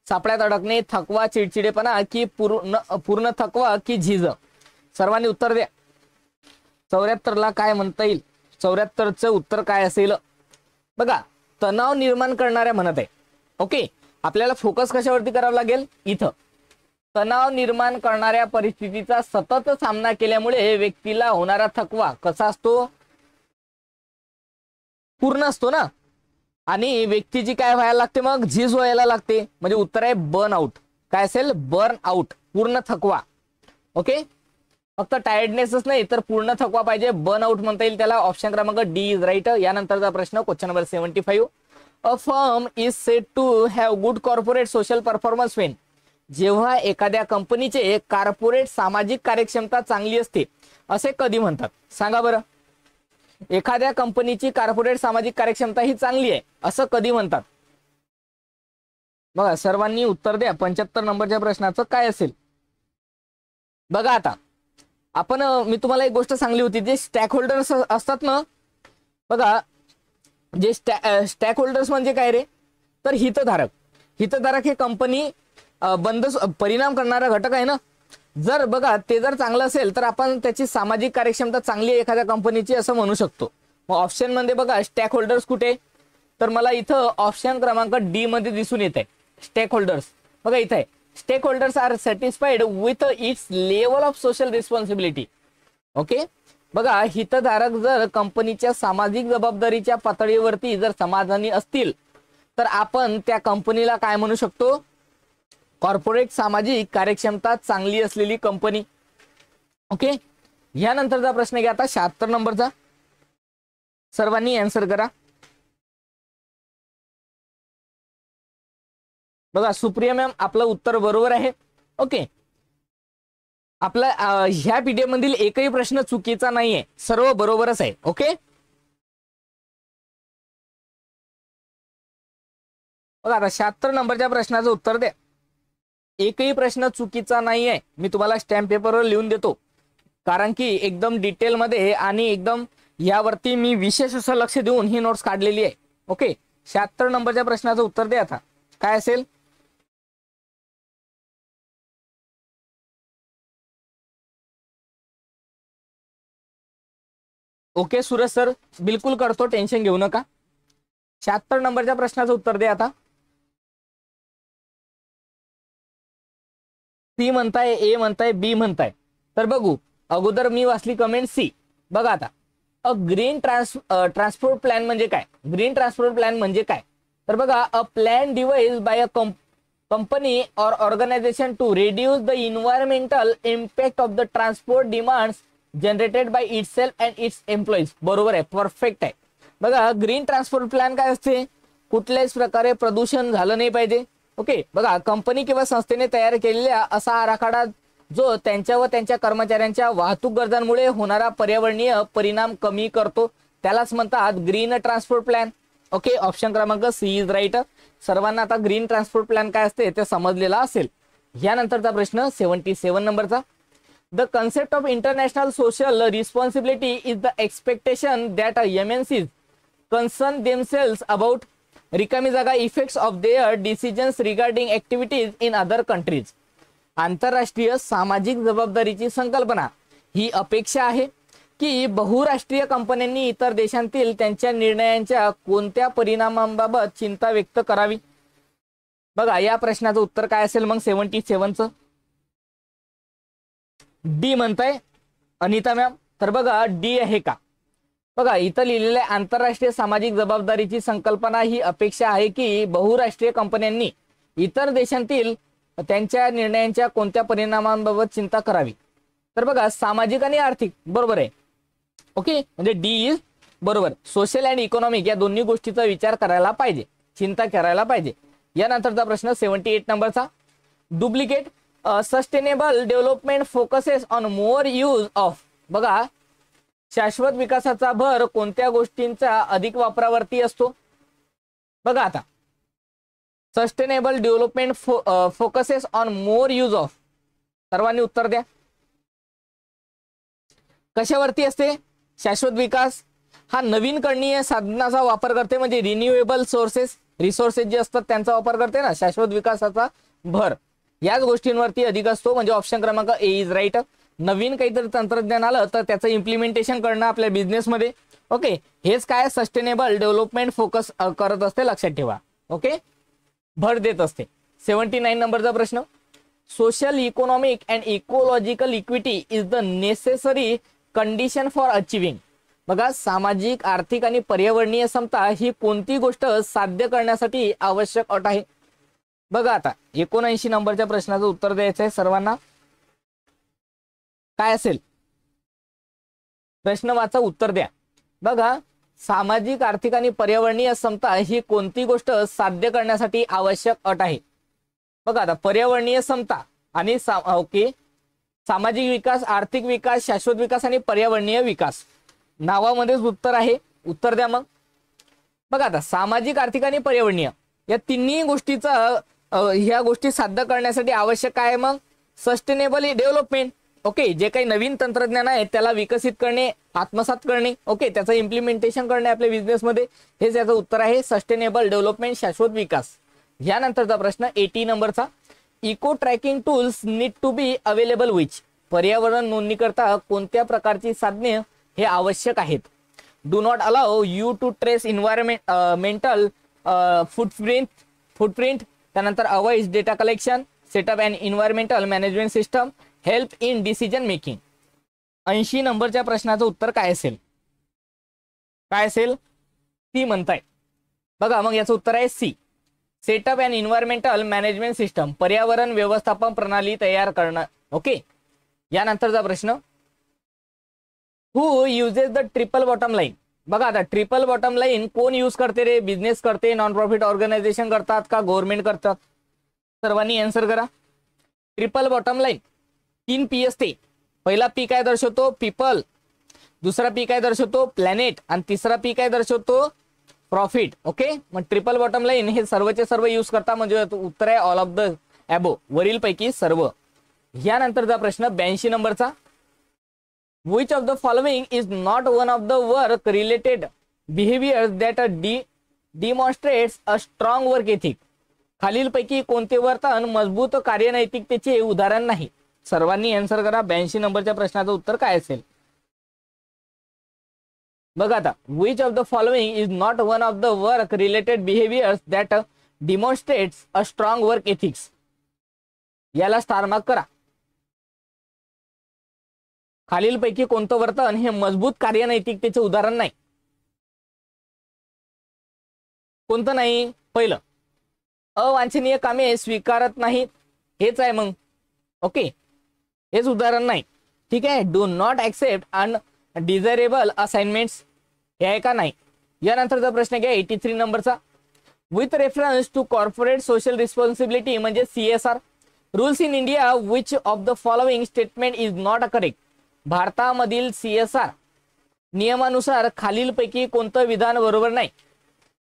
सापड्यात अडकणे, थकवा, चिडचिडेपणा की पूर्ण थकवा की झीज? सर्वांनी उत्तर द्या. 74 ला काय म्हणता येईल? 74चं उत्तर काय असेल? बघा, तणाव निर्माण करणाऱ्या म्हणत आहे. ओके, आपल्याला फोकस कशावरती करावं लागेल? इथं तणाव निर्माण करणाऱ्या परिस्थितीचा सतत सामना केल्यामुळे व्यक्तीला होणारा थकवा कसा असतो? पूर्ण असतो ना. आणि व्यक्तीची काय व्हायला लागते? मग झीज व्हायला लागते. म्हणजे उत्तर आहे बर्न आउट. काय असेल? बर्न आउट, पूर्ण थकवा. ओके, फक्त टायर्डनेसच नाही तर पूर्ण थकवा पाहिजे, बर्न आउट म्हणता येईल त्याला. ऑप्शन क्रमांक डी इज राईट. यानंतरचा प्रश्न question number 75. A firm is said to have good corporate social performance when. जेव्हा एखाद्या कंपनीचे कॉर्पोरेट सामाजिक कार्यक्षमता चांगली असते असे कधी म्हणतात? सांगा बरं. एखाद्या कंपनीची कॉर्पोरेट सामाजिक कार्यक्षमता ही चांगली आहे असं कधी म्हणतात? बघा, सर्वांनी उत्तर द्या. 75 नंबरच्या प्रश्नाचं काय असेल? बघा, आता आपण मी तुम्हाला एक गोष्ट सांगली होती, जे स्टॅक होल्डर्स असतात ना. बघा, जे स्टॅक होल्डर्स म्हणजे काय रे? तर हितधारक. हितधारक हे कंपनी बंद परिणाम करणारा घटक आहे ना. जर बघा ते जर चांगलं असेल तर आपण त्याची सामाजिक कार्यक्षमता चांगली आहे एखाद्या कंपनीची असं म्हणू शकतो. मग ऑप्शन मध्ये बघा स्टॅक होल्डर्स कुठे? तर मला इथं ऑप्शन क्रमांक डी मध्ये दिसून येत आहे स्टेक होल्डर्स. बघा इथे आहे, stakeholders are satisfied with its level of social responsibility. Okay, बघा, हितधारक जर कंपनीच्या सामाजिक जबाबदारीच्या पातळीवरती जर समाधानी असतील तर आपण त्या कंपनीला काय म्हणू शकतो? कॉर्पोरेट सामाजिक कार्यक्षमता चांगली असलेली कंपनी. ओके, यानंतरचा प्रश्न घ्या आता 76 नंबरचा. सर्वांनी आन्सर करा. बघा, सुप्रिया मॅम आपलं उत्तर बरोबर आहे. ओके, आपला ह्या पीडीएफ मधील एकही प्रश्न चुकीचा नाहीये, सर्व बरोबरच आहे. ओके, बघा आता 76 नंबरच्या प्रश्नाचं उत्तर द्या. एकही प्रश्न चुकीचा नाहीये. मी तुम्हाला स्टॅम्प पेपरवर लिहून देतो, कारण की एकदम डिटेल मध्ये आणि एकदम यावरती मी विशेष असं लक्ष देऊन ही नोट्स काढलेली आहे. ओके, 76 नंबरच्या प्रश्नाचं उत्तर द्या. आता काय असेल? ओके सूरज सर, बिलकुल करतो, टेन्शन घेऊ नका. 76 नंबरच्या प्रश्नाचं उत्तर द्या. आता सी म्हणताय, ए म्हणताय, बी म्हणताय. तर बघू, अगोदर मी वाचली कमेंट सी. बघा आता, अ ग्रीन ट्रान्सपोर्ट प्लॅन म्हणजे काय? ग्रीन ट्रान्सपोर्ट प्लॅन म्हणजे काय? तर बघा, a plan devise by a company or organisation to reduce the environmental impact of the transport demands generated by itself and its employees. बरोबर आहे, परफेक्ट आहे. बघा, ग्रीन ट्रान्सपोर्ट प्लॅन काय असते? कुठल्याच प्रकारे प्रदूषण झालं नाही पाहिजे. ओके, बघा, कंपनी किंवा संस्थेने तयार केलेला असा आराखडा जो त्यांच्या व त्यांच्या कर्मचाऱ्यांच्या वाहतूक गरजांमुळे होणारा पर्यावरणीय परिणाम कमी करतो, त्यालाच म्हणतात green transport plan. Okay, option क्रमांक सी इज राईट. सर्वांना आता ग्रीन ट्रान्सपोर्ट प्लॅन काय असते ते समजलेला असेल. यानंतरचा प्रश्न 77 नंबरचा. The concept of international social responsibility is the expectation that MNCs concern themselves about रिकामी जागा effects of their decisions regarding activities in other countries. आंतरराष्ट्रीय सामाजिक जबाबदारीची संकल्पना ही अपेक्षा आहे की बहुराष्ट्रीय कंपन्यांनी इतर देशांतील त्यांच्या निर्णयांच्या कोणत्या परिणामांबाबत चिंता व्यक्त करावी. बघा, या प्रश्नाचं उत्तर काय असेल मग 77चं? डी म्हणताय अनिता मॅम. तर बघा, डी आहे का? बघा, इथं लिहिलेलं आहे आंतरराष्ट्रीय सामाजिक जबाबदारीची संकल्पना ही अपेक्षा आहे की बहुराष्ट्रीय कंपन्यांनी इतर देशांतील त्यांच्या निर्णयांच्या कोणत्या परिणामांबाबत चिंता करावी. तर बघा, सामाजिक आणि आर्थिक बरोबर आहे. ओके, म्हणजे डी इज बरोबर. सोशल अँड इकॉनॉमिक या दोन्ही गोष्टीचा विचार करायला पाहिजे, चिंता करायला पाहिजे. यानंतरचा प्रश्न 78 नंबरचा. Duplicate sustainable development focuses on more use of. बघा, शाश्वत विकासाचा भर कोणत्या गोष्टींचा अधिक वापरावरती असतो? बघा आता, sustainable development focuses on more use of. सर्वांनी उत्तर द्या. कशावरती असते? शाश्वत विकास हा नवीनकरणीय साधनाचा वापर करते, म्हणजे रिन्युएबल सोर्सेस रिसोर्सेस जे असतात त्यांचा वापर करते ना. शाश्वत विकासाचा भर याच गोष्टींवरती अधिक असतो, म्हणजे ऑप्शन क्रमांक ए इज राईट. नवीन काहीतरी तंत्रज्ञान आलं तर त्याचं इम्प्लिमेंटेशन करणं आपल्या बिझनेसमध्ये. ओके, हेच काय सस्टेनेबल डेव्हलपमेंट फोकस करत असते, लक्षात ठेवा. ओके, भर देत असते. 79 नंबरचा प्रश्न, social economic and ecological equity is the necessary condition for achieving. बघा, सामाजिक आर्थिक आणि पर्यावरणीय समता ही कोणती गोष्ट साध्य करण्यासाठी आवश्यक अट आहे. बघा आता 79 नंबरच्या प्रश्नाचं उत्तर द्यायचं आहे सर्वांना. काय असेल प्रश्न वाचा, उत्तर द्या. बघा, सामाजिक आर्थिक आणि पर्यावरणीय समता ही कोणती गोष्ट साध्य करण्यासाठी आवश्यक अट आहे. बघा आता पर्यावरणीय समता आणि ओके, सामाजिक विकास, आर्थिक विकास, शाश्वत विकास आणि पर्यावरणीय विकास नावामध्येच उत्तर आहे. उत्तर द्या मग. बघा आता सामाजिक आर्थिक आणि पर्यावरणीय या तिन्ही गोष्टीचा ह्या गोष्टी साध्य करण्यासाठी आवश्यक काय आहे मग सस्टेनेबल डेव्हलपमेंट. ओके, जे काही नवीन तंत्रज्ञान आहे त्याला विकसित करणे, आत्मसात करणे, ओके, त्याचं इम्प्लिमेंटेशन करणे आपल्या बिझनेसमध्ये, हेच याचं उत्तर आहे सस्टेनेबल डेव्हलपमेंट, शाश्वत विकास. यानंतरचा प्रश्न 80 नंबरचा, eco tracking tools need to be available which. पर्यावरण नोंदणी करता कोणत्या प्रकारची साधने हे आवश्यक आहेत. Do not allow you to trace mental footprint, त्यानंतर avoid data collection, setup and environmental management system, help in decision making. 80 नंबरच्या प्रश्नाचं उत्तर काय असेल, काय असेल, सी म्हणताय. बघा मग याचं उत्तर आहे C, setup and environmental management system, पर्यावरण व्यवस्थापन प्रणाली तयार करणं. ओके, यानंतरचा प्रश्न, who uses the triple bottom line. बघा आता ट्रिपल बॉटम लाईन कोण यूज करते रे, बिझनेस करते, नॉन प्रॉफिट ऑर्गनायझेशन करतात का गव्हर्नमेंट करतात. सर्वांनी आन्सर करा. ट्रिपल बॉटम लाईन 3 पी असते. पहिला पी काय दर्शवतो, पीपल, दुसरा पी काय दर्शवतो, प्लॅनेट, आणि तिसरा पी काय दर्शवतो, प्रॉफिट. ओके, मग ट्रिपल बॉटम लाईन हे सर्वचे सर्व यूज करता, म्हणजे उत्तर आहे ऑल ऑफ द अबो, वरील पैकी सर्व. यानंतरचा प्रश्न 82 नंबरचा, which of the following is not one of the work related behaviors that demonstrates a strong work ethic. खालीलपैकी कोणते वर्तन मजबूत कार्यनैतिकतेचे उदाहरण नाही. सर्वांनी आन्सर करा. 82 नंबरच्या प्रश्नाचं उत्तर काय असेल. बघा आता, which of the following is not one of the work related behaviors that demonstrates a strong work ethics. याला स्टार मार्क करा. खालीलपैकी कोणतं वर्तन हे मजबूत कार्यनैतिकतेचे उदाहरण नाही. कोणतं नाही, पहिलं अवांछनीय कामे स्वीकारत नाहीत, हेच आहे मग. ओके, हेच उदाहरण नाही. ठीक आहे, do not accept undesirable assignments, हे आहे का नाही. यानंतरचा प्रश्न घ्या 83 नंबरचा, with reference to corporate social responsibility म्हणजे CSR rules in India, which of the following statement is not a correct. भारतामधील CSR नियमानुसार खालीलपैकी कोणतं विधान बरोबर नाही.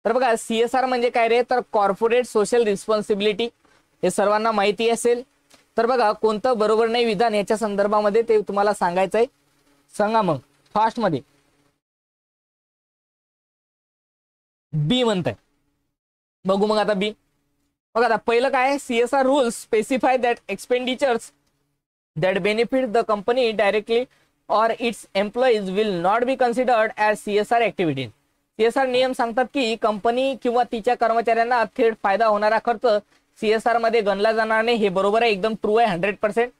तर बघा CSR म्हणजे काय रे, तर कॉर्पोरेट सोशल रिस्पॉन्सिबिलिटी, हे सर्वांना माहिती असेल. तर बघा कोणतं बरोबर नाही विधान याच्या संदर्भामध्ये ते तुम्हाला सांगायचं आहे. सांगा मग फास्ट मध्ये. बी म्हणताय. बघू मग आता बी. बघा आता पहिलं काय, CSR rules specify that expenditures that benefit the company directly or its employees will not be considered as CSR activities. CSR नियम सांगतात की कंपनी किंवा तिच्या कर्मचाऱ्यांना थेट फायदा होणारा खर्च CSR मध्ये गणला जाणार नाही. हे बरोबर आहे, एकदम ट्रू आहे 100%.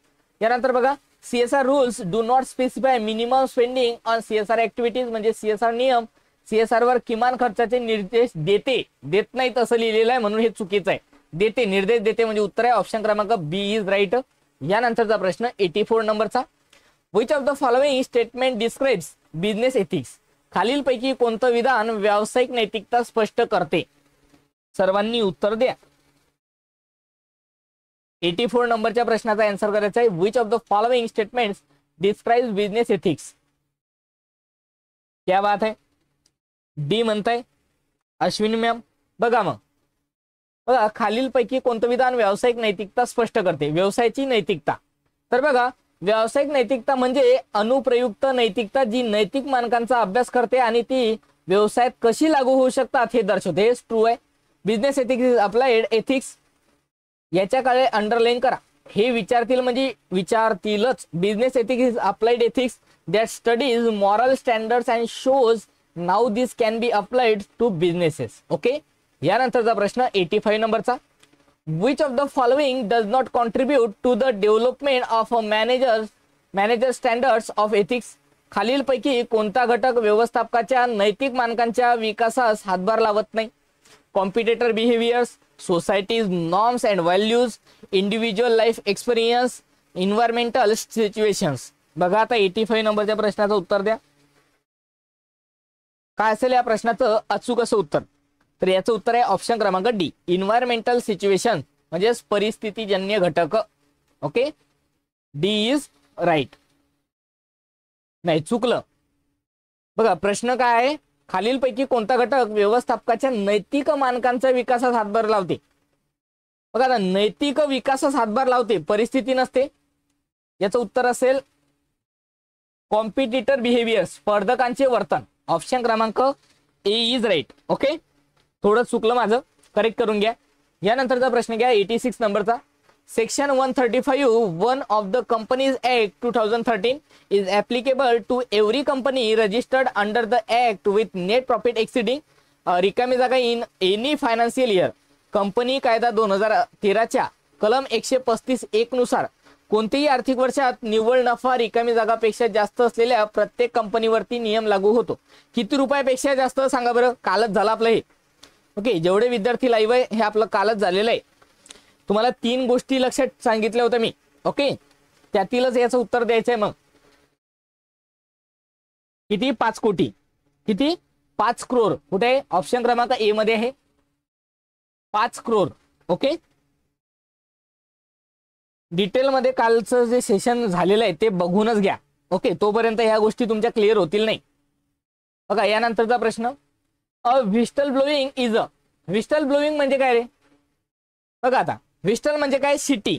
यानंतर बघा CSR rules do not specify minimum spending on CSR activities, म्हणजे CSR नियम CSR वर किमान खर्चाचे निर्देश देत नाहीत असं लिहिलेलं आहे, म्हणून हे चुकीचं आहे. देते, निर्देश देते, म्हणजे उत्तर आहे ऑप्शन क्रमांक बी इज राईट. यानंतरचा प्रश्न 84 नंबरचा, which of the following statement describes business ethics. खालीलपैकी कोणतं विधान व्यावसायिक नैतिकता स्पष्ट करते. सर्वांनी उत्तर द्या. 84 नंबरच्या प्रश्नाचा आन्सर करायचा आहे, which of the following statements describes business ethics. क्या बात है, डी म्हणताय अश्विनी मॅम. बघा मग, बघा खालीलपैकी कोणतं विधान व्यावसायिक नैतिकता स्पष्ट करते, व्यवसायाची नैतिकता. तर बघा व्यावसायिक नैतिकता म्हणजे अनुप्रयुक्त नैतिकता, जी नैतिक मानकांचा अभ्यास करते आणि ती व्यवसायात कशी लागू होऊ शकतात हे दर्शवते. हे ट्रू आहे. Business ethics is applied ethics, याच्याकडे अंडरलाईन करा. हे विचारतील म्हणजे विचारतीलच. Business ethics is applied ethics that studies moral standards and shows now this can be applied to businesses. Okay. यानंतरचा प्रश्न 85 नंबरचा. Which of the following does not contribute to the development of a manager standards of ethics? खालीलपैकी कोणता घटक व्यवस्थापकाच्या नैतिक मानकांच्या विकासास हातभार लावत नाही? Competitor behaviours, societies norms and values, individual life experience, environmental situations. बघा आता 85 नंबरच्या प्रश्नाचं उत्तर द्या. काय असेल या प्रश्नाचं अचूक असं उत्तर? तर याचं उत्तर आहे ऑप्शन क्रमांक डी, इन्व्हायरमेंटल सिच्युएशन म्हणजे परिस्थितीजन्य घटक. Okay, D is right. नाही, चुकलं. बघा प्रश्न काय आहे, खालीलपैकी कोणता घटक व्यवस्थापकाच्या नैतिक मानकांच्या विकासास हातभार लावते? बघा आता नैतिक विकासास हातभार लावते, परिस्थिती नसते. याचं उत्तर असेल कॉम्पिटिटर बिहेवियर, स्पर्धकांचे वर्तन. ऑप्शन क्रमांक ए इज राईट. ओके, थोडं चुकलं माझं, करेक्ट करून घ्या. यानंतरचा प्रश्न घ्या 86 नंबरचा. Section 135(1) of the companies act 2013 is applicable to every company registered under the act with net profit exceeding रिकामी जागा in any financial year. Company कायदा 2013च्या कलम 135(1) नुसार कोणत्याही आर्थिक वर्षात निव्वळ नफा रिकामी जागापेक्षा जास्त असलेल्या प्रत्येक कंपनीवरती नियम लागू होतो. किती रुपयापेक्षा जास्त सांगा बरं? कालच झालं आपलं हे. ओके, जेवढे विद्यार्थी लाईव्ह आहे हे आपलं कालच झालेलं आहे. तुम्हाला 3 गोष्टी लक्षात सांगितल्या होत्या मी. ओके, त्यातीलच याचं उत्तर द्यायचं आहे. मग किती? 5 कोटी. किती? 5 करोड. कुठे आहे? ऑप्शन क्रमांक ए मध्ये आहे 5 करोड. ओके, डिटेलमध्ये कालचं जे सेशन झालेलं आहे ते बघूनच घ्या. ओके, तोपर्यंत ह्या गोष्टी तुमच्या क्लिअर होतील नाही. बघा यानंतरचा प्रश्न, अ व्हिस्टल ब्लोईंग इज अ. व्हिस्टल ब्लोईंग म्हणजे काय रे? बघा आता व्हिस्टल म्हणजे काय? शिटी.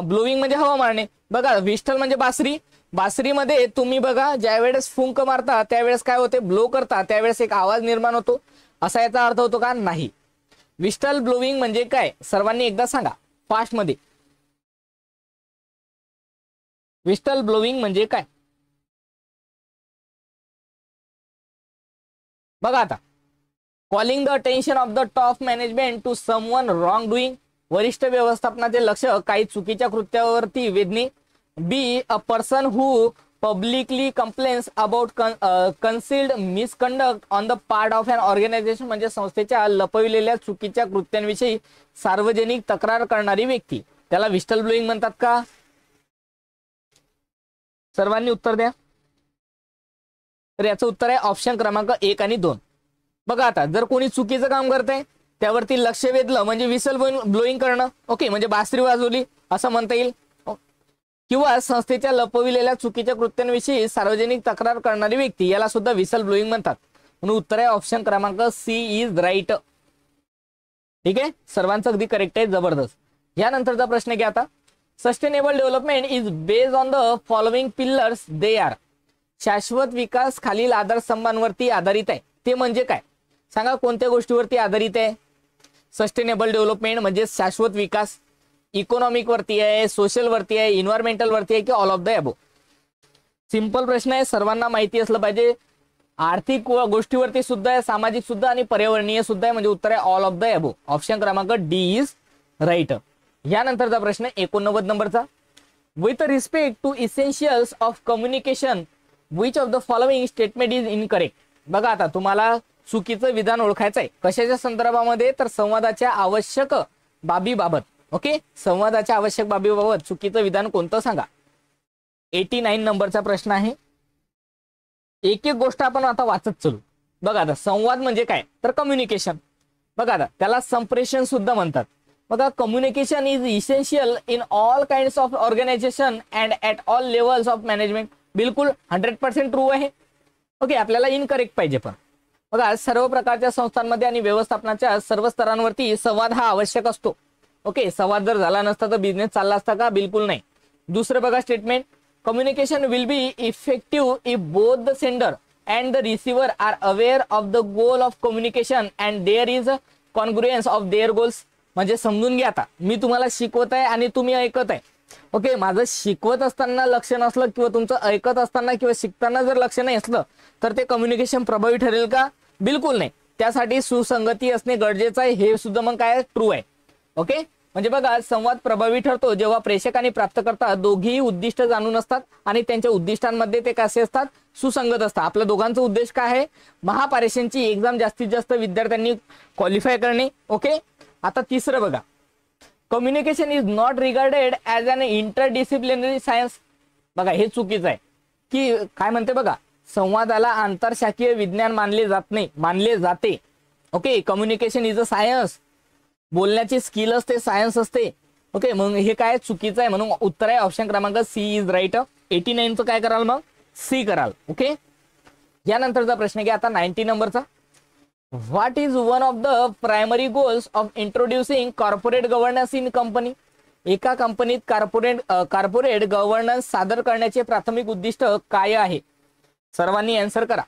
ब्लोईंग म्हणजे हवा मारणे. बघा व्हिस्टल म्हणजे बासरी. बासरीमध्ये तुम्ही बघा ज्यावेळेस फुंक मारता त्यावेळेस काय होते? ब्लो करता त्यावेळेस एक आवाज निर्माण होतो. असा याचा अर्थ होतो का? नाही. व्हिस्टल ब्लोईंग म्हणजे काय? सर्वांनी एकदा सांगा फास्ट मध्ये. व्हिस्टल ब्लोईंग म्हणजे काय? बघा आता, calling the attention of the top management to someone wrong doing, वरिष्ठ व्यवस्थापनाचे लक्ष काही चुकीच्या कृत्यावरती वेधणे. B, a person who publicly complains about concealed misconduct on the part of an organisation म्हणजे संस्थेच्या लपविलेल्या चुकीच्या कृत्यांविषयी सार्वजनिक तक्रार करणारी व्यक्ती. त्याला व्हिस्टल ब्लोईंग म्हणतात का? सर्वांनी उत्तर द्या. तर याचं उत्तर आहे ऑप्शन क्रमांक 1 आणि 2. बघा आता, जर कोणी चुकीचं काम करतंय त्यावरती लक्ष वेधलं म्हणजे व्हिसल ब्लोईंग करणं. ओके, म्हणजे बासरी वाजवली असं म्हणता येईल. किंवा संस्थेच्या लपविलेल्या चुकीच्या कृत्यांविषयी सार्वजनिक तक्रार करणारी व्यक्ती, याला सुद्धा व्हिसल ब्लोईंग म्हणतात. म्हणून उत्तर आहे ऑप्शन क्रमांक सी इज राईट. ठीक आहे, सर्वांचं अगदी करेक्ट आहे, जबरदस्त. यानंतरचा प्रश्न घ्या आता. Sustainable development is based on the following pillars. They are. शाश्वत विकास खालील आधारस्तंभांवरती आधारित आहे. ते म्हणजे काय? सांगा कोणत्या गोष्टीवरती आधारित आहे? सस्टेनेबल डेव्हलपमेंट म्हणजे शाश्वत विकास. इकॉनॉमिक वरती आहे, सोशल वरती आहे, इन्व्हायरमेंटल वरती आहे की all of the above? Simple प्रश्न आहे, सर्वांना माहिती असलं पाहिजे. आर्थिक गोष्टीवरती सुद्धा आहे, सामाजिक सुद्धा आणि पर्यावरणीय सुद्धा आहे. म्हणजे उत्तर आहे all of the above. Option क्रमांक डी इज राईट. यानंतरचा प्रश्न 89 नंबरचा. With respect to essentials of communication which of the following statement is incorrect. बघा आता तुम्हाला चुकीचं विधान ओळखायचं आहे. कशाच्या संदर्भामध्ये? तर संवादाच्या आवश्यक बाबीबाबत. ओके, संवादाच्या आवश्यक बाबीबाबत चुकीचं विधान कोणतं सांगा. 89 नंबरचा प्रश्न आहे. एक एक गोष्ट आपण आता वाचत चलू. बघा आता, संवाद म्हणजे काय? तर कम्युनिकेशन. बघा आता, त्याला संप्रेषण सुद्धा म्हणतात. बघा, communication is essential in all kinds of organization and at all levels of management. बिलकुल 100% ट्रू आहे. ओके, आपल्याला इनकरेक्ट पाहिजे. पण बघा, सर्व प्रकारच्या संस्थांमध्ये आणि व्यवस्थापनाच्या सर्व स्तरांवरती संवाद हा आवश्यक असतो. ओके, संवाद जर झाला नसता तर बिझनेस चालला असता का? बिलकुल नाही. दुसरं बघा statement, communication will be effective if both the sender and the receiver are aware of the goal of communication and there is congruence of their goals. म्हणजे समजून घ्या, आता मी तुम्हाला शिकवत आहे आणि तुम्ही ऐकत आहे. ओके, माझं शिकवत असताना लक्ष नसलं किंवा तुमचं ऐकत असताना किंवा शिकताना जर लक्ष नाही असलं तर ते कम्युनिकेशन प्रभावी ठरेल का? बिलकुल नाही. त्यासाठी सुसंगती असणे गरजेचं आहे. हे सुद्धा मग काय ट्रू आहे. ओके, म्हणजे बघा, संवाद प्रभावी ठरतो जेव्हा प्रेषक आणि प्राप्तकर्ता दोघीही उद्दिष्ट जाणून असतात आणि त्यांच्या उद्दिष्टांमध्ये ते कसे असतात, सुसंगत असतात. आपल्या दोघांचा उद्देश काय आहे? महापारेषणची एक्झाम जास्तीत जास्त विद्यार्थ्यांनी क्वालिफाय करणे. ओके, आता तिसरं बघा, communication is not regarded as an interdisciplinary science. बघा, हे चुकीचं आहे. की काय म्हणते बघा, संवादाला आंतरशाखीय विज्ञान मानले जात नाही, मानले जाते. Okay, communication is a science. बोलण्याची स्किल असते, सायन्स असते. ओके, मग हे काय चुकीचं आहे, म्हणून उत्तर आहे ऑप्शन क्रमांक सी इज राईट. 89चं काय कराल मग? सी कराल. ओके, यानंतरचा प्रश्न घ्या आता 90 नंबरचा. What is one of the primary goals of introducing corporate governance in company? एका कंपनीत कॉर्पोरेट गव्हर्नन्स सादर करण्याचे प्राथमिक उद्दिष्ट काय आहे? सर्वांनी आन्सर करा.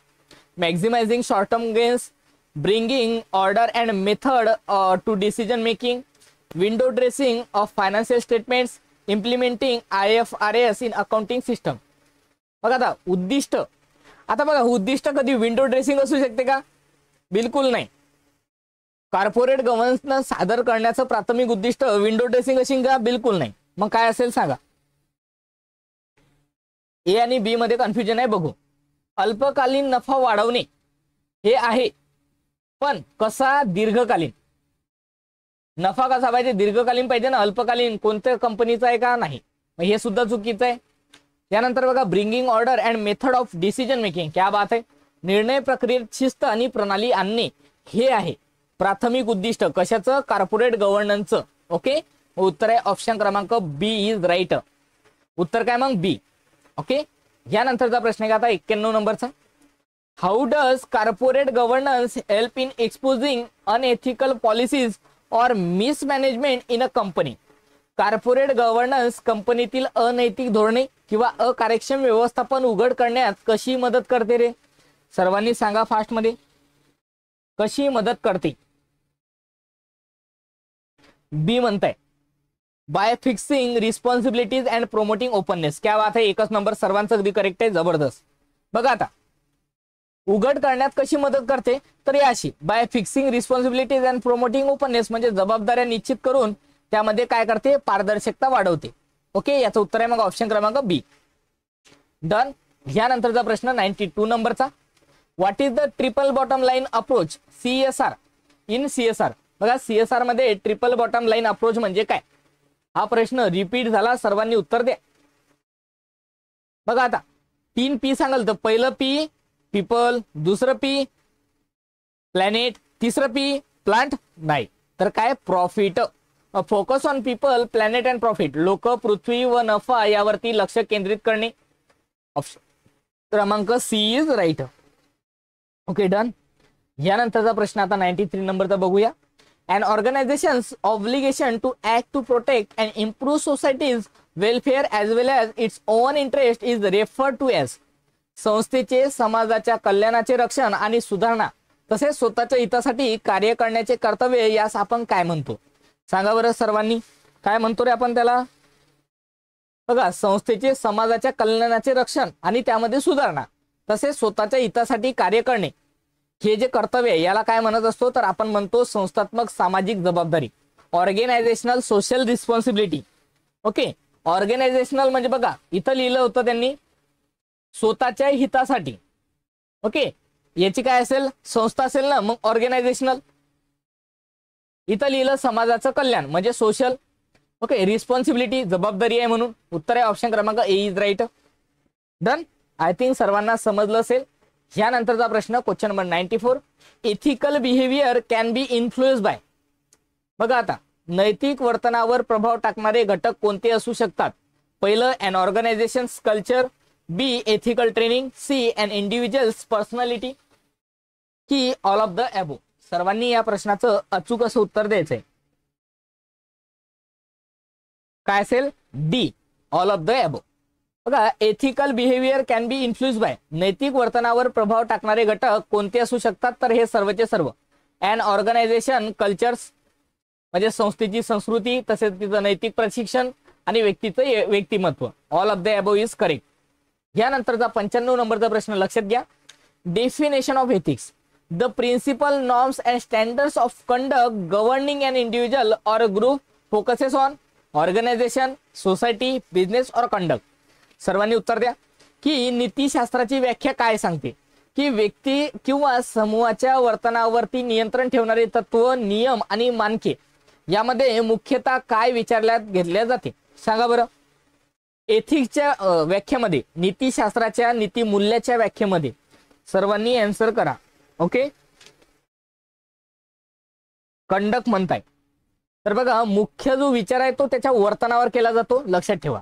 Maximising short term gains, bringing order and method to decision making, window dressing of financial statements, implementing IFRS in accounting system. बघा आता उद्दिष्ट, आता बघा उद्दिष्ट कधी विंडो ड्रेसिंग असू शकते का? बिलकुल नाही. कॉर्पोरेट गव्हर्नन्स सादर करण्याचं प्राथमिक उद्दिष्ट विंडो ड्रेसिंग असेल का? बिलकुल नाही. मग काय असेल सांगा? ए आणि बी मध्ये कन्फ्युजन आहे. बघू, अल्पकालीन नफा वाढवणे हे आहे, पण कसा? दीर्घकालीन. नफा कसा पाहिजे? दीर्घकालीन पाहिजे ना. अल्पकालीन कोणत्या कंपनीचा आहे का? नाही. मग हे सुद्धा चुकीचं आहे. त्यानंतर बघा, bringing order and method of decision making. क्या बात आहे. निर्णय प्रक्रियेत शिस्त आणि प्रणाली आणणे हे आहे प्राथमिक उद्दिष्ट कशाचं? कॉर्पोरेट गव्हर्नन्सचं. ओके, उत्तर आहे ऑप्शन क्रमांक बी इज राईट. उत्तर काय मग? बी. ओके, यानंतरचा प्रश्न आहे आता 91 नंबरचा. How does corporate governance help in exposing unethical policies or mismanagement in a company? Corporate governance कंपनीतील अनैतिक धोरणे किंवा अकार्यक्षम व्यवस्थापन उघड करण्यात कशी मदत करते रे? सर्वांनी सांगा फास्ट मध्ये, कशी मदत करते? बी म्हणताय, bye fixing responsibilities and promoting openness. क्या बात आहे, एकच नंबर सर्वांचं अगदी करेक्ट आहे. जबरदस्त. बघा आता उघड करण्यात कशी मदत करते तर याशी, bye fixing responsibilities and promoting openness, म्हणजे जबाबदाऱ्या निश्चित करून त्यामध्ये काय करते? पारदर्शकता वाढवते. ओके, याचं उत्तर आहे मग ऑप्शन क्रमांक बी. डन. यानंतरचा प्रश्न 92 नंबरचा. What is the triple bottom line approach CSR in CSR? बघा, CSR मध्ये ट्रिपल बॉटम लाईन अप्रोच म्हणजे काय? हा प्रश्न रिपीट झाला, सर्वांनी उत्तर द्या. बघा आता 3 P सांगाल तर पहिलं P पीपल, दुसरं P प्लॅनेट, तिसरं P प्लांट नाही तर काय? Profit. Focus on people, planet and profit. लोक, पृथ्वी व नफा यावरती लक्ष केंद्रित करणे. ऑप्शन क्रमांक C is right. Okay, done. यानंतरचा प्रश्न आता 93 नंबरचा बघूया. An organization's obligation to act to protect and improve society's welfare as well as its own interest is referred to as. संस्थेचे समाजाच्या कल्याणाचे रक्षण आणि सुधारणा तसेच स्वतःच्या हितासाठी कार्य करण्याचे कर्तव्य यास आपण काय म्हणतो? सांगा बरं सर्वांनी, काय म्हणतो रे आपण त्याला? बघा, संस्थेचे समाजाच्या कल्याणाचे रक्षण आणि त्यामध्ये सुधारणा तसेच स्वतःच्या हितासाठी कार्य करणे हे जे कर्तव्य आहे याला काय म्हणत असतो तर आपण म्हणतो संस्थात्मक सामाजिक जबाबदारी, organisational social responsibility. Okay, organisational म्हणजे बघा इथं लिहिलं होतं त्यांनी स्वतःच्या हितासाठी. ओके, याची काय असेल? संस्था असेल ना, मग ऑर्गनायझेशनल. इथं लिहिलं समाजाचं कल्याण म्हणजे सोशल. ओके, रिस्पॉन्सिबिलिटी जबाबदारी आहे म्हणून उत्तर आहे ऑप्शन क्रमांक A is right. Done. I think सर्वांना समजलं असेल. यानंतरचा प्रश्न question number 94. Ethical behaviour can be influence by. बघा आता नैतिक वर्तनावर प्रभाव टाकणारे घटक कोणते असू शकतात? पहिलं an organisation's culture, B ethical training, C an individual's personality, की ऑल ऑफ द अबो. सर्वांनी या प्रश्नाचं अचूक असं उत्तर द्यायचंय. काय असेल? D all of the above. बघा, ethical behaviour can be influence by, नैतिक वर्तनावर प्रभाव टाकणारे घटक कोणते असू शकतात, तर हे सर्वचे सर्व अँड ऑर्गनायझेशन कल्चर्स म्हणजे संस्थेची संस्कृती, तसेच तिचं नैतिक प्रशिक्षण आणि व्यक्तीचं व्यक्तिमत्व. All of the above is correct. यानंतरचा 95 नंबरचा प्रश्न लक्षात घ्या. Definition of ethics, the principle norms and standards of conduct governing an individual or group focuses on organisation, society, business or conduct. सर्वांनी उत्तर द्या की नीतिशास्त्राची व्याख्या काय सांगते, की व्यक्ती किंवा समूहाच्या वर्तनावरती नियंत्रण ठेवणारे तत्व, नियम आणि मानके यामध्ये मुख्यतः काय विचारण्यात घेतल्या जाते, सांगा बरं. एथिक्सच्या व्याख्येमध्ये, नीतिशास्त्राच्या नीतिमूल्याच्या व्याख्येमध्ये सर्वांनी आन्सर करा. ओके, कंडक्ट म्हणताय तर बघा, मुख्य जो विचार आहे तो त्याच्या वर्तनावर केला जातो, लक्षात ठेवा.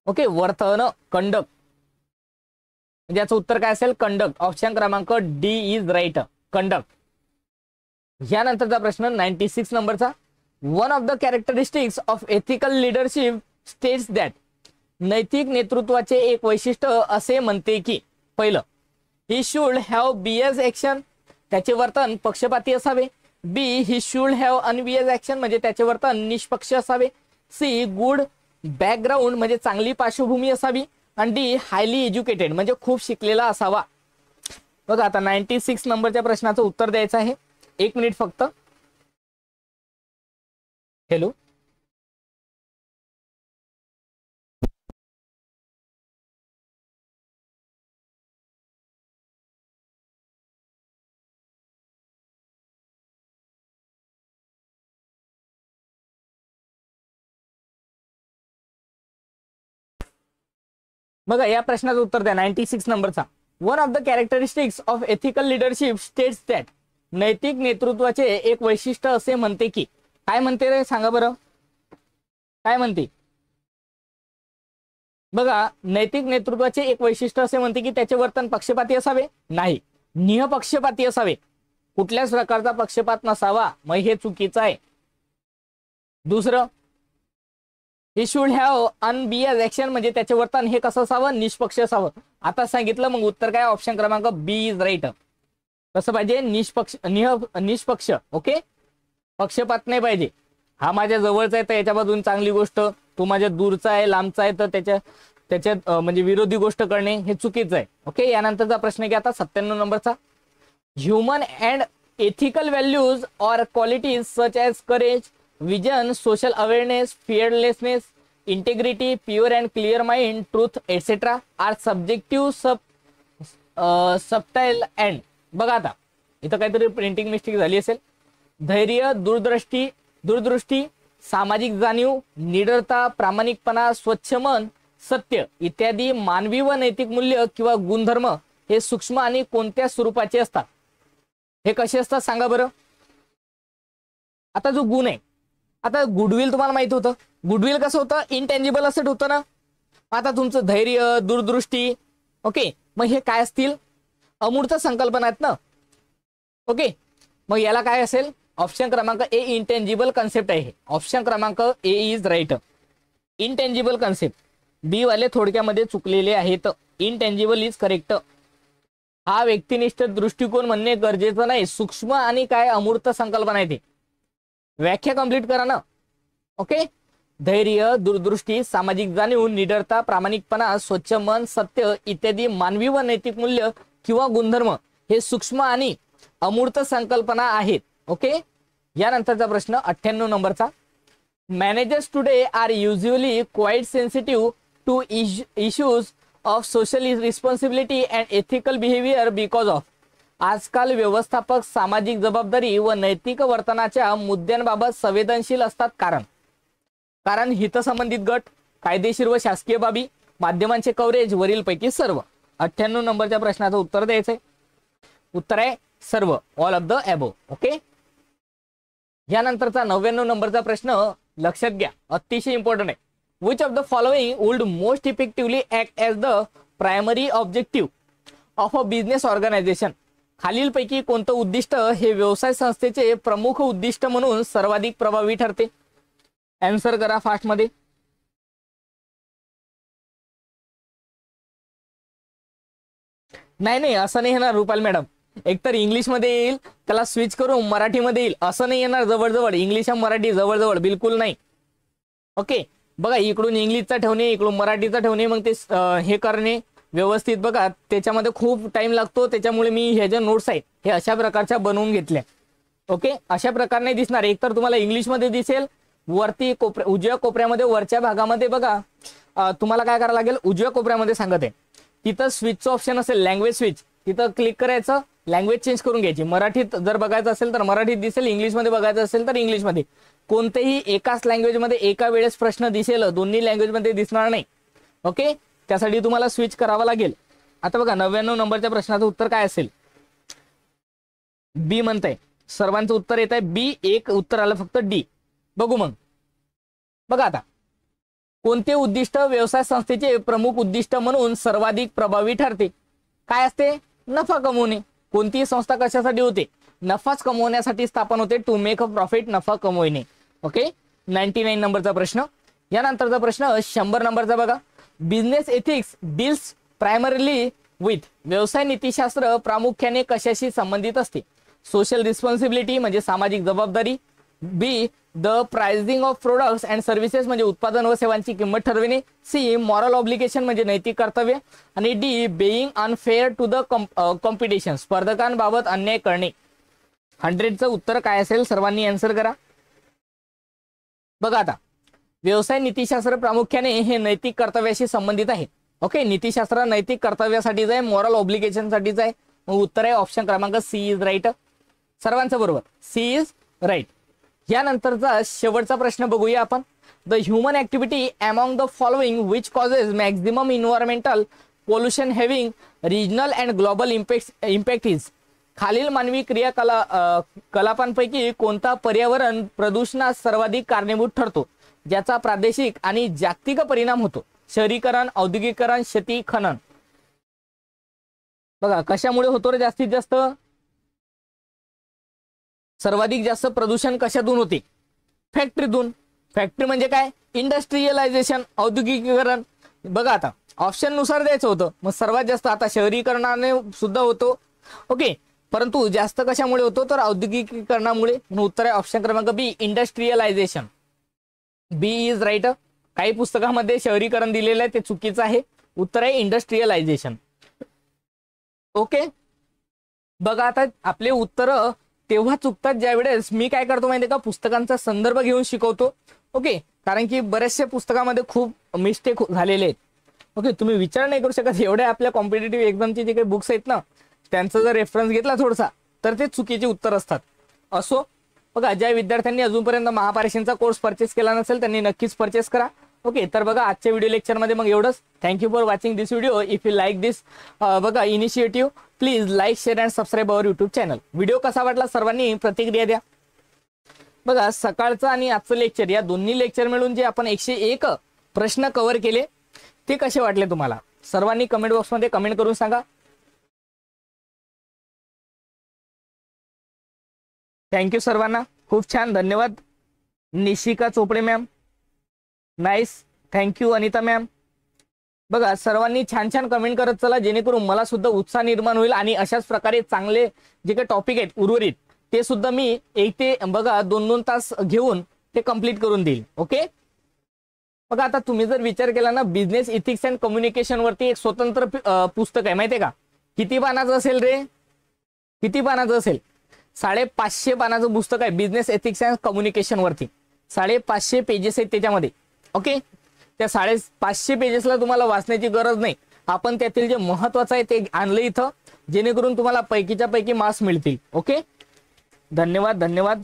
ओके, वर्तन, कंडक्ट, म्हणजे याचं उत्तर काय असेल, कंडक्ट. ऑप्शन क्रमांक डी इज राईट, कंडक्ट. यानंतरचा प्रश्न 96 नंबरचा. One of the characteristics of ethical leadership states that, नैतिक नेतृत्वाचे एक वैशिष्ट्य असे म्हणते की, पहिलं, ही शुड हॅव बियस ऍक्शन, त्याचे वर्तन पक्षपाती असावे. बी, ही शुड हॅव अनबियस ऍक्शन, म्हणजे त्याचे वर्तन निष्पक्ष असावे. सी, गुड बॅकग्राऊंड, म्हणजे चांगली पार्श्वभूमी असावी. आणि डी, हायली एज्युकेटेड, म्हणजे खूप शिकलेला असावा. बघा, आता 96 नंबरच्या प्रश्नाचं उत्तर द्यायचं आहे. 1 मिनिट फक्त. हॅलो, बघा या प्रश्नाचं उत्तर द्या. 96 नंबरचा. One of the characteristics of ethical leadership states that, नैतिक नेतृत्वाचे एक वैशिष्ट्य असे म्हणते की, काय म्हणते रे, सांगा बरं, काय म्हणते. बघा, नैतिक नेतृत्वाचे एक वैशिष्ट्य असे म्हणते की त्याचे वर्तन पक्षपाती असावे, नाही, निःपक्षपाती असावे, कुठल्याच प्रकारचा पक्षपात नसावा, मग हे चुकीचं आहे. दुसरं, ही शुड हॅव अनबियस ऍक्शन, म्हणजे त्याचे वर्तन हे कसं असावं, निष्पक्ष असावं. आता सांगितलं, मग उत्तर काय, ऑप्शन क्रमांक बी इज राईट. कसं पाहिजे, निष्पक्ष. ओके, पक्षपात नाही पाहिजे. हा माझ्या जवळचा आहे तर याच्या बाजून चांगली गोष्ट, तो माझ्या दूरचा आहे, लांबचा आहे तर त्याच्यात म्हणजे विरोधी गोष्ट करणे हे चुकीचं आहे. ओके, यानंतरचा प्रश्न घ्या आता 97 नंबरचा. Human and ethical values or qualities such as courage, vision, social awareness, fearlessness, integrity, pure and clear mind, truth etcetera are subjective subtle and. बघा, आता इथं काहीतरी प्रिंटिंग मिस्टेक झाली असेल. धैर्य, दूरदृष्टी, सामाजिक जाणीव, निडरता, प्रामाणिकपणा, स्वच्छ मन, सत्य इत्यादी मानवी व नैतिक मूल्य किंवा गुणधर्म हे सूक्ष्म आणि कोणत्या स्वरूपाचे असतात, हे कसे असतात, सांगा बरं. आता जो गुण आहे, आता गुडविल तुम्हाला माहित होतं, गुडविल कसं होतं, इनटेंजिबल असेट होतं ना. आता तुमचं धैर्य, दूरदृष्टी, ओके, मग हे काय असतील, अमूर्त संकल्पना आहेत ना. ओके, मग याला काय असेल, ऑप्शन क्रमांक ए, इंटेंजिबल कन्सेप्ट आहे. ऑप्शन क्रमांक A is right, intangible concept. बी वाले थोडक्यामध्ये चुकलेले आहेत, इंटेंजिबल इज करेक्ट. हा व्यक्तिनिष्ठ दृष्टिकोन म्हणणे गरजेचं नाही, सूक्ष्म आणि काय अमूर्त संकल्पना आहे ते. व्याख्या कंप्लीट करा ना. ओके, धैर्य, दूरदृष्टी, सामाजिक जाणीव, निडरता, प्रामाणिकपणा, स्वच्छ मन, सत्य इत्यादी मानवी व नैतिक मूल्य किंवा गुणधर्म हे सूक्ष्म आणि अमूर्त संकल्पना आहेत. ओके, यानंतरचा प्रश्न 98 नंबरचा. Managers today are usually quite sensitive to issues of social responsibility and ethical behaviour because of. आजकाल व्यवस्थापक सामाजिक जबाबदारी व नैतिक वर्तनाच्या मुद्द्यांबाबत संवेदनशील असतात. कारण हितसंबंधित गट, कायदेशीर व शासकीय बाबी, माध्यमांचे कव्हरेज, वरीलपैकी सर्व. 98 नंबरच्या प्रश्नाचं उत्तर द्यायचंय. उत्तर आहे सर्व, all of the above. Okay, यानंतरचा 99 नंबरचा प्रश्न लक्षात घ्या, अतिशय इम्पॉर्टंट आहे. Which of the following would most effectively act as the primary objective of a business organisation. खालीलपैकी कोणतं उद्दिष्ट हे व्यवसाय संस्थेचे प्रमुख उद्दिष्ट म्हणून सर्वाधिक प्रभावी ठरते, आन्सर करा फास्ट मध्ये. नाही नाही असं नाही येणार रुपाल मॅडम, एकतर इंग्लिशमध्ये येईल त्याला स्विच करून मराठीमध्ये येईल, असं नाही येणार जवळजवळ इंग्लिश मराठी जवळजवळ बिलकुल नाही. ओके बघा इकडून इंग्लिशचा ठेवणे इकडून मराठीचा ठेवणे मग ते हे करणे व्यवस्थित बघा त्याच्यामध्ये खूप टाइम लागतो. त्याच्यामुळे मी हे जे नोट्स आहेत हे अशा प्रकारच्या बनवून घेतल्या. ओके अशा प्रकारे दिसणार, एकतर तुम्हाला इंग्लिशमध्ये दिसेल वरती उजव्या कोपऱ्यामध्ये वरच्या भागामध्ये बघा तुम्हाला काय करायला लागेल, उजव्या कोपऱ्यामध्ये सांगत आहे तिथं स्विचचं ऑप्शन असेल लँग्वेज स्विच, तिथं क्लिक करायचं, लँग्वेज चेंज करून घ्यायची. मराठीत जर बघायचं असेल तर मराठीत दिसेल, इंग्लिशमध्ये बघायचं असेल तर इंग्लिशमध्ये. कोणतेही एकाच लँग्वेजमध्ये एका वेळेस प्रश्न दिसेल, दोन्ही लँग्वेजमध्ये दिसणार नाही. ओके त्यासाठी तुम्हाला स्विच करावं लागेल. आता बघा 99 नंबरच्या प्रश्नाचं उत्तर काय असेल, बी म्हणताय, सर्वांचं उत्तर येत आहे बी, एक उत्तर आलं फक्त डी. बघू मग बघा आता कोणते उद्दिष्ट व्यवसाय संस्थेचे प्रमुख उद्दिष्ट म्हणून सर्वाधिक प्रभावी ठरते. काय असते, नफा कमवणे. कोणतीही संस्था कशासाठी होते, नफाच कमवण्यासाठी स्थापन होते, टू मेक अ प्रॉफिट, नफा कमवणे. ओके 99 नंबरचा प्रश्न. यानंतरचा प्रश्न 100 नंबरचा बघा, business ethics deals primarily with, व्यवसाय नीतिशास्त्र प्रामुख्याने कशाशी संबंधित असते. सोशल रिस्पॉन्सिबिलिटी म्हणजे सामाजिक जबाबदारी, be the pricing of products and services म्हणजे उत्पादन व सेवांची किंमत ठरविणे, सी मॉरल ऑब्लिगेशन म्हणजे नैतिक कर्तव्य, आणि D being unfair to the competition स्पर्धकांबाबत अन्याय करणे. 100चं उत्तर काय असेल सर्वांनी आन्सर करा. बघा आता व्यवसाय नीतिशास्त्र प्रामुख्याने हे नैतिक कर्तव्याशी संबंधित आहे. ओके नीतिशास्त्र नैतिक कर्तव्यासाठीच आहे, मॉरल ऑब्लिगेशनसाठीच आहे. मग उत्तर आहे ऑप्शन क्रमांक सी इज राईट. सर्वांचं बरोबर, सी इज राईट. यानंतरचा शेवटचा प्रश्न बघूया आपण. The human activity among the following which causes maximum environmental pollution having regional and global impact is, खालील मानवी कलापांपैकी कोणता पर्यावरण प्रदूषणास सर्वाधिक कारणीभूत ठरतो ज्याचा प्रादेशिक आणि जागतिक परिणाम होतो. शहरीकरण, औद्योगिकरण, शेती, खनन. बघा कशामुळे होतो रे जास्तीत जास्त, सर्वाधिक जास्त प्रदूषण कशातून होते, फॅक्टरीतून. फॅक्टरी म्हणजे काय, इंडस्ट्रियलायझेशन, औद्योगिकीकरण. बघा आता ऑप्शन नुसार द्यायचं होतं, मग सर्वात जास्त आता शहरीकरणाने सुद्धा होतो. ओके परंतु जास्त कशामुळे होतो तर औद्योगिकीकरणामुळे. म्हणून उत्तर आहे ऑप्शन क्रमांक B industrialisation. B is right. काही पुस्तकामध्ये शहरीकरण दिलेलं आहे ते चुकीचं आहे, उत्तर आहे इंडस्ट्रियलायझेशन. ओके बघा आता आपले उत्तर तेव्हा चुकतात ज्या वेळेस मी काय करतो माहिती का, पुस्तकांचा संदर्भ घेऊन शिकवतो. ओके कारण की बऱ्याचशा पुस्तकामध्ये खूप मिस्टेक झालेले आहेत. ओके तुम्ही विचार नाही करू शकत, एवढ्या आपल्या कॉम्पिटेटिव्ह एक्झामचे जे काही बुक्स आहेत ना त्यांचा जर रेफरन्स घेतला थोडासा तर ते चुकीचे उत्तर असतात. असो बघा ज्या विद्यार्थ्यांनी अजूनपर्यंत महापरीक्षेचा कोर्स परचेस केला नसेल त्यांनी नक्कीच परचेस करा. ओके तर बघा आजच्या व्हिडिओ लेक्चरमध्ये मग एवढंच. Thank you for watching this video. If you like this बघा initiative please like share and subscribe our YouTube channel. Video कसा वाटला सर्वांनी प्रतिक्रिया द्या. बघा सकाळचं आणि आजचं लेक्चर या दोन्ही लेक्चर मिळून जे आपण 101 प्रश्न कव्हर केले ते कसे वाटले तुम्हाला सर्वांनी कमेंट बॉक्समध्ये कमेंट करून सांगा. थँक्यू सर्वांना, खूप छान धन्यवाद. Nishika Chopde ma'am, nice, thank you Anita ma'am. बघा सर्वांनी छान छान कमेंट करत चला जेणेकरून मला सुद्धा उत्साह निर्माण होईल आणि अशाच प्रकारे चांगले जे काही टॉपिक आहेत उर्वरित ते सुद्धा मी 1 ते बघा 2-2 तास घेऊन ते कंप्लीट करून देईल. ओके बघा आता तुम्ही जर विचार केला ना बिझनेस इथिक्स अँड कम्युनिकेशन वरती एक स्वतंत्र पुस्तक आहे माहितीये का, किती पानाचं असेल रे, किती पानाचं असेल, 550 पानाचं पुस्तक आहे बिझनेस एथिक्स अँड कम्युनिकेशन वरती. 550 पेजेस आहेत त्याच्यामध्ये. ओके त्या 550 पेजेसला तुम्हाला वाचण्याची गरज नाही, आपण त्यातील जे महत्वाचं आहे ते आणलं इथं जेणेकरून तुम्हाला पैकीच्या पैकी मार्क्स मिळतील. ओके धन्यवाद धन्यवाद.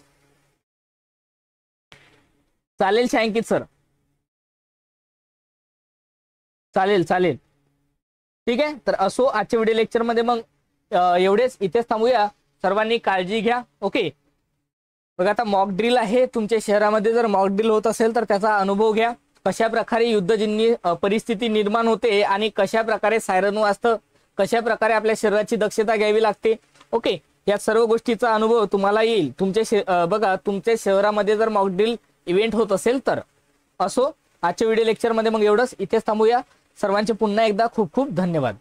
चालेल शांकित सर, चालेल चालेल ठीक आहे. तर असो आजच्या व्हिडिओ लेक्चर मध्ये मग एवढेच, इथेच थांबूया. सर्वांनी काळजी घ्या. ओके बघा आता मॉक ड्रिल आहे तुमच्या शहरामध्ये, जर मॉक ड्रिल होत असेल तर त्याचा अनुभव घ्या. कशा प्रकारे युद्धजन्य परिस्थिती निर्माण होते आणि कशा प्रकारे सायरन वाजतं, कशा प्रकारे आपल्या शरीराची दक्षता घ्यावी लागते. ओके या सर्व गोष्टीचा अनुभव तुम्हाला येईल तुमच्या बघा तुमच्या शहरामध्ये जर मॉक ड्रिल इव्हेंट होत असेल तर. असो आजच्या व्हिडिओ लेक्चर मध्ये मग एवढंच, इथेच थांबूया. सर्वांचे पुन्हा एकदा खूप खूप धन्यवाद.